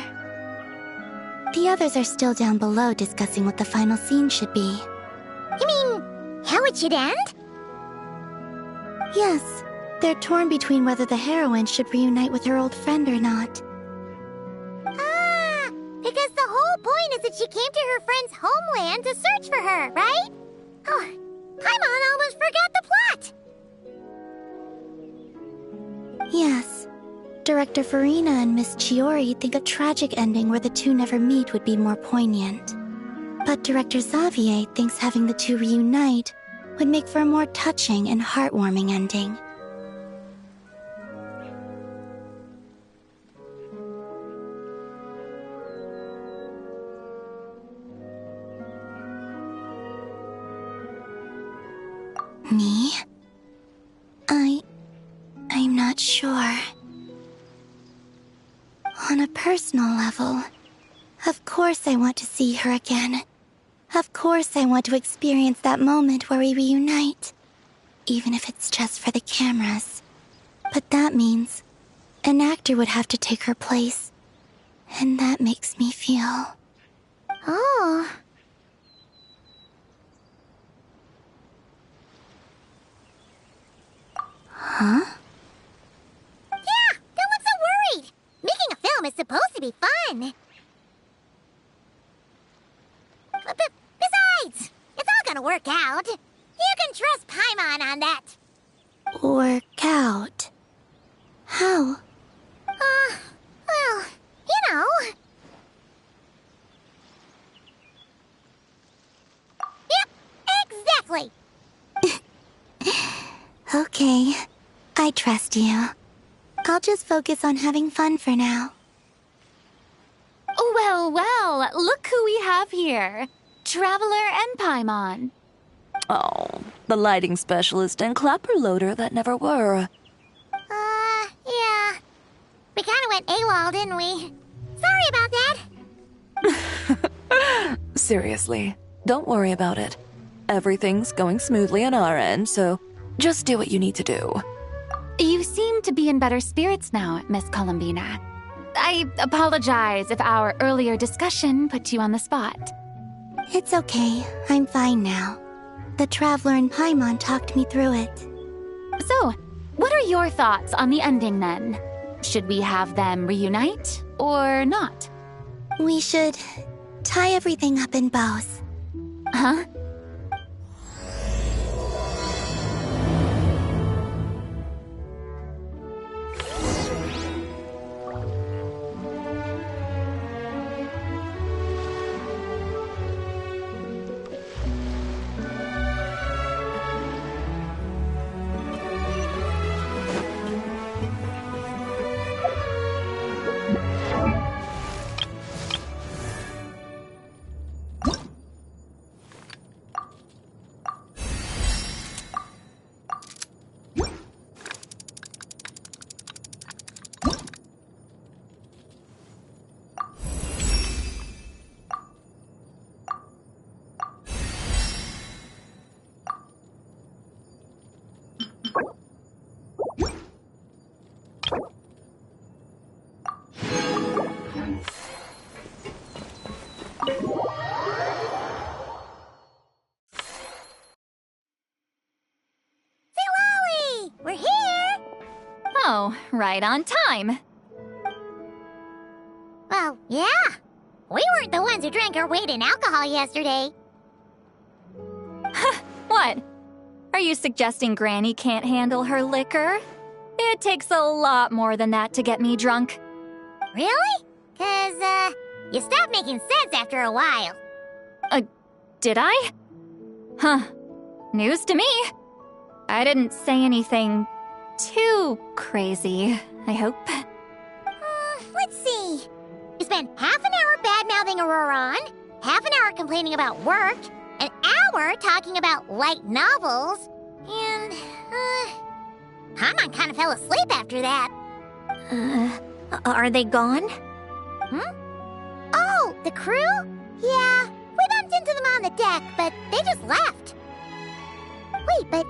The others are still down below discussing what the final scene should be. You mean, how it should end? Yes, they're torn between whether the heroine should reunite with her old friend or not. Ah, because the whole point is that she came to her friend's homeland to search for her, right? Oh, Paimon almost forgot the plot! Yes. Director Farina and Miss Chiori think a tragic ending where the two never meet would be more poignant. But Director Xavier thinks having the two reunite would make for a more touching and heartwarming ending. Me? I'm not sure. On a personal level, of course I want to see her again. Of course I want to experience that moment where we reunite. Even if it's just for the cameras. But that means an actor would have to take her place. And that makes me feel... Oh... Huh? be fun. Besides, it's all gonna work out. You can trust Paimon on that. Work out? How? Well, you know. Yep, exactly. Okay, I trust you. I'll just focus on having fun for now. Well, well, look who we have here. Traveler and Paimon. Oh, the lighting specialist and clapper loader that never were. Yeah. We kinda went AWOL, didn't we? Sorry about that. Seriously, don't worry about it. Everything's going smoothly on our end, so just do what you need to do. You seem to be in better spirits now, Miss Columbina. I apologize if our earlier discussion put you on the spot. It's okay. I'm fine now. The Traveler and Paimon talked me through it. So, what are your thoughts on the ending then? Should we have them reunite or not? We should tie everything up in bows. Huh? We're here! Oh, right on time. Well, yeah. We weren't the ones who drank our weight in alcohol yesterday. What? Are you suggesting Granny can't handle her liquor? It takes a lot more than that to get me drunk. Really? 'Cause, you stopped making sense after a while. Did I? Huh. News to me. I didn't say anything too crazy, I hope. Let's see. You spent half an hour bad-mouthing Auroron, half an hour complaining about work, an hour talking about light novels, and, Paimon kind of fell asleep after that. Are they gone? Oh, the crew? Yeah, we bumped into them on the deck, but they just left. Wait, but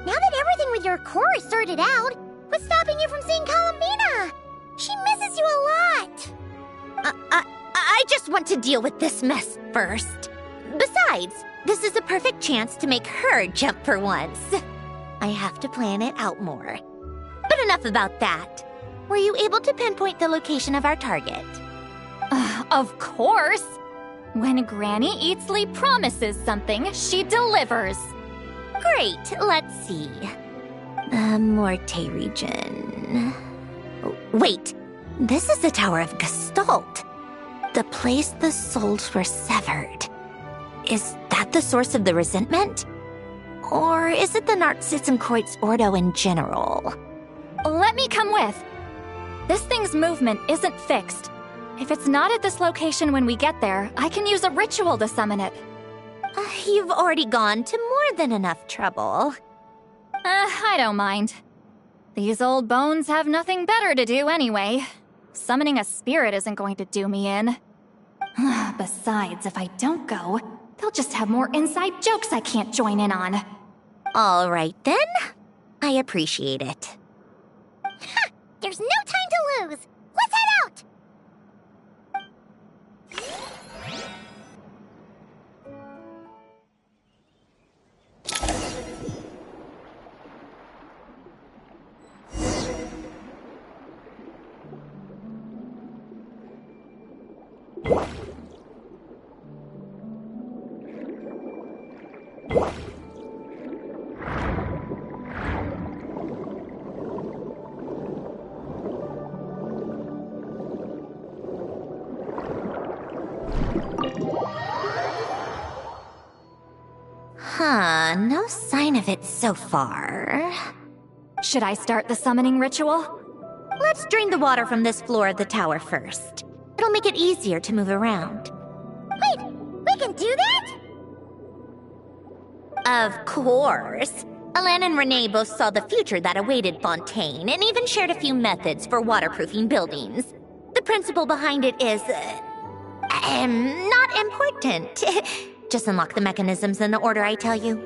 now that everything with your core is sorted out, what's stopping you from seeing Columbina? She misses you a lot. I just want to deal with this mess first. Besides, this is a perfect chance to make her jump for once. I have to plan it out more. But enough about that. Were you able to pinpoint the location of our target? Of course! When Granny Eatsley promises something, she delivers. Great, let's see. The Morte region. Wait, this is the Tower of Gestalt. The place the souls were severed. Is that the source of the resentment? Or is it the Narcissenkreuz Ordo in general? Let me come with. This thing's movement isn't fixed. If it's not at this location when we get there, I can use a ritual to summon it. You've already gone to more than enough trouble. I don't mind. These old bones have nothing better to do anyway. Summoning a spirit isn't going to do me in. Besides, if I don't go, they'll just have more inside jokes I can't join in on. All right then. I appreciate it. Ha! There's no time to lose! Let's head out! Huh, no sign of it so far. Should I start the summoning ritual? Let's drain the water from this floor of the tower first. It'll make it easier to move around. Wait, we can do that? Of course. Alan and Renee both saw the future that awaited Fontaine and even shared a few methods for waterproofing buildings. The principle behind it is... not important. Just unlock the mechanisms in the order I tell you.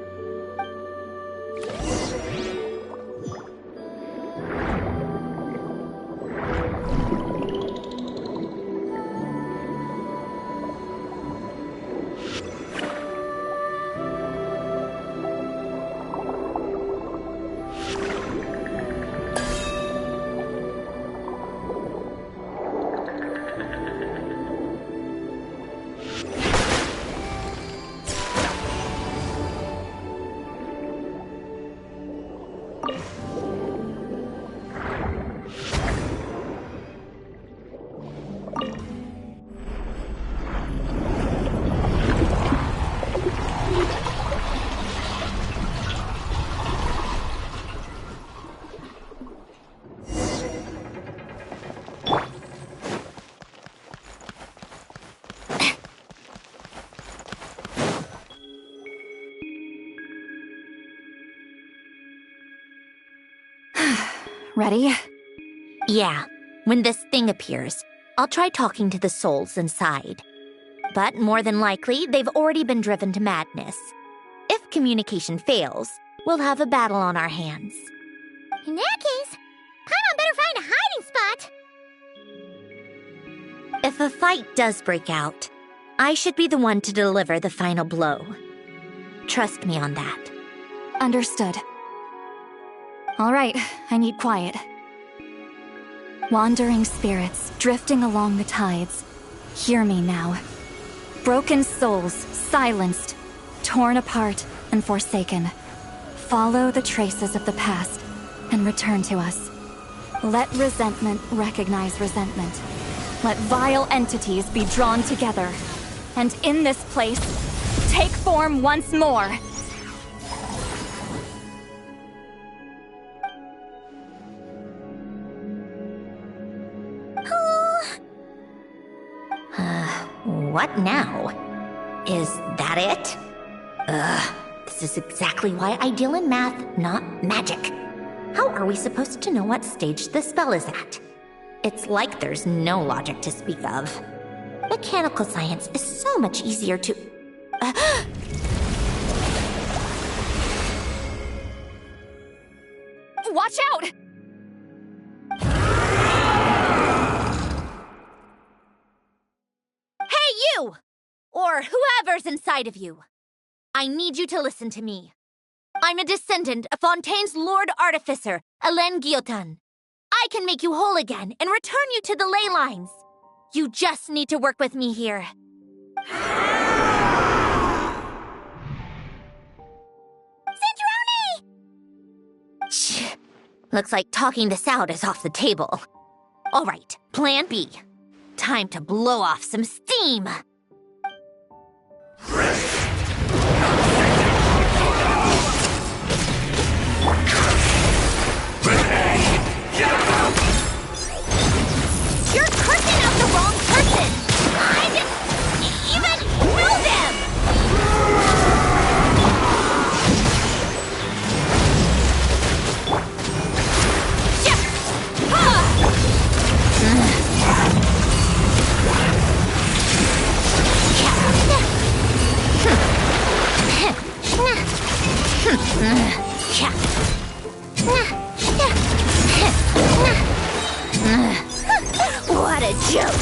Ready? Yeah. When this thing appears, I'll try talking to the souls inside. But more than likely, they've already been driven to madness. If communication fails, we'll have a battle on our hands. In that case, Paimon better find a hiding spot. If a fight does break out, I should be the one to deliver the final blow. Trust me on that. Understood. All right, I need quiet. Wandering spirits drifting along the tides. Hear me now. Broken souls, silenced, torn apart, and forsaken. Follow the traces of the past and return to us. Let resentment recognize resentment. Let vile entities be drawn together. And in this place, take form once more. What now? Is that it? This is exactly why I deal in math, not magic. How are we supposed to know what stage the spell is at? It's like there's no logic to speak of. Mechanical science is so much easier to... Watch out! You! Or whoever's inside of you. I need you to listen to me. I'm a descendant of Fontaine's Lord Artificer, Hélène Guillotin. I can make you whole again and return you to the ley lines. You just need to work with me here. Sandrone! Shh. Looks like talking this out is off the table. All right, plan B. Time to blow off some steam! You're cursing out the wrong person! I didn't even know them! What a joke!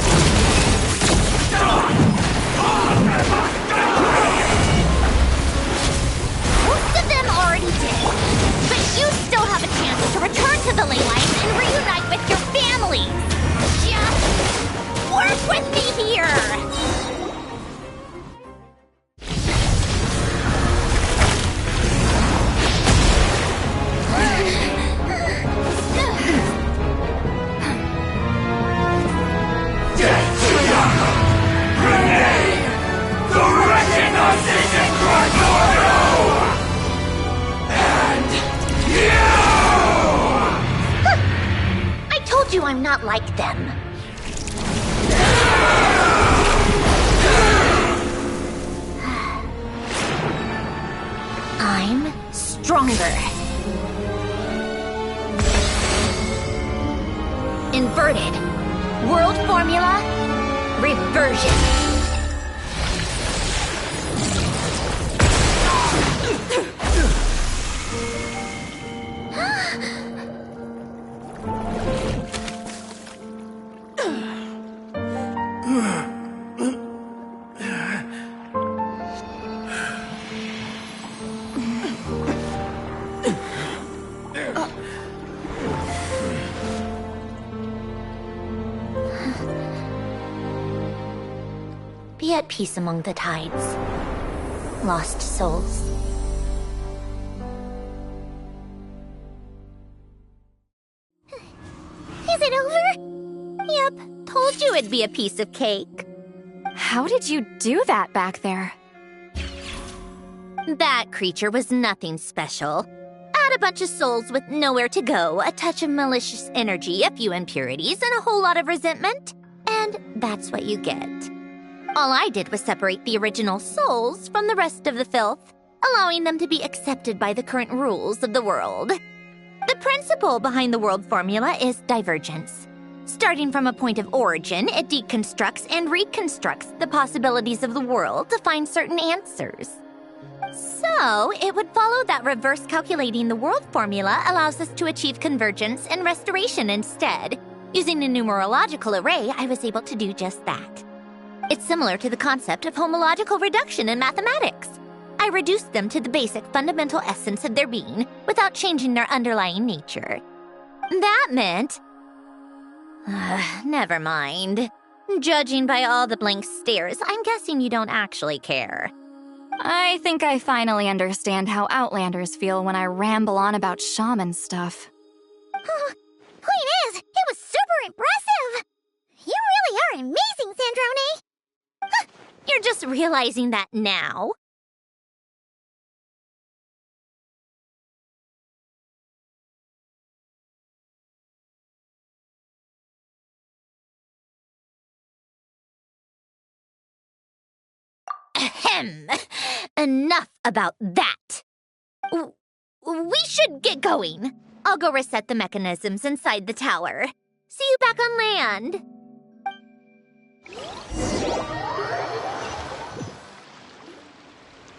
Most of them already did, but you still have a chance to return to the ley lines and reunite with your families. Just work with me here! I'm not like them. I'm stronger. Inverted. World formula. Reversion. Be at peace among the tides. Lost souls. Is it over? Yep, told you it'd be a piece of cake. How did you do that back there? That creature was nothing special. Add a bunch of souls with nowhere to go, a touch of malicious energy, a few impurities, and a whole lot of resentment. And that's what you get. All I did was separate the original souls from the rest of the filth, allowing them to be accepted by the current rules of the world. The principle behind the world formula is divergence. Starting from a point of origin, it deconstructs and reconstructs the possibilities of the world to find certain answers. So, it would follow that reverse calculating the world formula allows us to achieve convergence and restoration instead. Using a numerological array, I was able to do just that. It's similar to the concept of homological reduction in mathematics. I reduced them to the basic fundamental essence of their being without changing their underlying nature. That meant... never mind. Judging by all the blank stares, I'm guessing you don't actually care. I think I finally understand how Outlanders feel when I ramble on about shaman stuff. Point is, it was super impressive! You really are amazing, Sandrone! You're just realizing that now? Ahem! Enough about that! We should get going. I'll go reset the mechanisms inside the tower. See you back on land.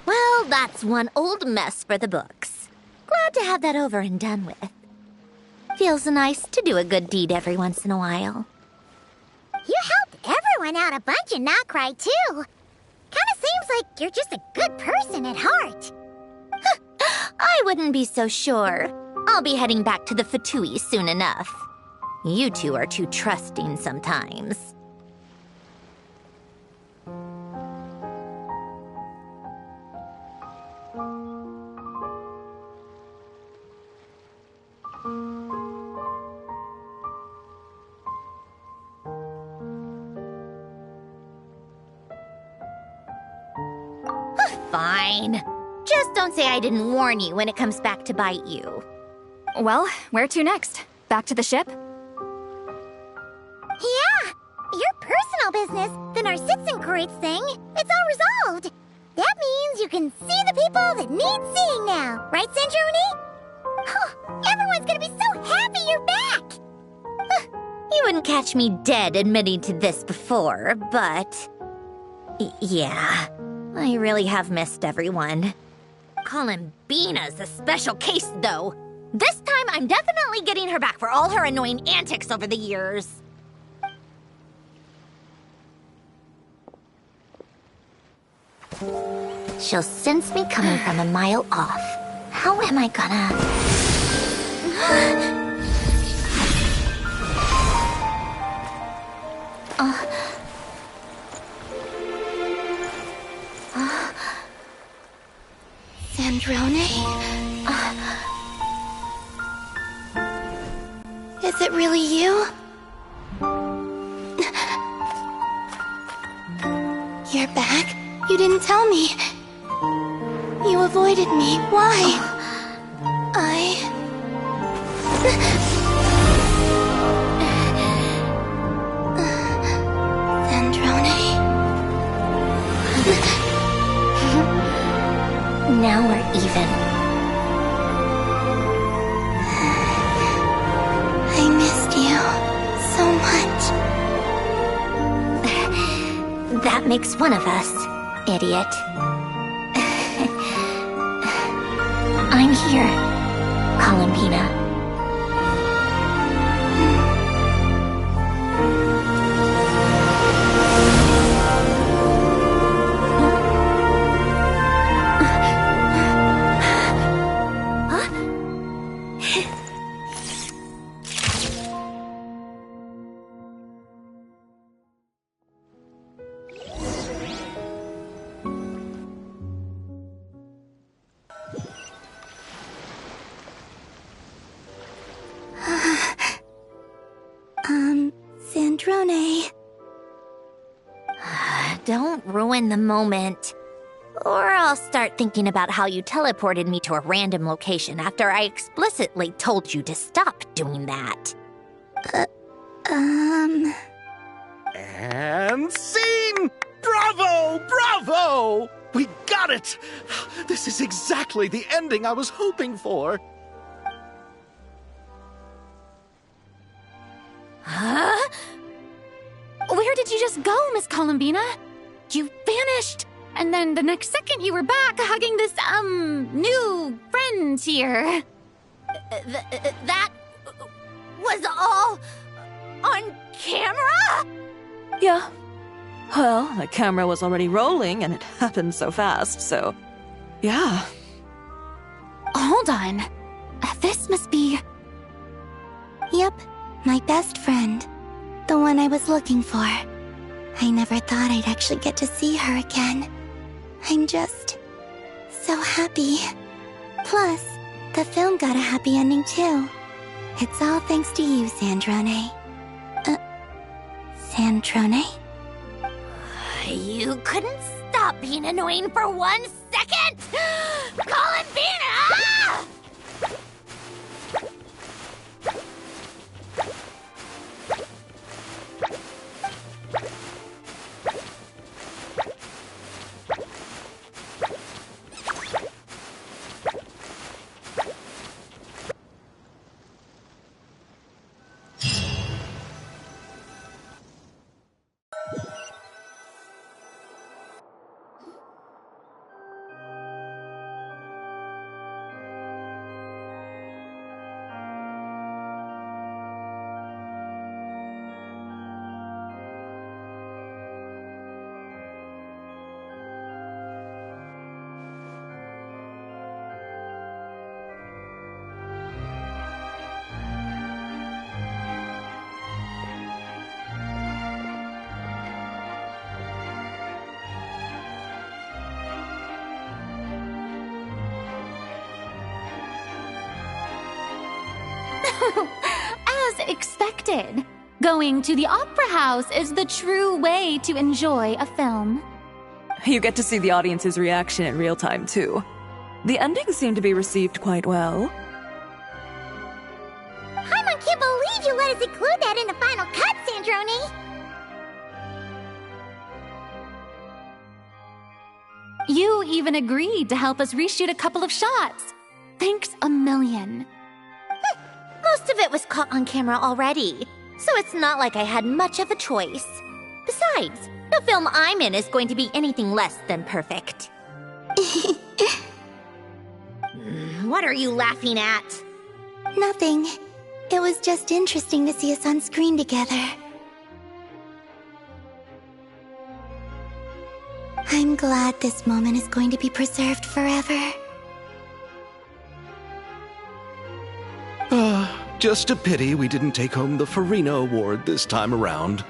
Well, that's one old mess for the books. Glad to have that over and done with. Feels nice to do a good deed every once in a while. You helped everyone out a bunch in Not Cry, too. Kinda seems like you're just a good person at heart. I wouldn't be so sure. I'll be heading back to the Fatui soon enough. You two are too trusting sometimes. Fine. Just don't say I didn't warn you when it comes back to bite you. Well, where to next? Back to the ship? Yeah! Your personal business, the Narcitzenkreuz thing, it's all resolved. That means you can see the people that need seeing now, right, Sandrone? Everyone's gonna be so happy you're back! You wouldn't catch me dead admitting to this before, but... yeah, I really have missed everyone. Columbina's a special case, though. This time, I'm definitely getting her back for all her annoying antics over the years. She'll sense me coming from a mile off. How am I gonna... Sandrone? Is it really you? You're back? You didn't tell me. You avoided me. Why? even. I missed you so much. That makes one of us, idiot. I'm here, Columbina. Sandrone. Don't ruin the moment. Or I'll start thinking about how you teleported me to a random location after I explicitly told you to stop doing that. And scene! Bravo! Bravo! We got it! This is exactly the ending I was hoping for. Huh? Where did you just go, Miss Columbina? You vanished, and then the next second you were back hugging this, new friend here. That was all on camera? Yeah. Well, the camera was already rolling, and it happened so fast, so... yeah. Hold on. This must be... Yep, my best friend. The one I was looking for. I never thought I'd actually get to see her again. I'm just... so happy. Plus, the film got a happy ending too. It's all thanks to you, Sandrone. Sandrone? You couldn't stop being annoying for 1 second? Columbina! As expected, going to the opera house is the true way to enjoy a film. You get to see the audience's reaction in real time, too. The ending seemed to be received quite well. Paimon can't believe you let us include that in the final cut, Sandrone! You even agreed to help us reshoot a couple of shots. Thanks a million. Most of it was caught on camera already, so it's not like I had much of a choice. Besides, the film I'm in is going to be anything less than perfect. What are you laughing at? Nothing. It was just interesting to see us on screen together. I'm glad this moment is going to be preserved forever. Just a pity we didn't take home the Farina Award this time around.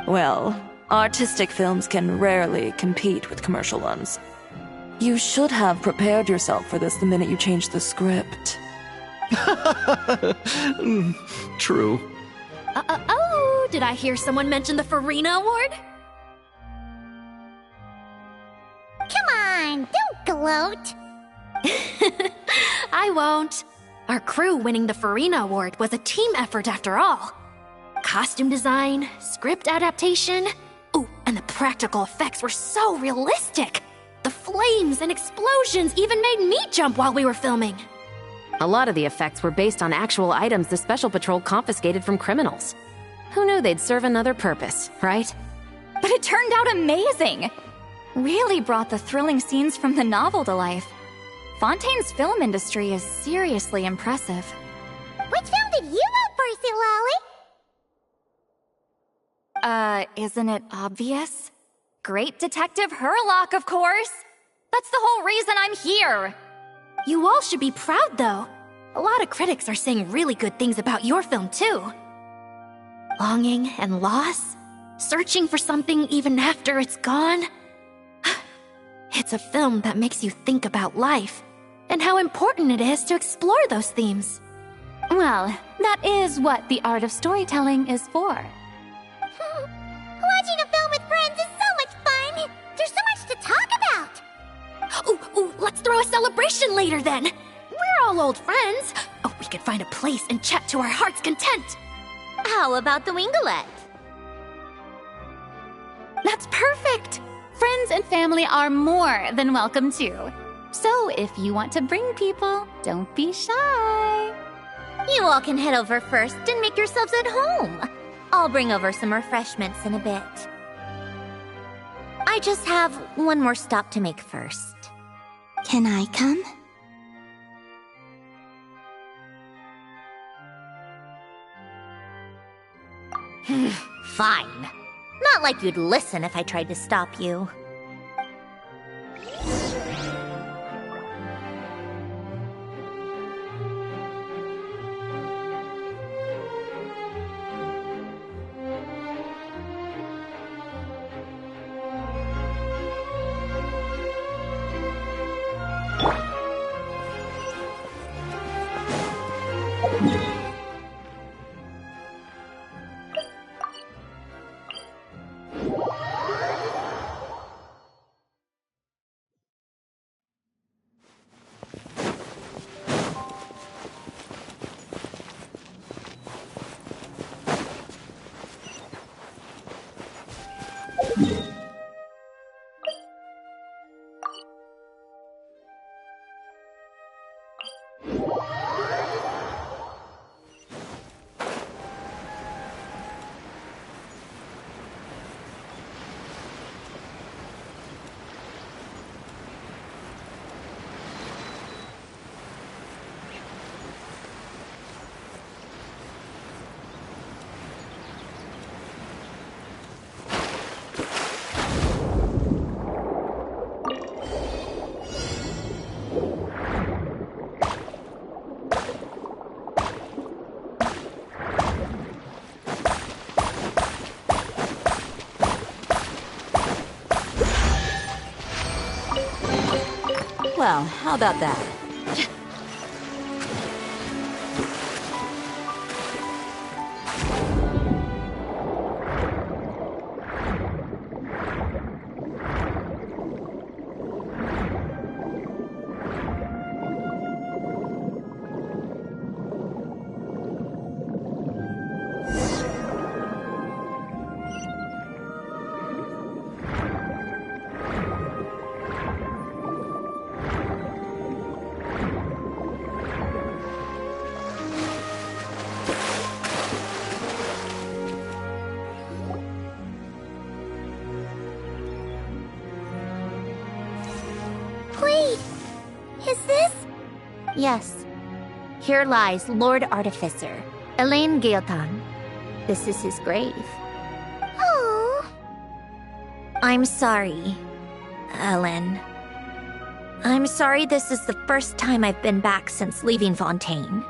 Well, artistic films can rarely compete with commercial ones. You should have prepared yourself for this the minute you changed the script. True. Oh, did I hear someone mention the Farina Award? Come on, don't gloat. I won't. Our crew winning the Farina Award was a team effort after all. Costume design, script adaptation. Ooh, and the practical effects were so realistic. The flames and explosions even made me jump while we were filming. A lot of the effects were based on actual items the Special Patrol confiscated from criminals. Who knew they'd serve another purpose, right? But it turned out amazing! Really brought the thrilling scenes from the novel to life. Fontaine's film industry is seriously impressive. Which film did you vote for, Silali? Isn't it obvious? Great Detective Herlock, of course! That's the whole reason I'm here! You all should be proud, though. A lot of critics are saying really good things about your film, too. Longing and loss, searching for something even after it's gone. It's a film that makes you think about life and how important it is to explore those themes. Well, that is what the art of storytelling is for. Watching a film with friends is so much fun! There's so much to talk about! Ooh, let's throw a celebration later then! We're all old friends! Oh, we could find a place and chat to our heart's content! How about the Winglet? That's perfect! Friends and family are more than welcome too. So if you want to bring people, don't be shy. You all can head over first and make yourselves at home. I'll bring over some refreshments in a bit. I just have one more stop to make first. Can I come? Fine. Not like you'd listen if I tried to stop you. Well, how about that? Wait! Is this? Yes. Here lies Lord Artificer, Elaine Gaeltan. This is his grave. Oh. I'm sorry, Ellen. I'm sorry this is the first time I've been back since leaving Fontaine.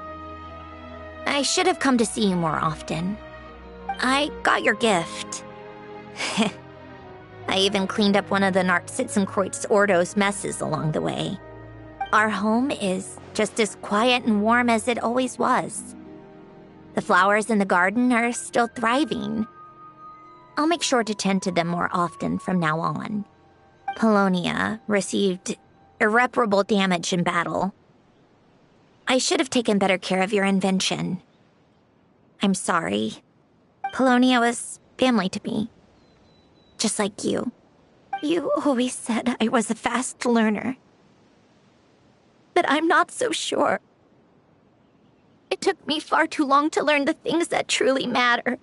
I should have come to see you more often. I got your gift. I even cleaned up one of the Nartsitzenkreuz Ordo's messes along the way. Our home is just as quiet and warm as it always was. The flowers in the garden are still thriving. I'll make sure to tend to them more often from now on. Polonia received irreparable damage in battle. I should have taken better care of your invention. I'm sorry. Polonia was family to me. Just like you. You always said I was a fast learner. But I'm not so sure. It took me far too long to learn the things that truly matter.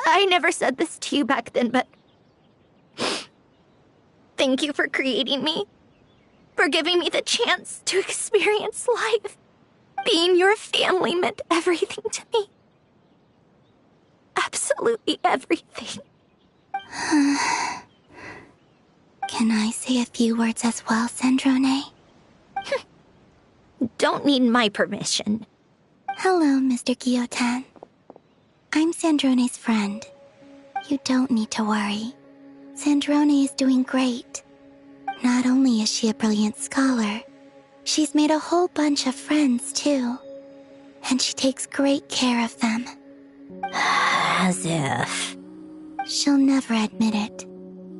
I never said this to you back then, but... thank you for creating me. For giving me the chance to experience life. Being your family meant everything to me. Absolutely everything. Can I say a few words as well, Sandrone? Don't need my permission. Hello, Mr. Guillotin. I'm Sandrone's friend. You don't need to worry. Sandrone is doing great. Not only is she a brilliant scholar, she's made a whole bunch of friends, too. And she takes great care of them. As if... She'll never admit it,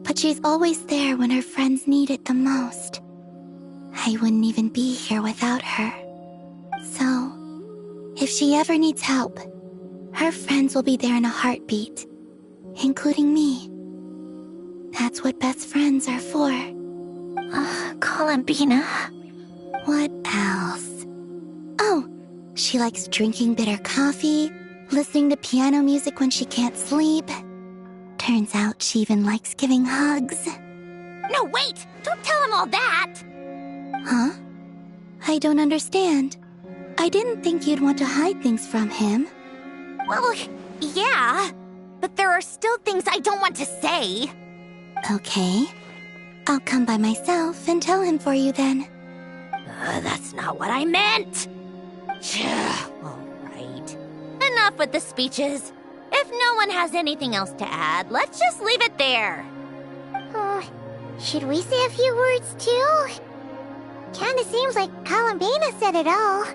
but she's always there when her friends need it the most. I wouldn't even be here without her. So, if she ever needs help, her friends will be there in a heartbeat, including me. That's what best friends are for. Columbina. What else? Oh, she likes drinking bitter coffee, listening to piano music when she can't sleep. Turns out she even likes giving hugs. No, wait! Don't tell him all that! Huh? I don't understand. I didn't think you'd want to hide things from him. Well, yeah. But there are still things I don't want to say. Okay. I'll come by myself and tell him for you then. That's not what I meant! Alright. Enough with the speeches. If no one has anything else to add, let's just leave it there. Should we say a few words too? Kinda seems like Columbina said it all.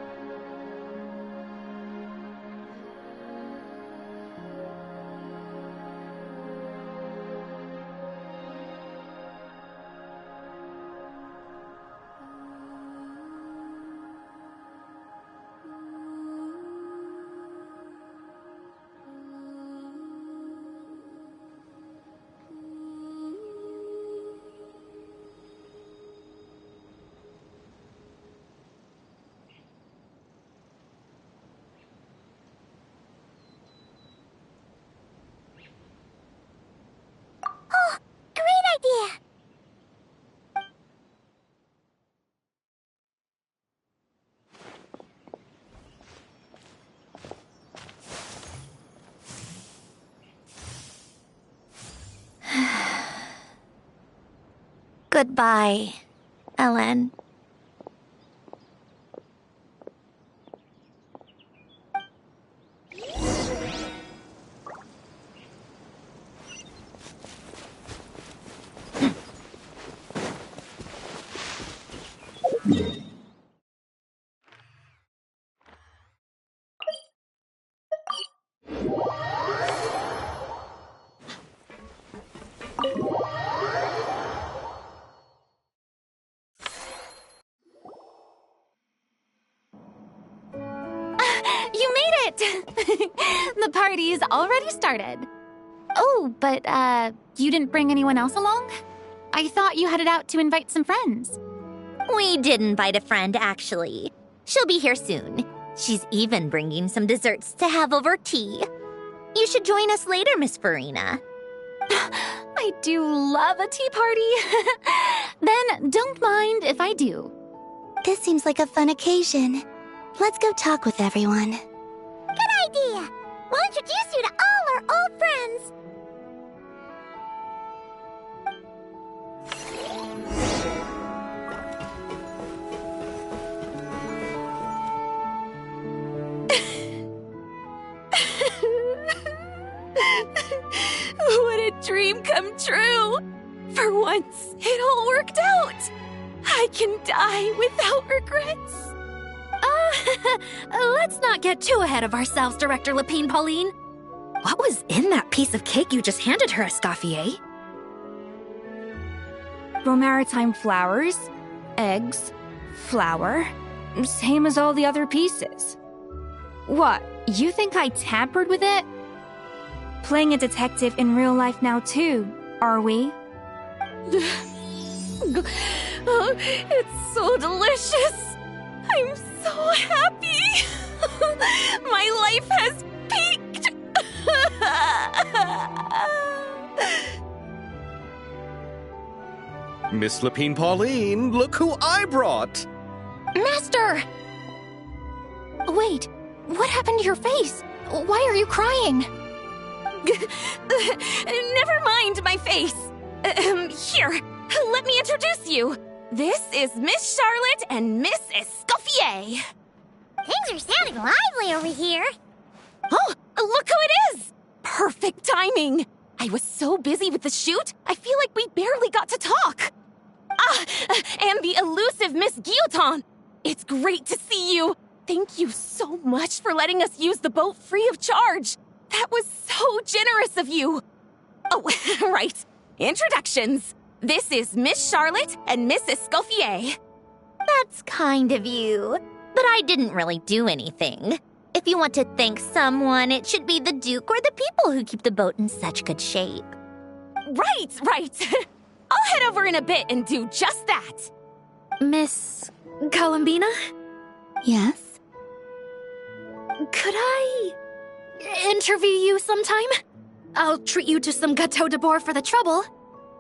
Idea. Goodbye, Ellen. You made it! The party's already started. Oh, but, you didn't bring anyone else along? I thought you headed out to invite some friends. We did invite a friend, actually. She'll be here soon. She's even bringing some desserts to have over tea. You should join us later, Miss Farina. I do love a tea party. Then don't mind if I do. This seems like a fun occasion. Let's go talk with everyone. Good idea! We'll introduce you to all our old friends. What a dream come true! For once, it all worked out! I can die without regrets. Let's not get too ahead of ourselves, Director Lapine Pauline. What was in that piece of cake you just handed her, Escoffier? Bromaritime flowers, eggs, flour, same as all the other pieces. What, you think I tampered with it? Playing a detective in real life now too, are we? Oh, it's so delicious. I'm so happy. My life has peaked. Miss Lapine Pauline, look who I brought! Master! Wait, what happened to your face? Why are you crying? Never mind my face. Here, let me introduce you. This is Miss Charlotte and Miss Escoffier. Things are sounding lively over here. Oh, look who it is! Perfect timing. I was so busy with the shoot, I feel like we barely got to talk. And the elusive Miss Guillotin. It's great to see you. Thank you so much for letting us use the boat free of charge. That was so generous of you. Oh, right. Introductions. This is Miss Charlotte and Miss Escoffier. That's kind of you. But I didn't really do anything. If you want to thank someone, it should be the Duke or the people who keep the boat in such good shape. Right. I'll head over in a bit and do just that. Miss Columbina? Yes? Could I interview you sometime? I'll treat you to some gâteau de bord for the trouble.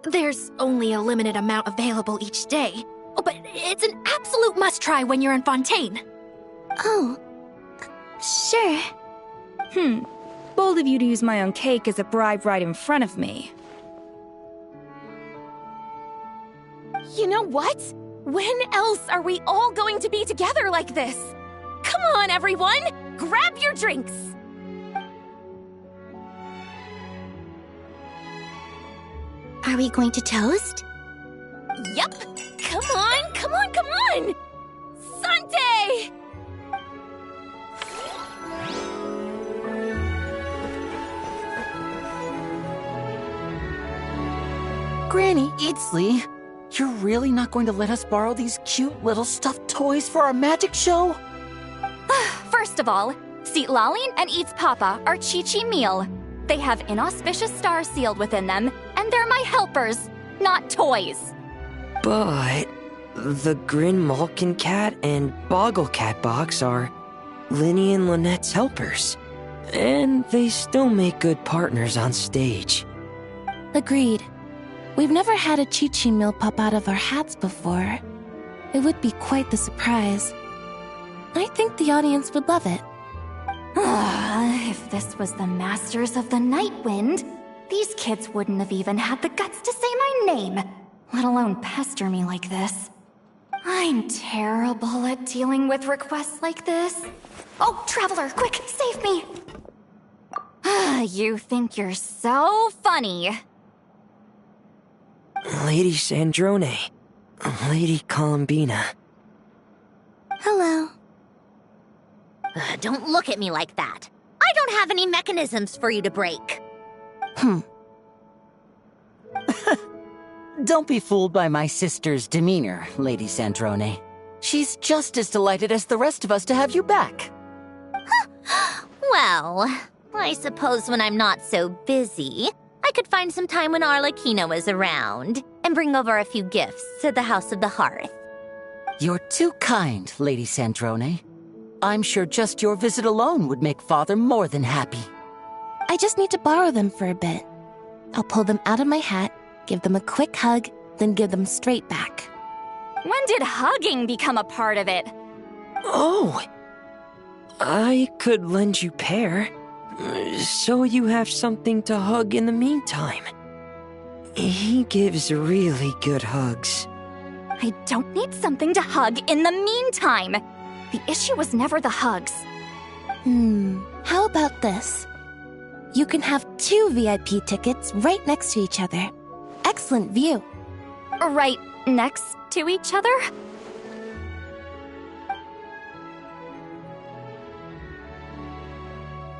There's only a limited amount available each day. Oh, but it's an absolute must-try when you're in Fontaine. Oh, sure. Bold of you to use my own cake as a bribe right in front of me. You know what? When else are we all going to be together like this? Come on, everyone! Grab your drinks! Are we going to toast? Yup! Come on! Sante! Granny, it's Lee. You're really not going to let us borrow these cute little stuffed toys for our magic show? First of all, Seat Laline and Eats Papa are Chi-Chi meal. They have inauspicious stars sealed within them, and they're my helpers, not toys. But the Grin Malkin Cat and Boggle Cat box are Linny and Lynette's helpers. And they still make good partners on stage. Agreed. We've never had a Chi-Chi meal pop out of our hats before. It would be quite the surprise. I think the audience would love it. If this was the Masters of the Night Wind, these kids wouldn't have even had the guts to say my name, let alone pester me like this. I'm terrible at dealing with requests like this. Oh, Traveler, quick, save me! You think you're so funny. Lady Sandrone. Lady Columbina. Hello. Don't look at me like that. I don't have any mechanisms for you to break. Don't be fooled by my sister's demeanor, Lady Sandrone. She's just as delighted as the rest of us to have you back. Well, I suppose when I'm not so busy, I could find some time when Arlecchino is around and bring over a few gifts to the House of the Hearth. You're too kind, Lady Sandrone. I'm sure just your visit alone would make Father more than happy. I just need to borrow them for a bit. I'll pull them out of my hat, give them a quick hug, then give them straight back. When did hugging become a part of it? Oh! I could lend you pair, so you have something to hug in the meantime. He gives really good hugs. I don't need something to hug in the meantime. The issue was never the hugs. How about this? You can have 2 VIP tickets right next to each other. Excellent view. Right next to each other?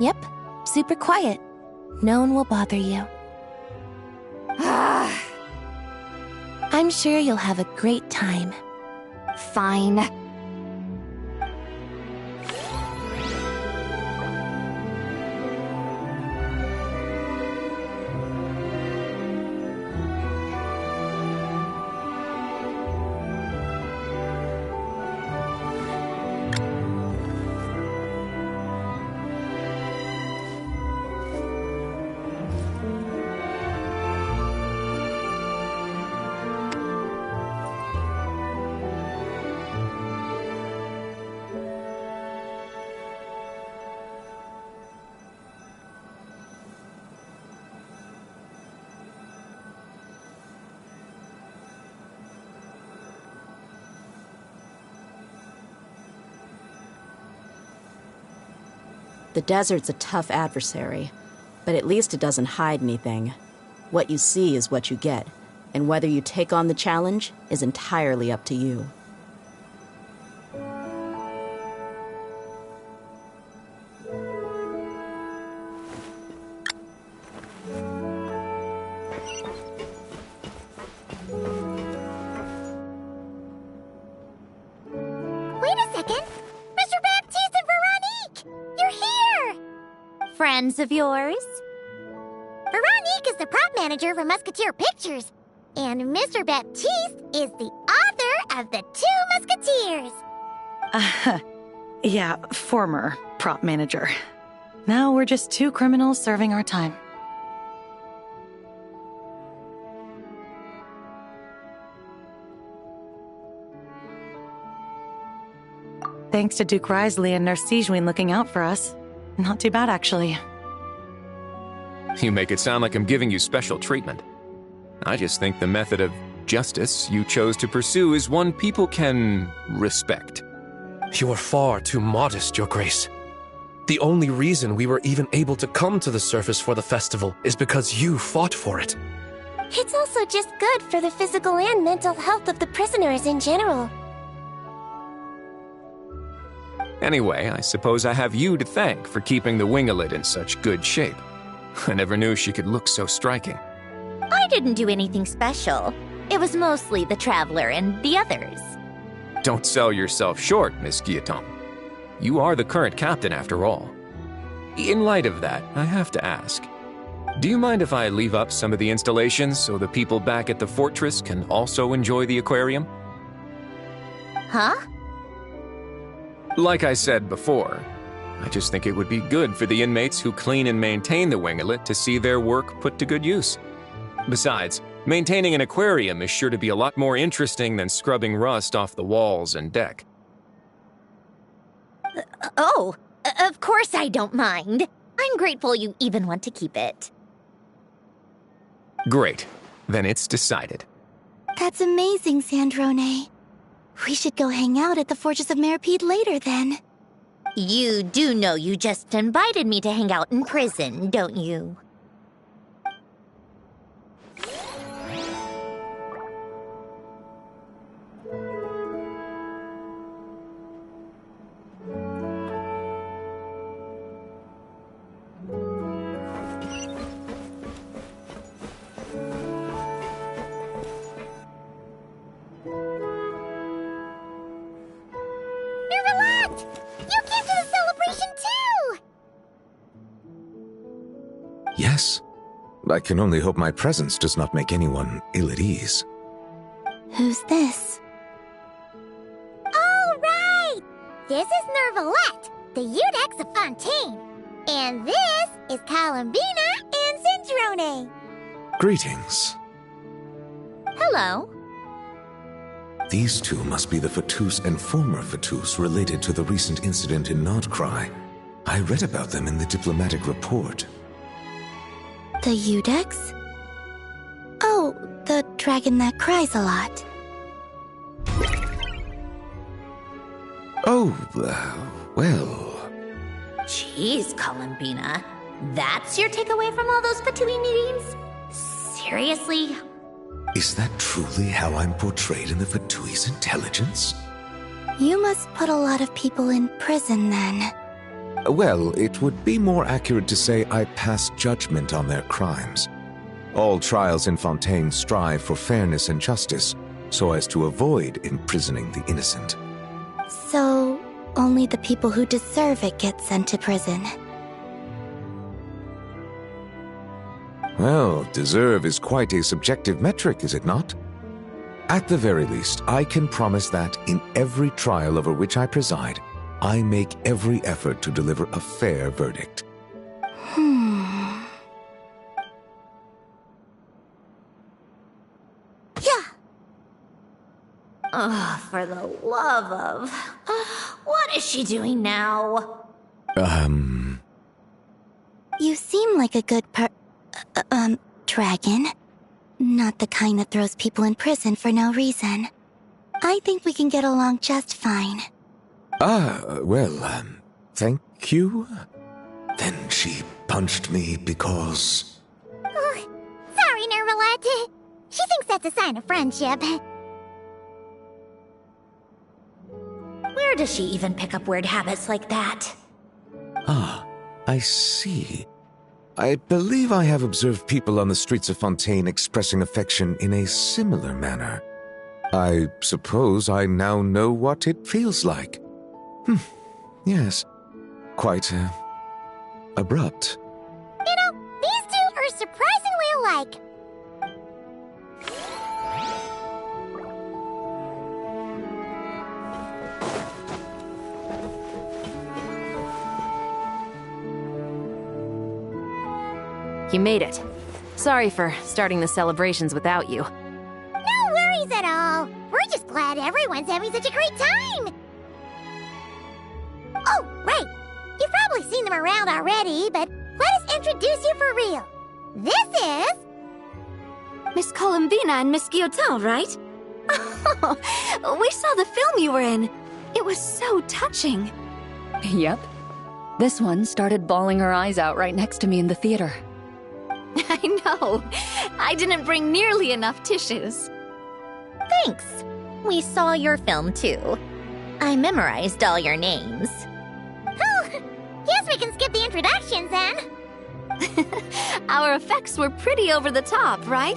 Yep, super quiet. No one will bother you. I'm sure you'll have a great time. Fine. The desert's a tough adversary, but at least it doesn't hide anything. What you see is what you get, and whether you take on the challenge is entirely up to you. Friends of yours? Veronique is the prop manager for Musketeer Pictures, and Mr. Baptiste is the author of The Two Musketeers. Yeah, former prop manager. Now we're just two criminals serving our time. Thanks to Duke Risley and Nurse Sejuin looking out for us. Not too bad, actually. You make it sound like I'm giving you special treatment. I just think the method of justice you chose to pursue is one people can respect. You are far too modest, Your Grace. The only reason we were even able to come to the surface for the festival is because you fought for it. It's also just good for the physical and mental health of the prisoners in general. Anyway, I suppose I have you to thank for keeping the winglet in such good shape. I never knew she could look so striking. I didn't do anything special. It was mostly the Traveler and the others. Don't sell yourself short, Miss Guillotin. You are the current captain, after all. In light of that, I have to ask, do you mind if I leave up some of the installations so the people back at the fortress can also enjoy the aquarium? Huh? Like I said before, I just think it would be good for the inmates who clean and maintain the winglet to see their work put to good use. Besides, maintaining an aquarium is sure to be a lot more interesting than scrubbing rust off the walls and deck. Of course I don't mind. I'm grateful you even want to keep it. Great. Then it's decided. That's amazing, Sandrone. We should go hang out at the Fortress of Meripede later, then. You do know you just invited me to hang out in prison, don't you? Yes. I can only hope my presence does not make anyone ill at ease. Who's this? All right! This is Nervalette, the Eudex of Fontaine. And this is Columbina and Sandrone. Greetings. Hello. These two must be the Fatus and former Fatus related to the recent incident in Nodcry. I read about them in the diplomatic report. The Eudex? Oh, the dragon that cries a lot. Oh, well... Jeez, Columbina. That's your takeaway from all those Fatui meetings? Seriously? Is that truly how I'm portrayed in the Fatui's intelligence? You must put a lot of people in prison, then. Well, it would be more accurate to say I pass judgment on their crimes. All trials in Fontaine strive for fairness and justice, so as to avoid imprisoning the innocent. So, only the people who deserve it get sent to prison. Well, deserve is quite a subjective metric, is it not? At the very least, I can promise that in every trial over which I preside, I make every effort to deliver a fair verdict. Yeah. For the love of... what is she doing now? You seem like a good dragon. Not the kind that throws people in prison for no reason. I think we can get along just fine. Well, thank you. And she punched me because... Oh, sorry, Nervalette. She thinks that's a sign of friendship. Where does she even pick up weird habits like that? Ah, I see. I believe I have observed people on the streets of Fontaine expressing affection in a similar manner. I suppose I now know what it feels like. Yes. Quite, abrupt. You know, these two are surprisingly alike. You made it. Sorry for starting the celebrations without you. No worries at all. We're just glad everyone's having such a great time. Oh, right. You've probably seen them around already, but let us introduce you for real. This is... Miss Columbina and Miss Guillotin, right? Oh, we saw the film you were in. It was so touching. Yep. This one started bawling her eyes out right next to me in the theater. I know. I didn't bring nearly enough tissues. Thanks. We saw your film too. I memorized all your names. Oh, guess we can skip the introductions then. Our effects were pretty over the top, right?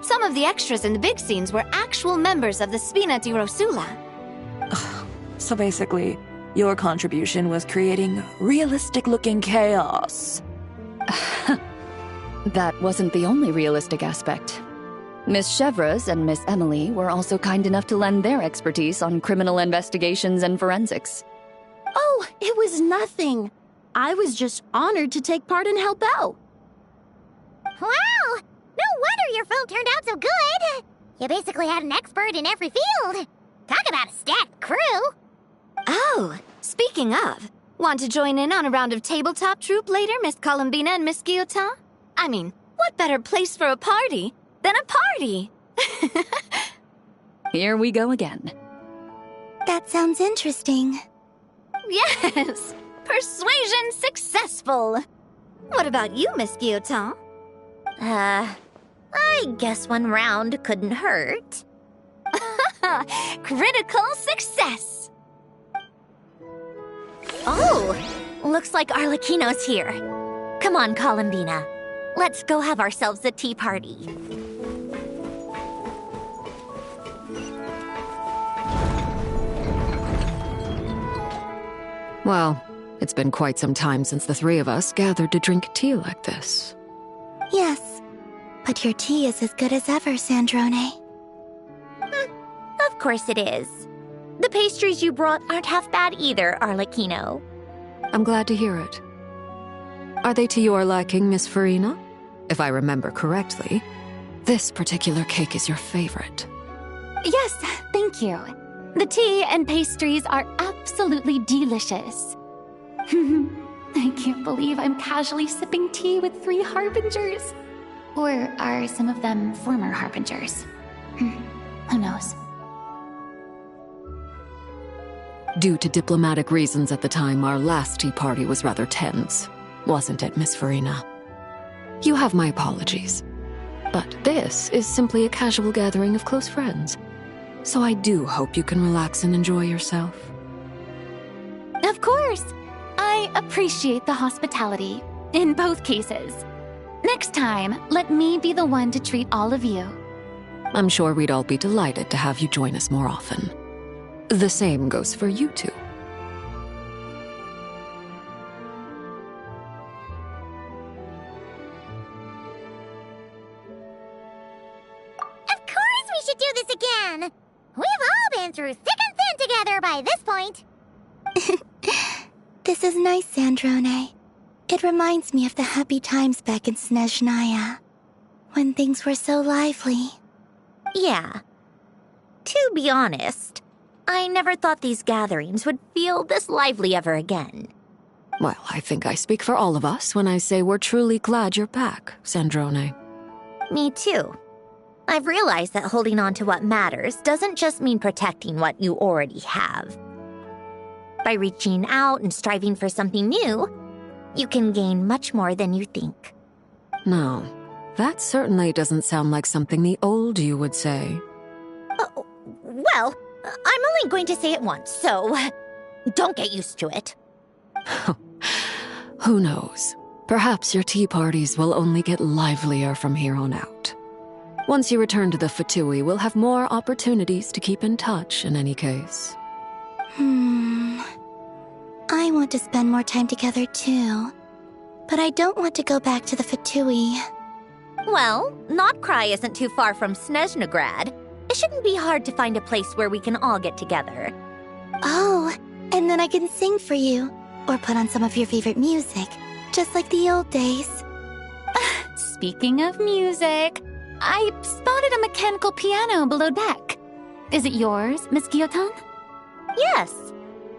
Some of the extras in the big scenes were actual members of the Spina di Rosula. So basically, your contribution was creating realistic-looking chaos. That wasn't the only realistic aspect. Miss Chevres and Miss Emily were also kind enough to lend their expertise on criminal investigations and forensics. Oh, it was nothing. I was just honored to take part and help out. Wow! No wonder your film turned out so good! You basically had an expert in every field. Talk about a stacked crew! Oh, speaking of, want to join in on a round of tabletop troupe later, Miss Columbina and Miss Guillotin? I mean, what better place for a party than a party? Here we go again. That sounds interesting. Yes! Persuasion successful! What about you, Miss Guillotin? I guess one round couldn't hurt. Critical success! Oh, looks like Arlecchino's here. Come on, Columbina. Let's go have ourselves a tea party. Well, it's been quite some time since the three of us gathered to drink tea like this. Yes, but your tea is as good as ever, Sandrone. Of course it is. The pastries you brought aren't half bad either, Arlecchino. I'm glad to hear it. Are they to your liking, Miss Farina? If I remember correctly, this particular cake is your favorite. Yes, thank you. The tea and pastries are absolutely delicious. I can't believe I'm casually sipping tea with 3 harbingers. Or are some of them former harbingers? Who knows? Due to diplomatic reasons at the time, our last tea party was rather tense. Wasn't it, Miss Farina? You have my apologies. But this is simply a casual gathering of close friends. So I do hope you can relax and enjoy yourself. Of course! I appreciate the hospitality, in both cases. Next time, let me be the one to treat all of you. I'm sure we'd all be delighted to have you join us more often. The same goes for you two. Of course we should do this again! We've all been through thick and thin together by this point. This is nice, Sandrone. It reminds me of the happy times back in Snezhnaya, when things were so lively. Yeah. To be honest, I never thought these gatherings would feel this lively ever again. Well, I think I speak for all of us when I say we're truly glad you're back, Sandrone. Me too. I've realized that holding on to what matters doesn't just mean protecting what you already have. By reaching out and striving for something new, You can gain much more than you think. No, that certainly doesn't sound like something the old you would say. Well, I'm only going to say it once, so don't get used to it. Who knows? Perhaps your tea parties will only get livelier from here on out. Once you return to the Fatui, we'll have more opportunities to keep in touch in any case. I want to spend more time together too. But I don't want to go back to the Fatui. Well, Notcry isn't too far from Snezhnograd. It shouldn't be hard to find a place where we can all get together. Oh, and then I can sing for you. Or put on some of your favorite music. Just like the old days. Speaking of music, I spotted a mechanical piano below deck. Is it yours, Miss Guillotin? Yes.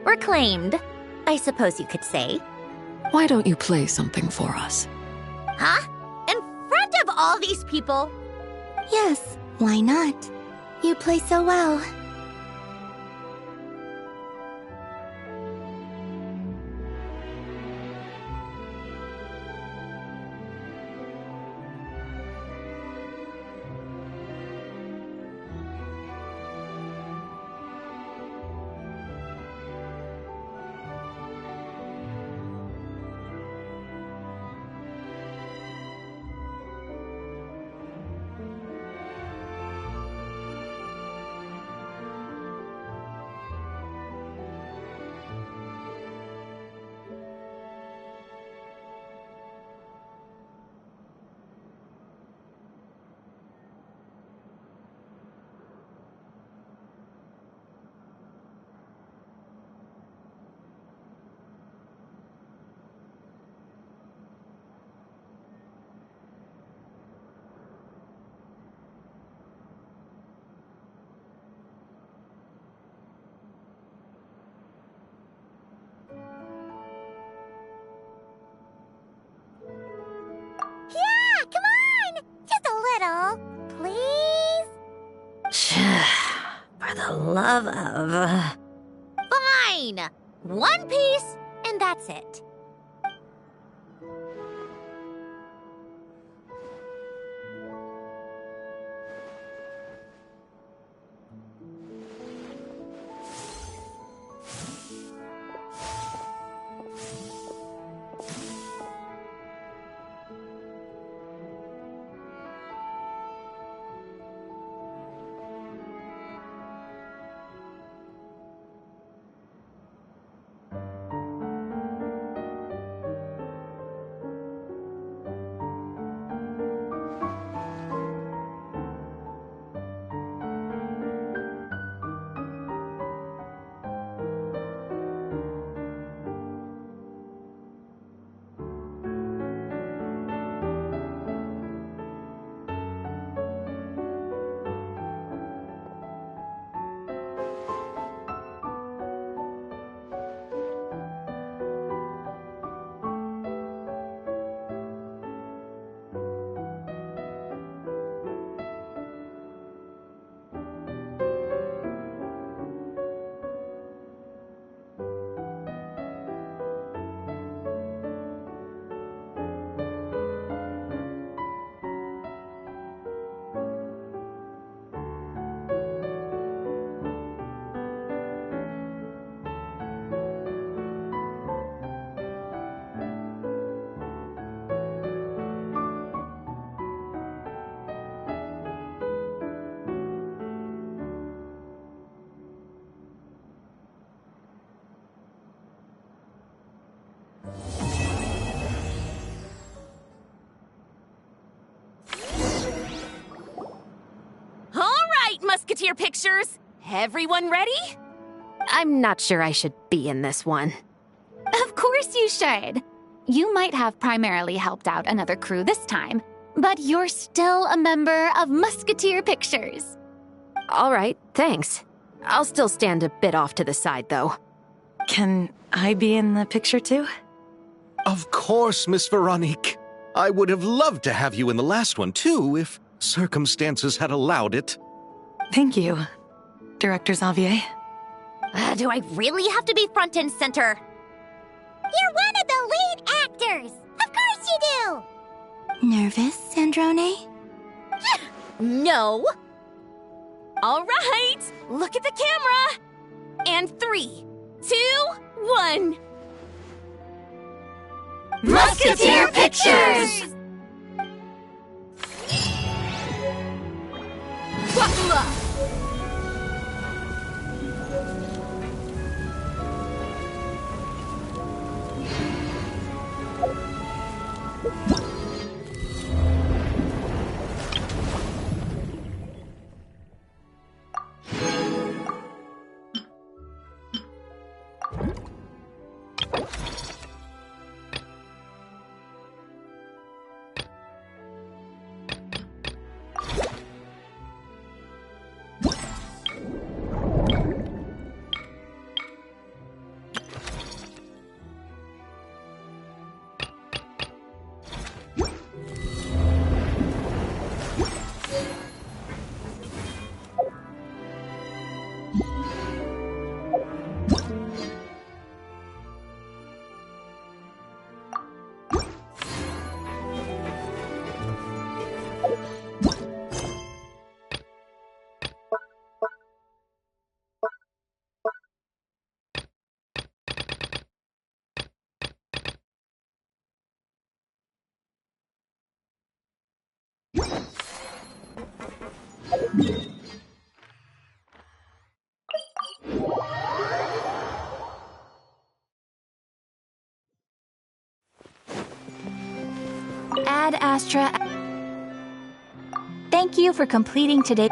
Reclaimed, I suppose you could say. Why don't you play something for us? Huh? In front of all these people? Yes, why not? You play so well. Yeah, come on! Just a little, please? For the love of... Fine! One piece, and that's it. Musketeer pictures. Everyone ready? I'm not sure I should be in this one. Of course you should. You might have primarily helped out another crew this time, but you're still a member of Musketeer Pictures. All right, thanks. I'll still stand a bit off to the side, though. Can I be in the picture too? Of course, Miss Veronique. I would have loved to have you in the last one, too, if circumstances had allowed it. Thank you, Director Xavier. Do I really have to be front and center? You're one of the lead Nervous, Sandrone? No. All right, look at the camera. And 3, 2, 1. Musketeer Pictures! Buckle up. Ad Astra. Thank you for completing today.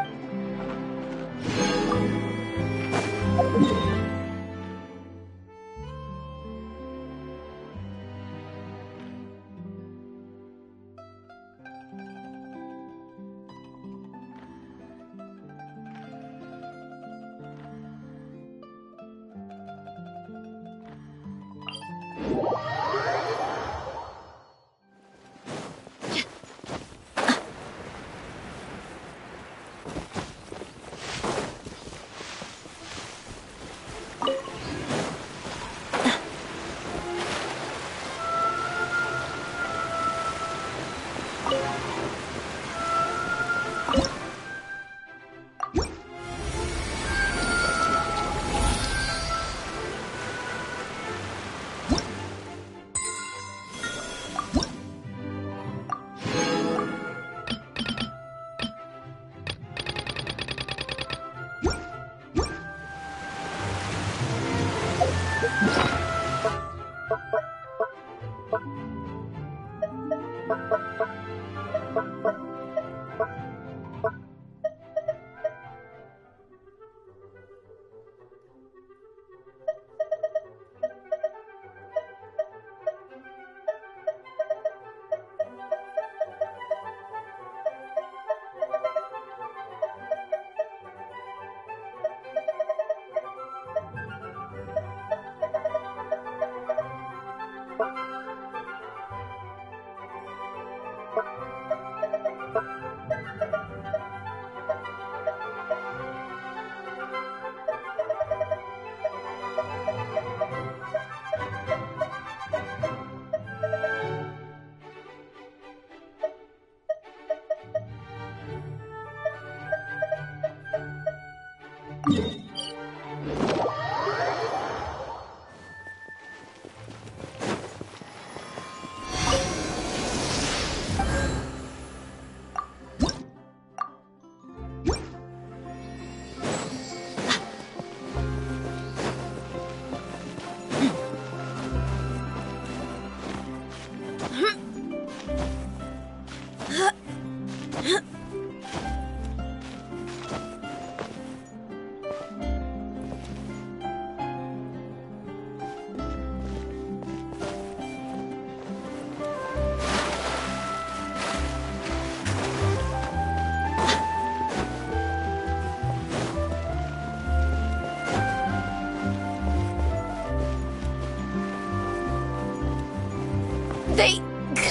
They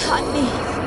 caught me.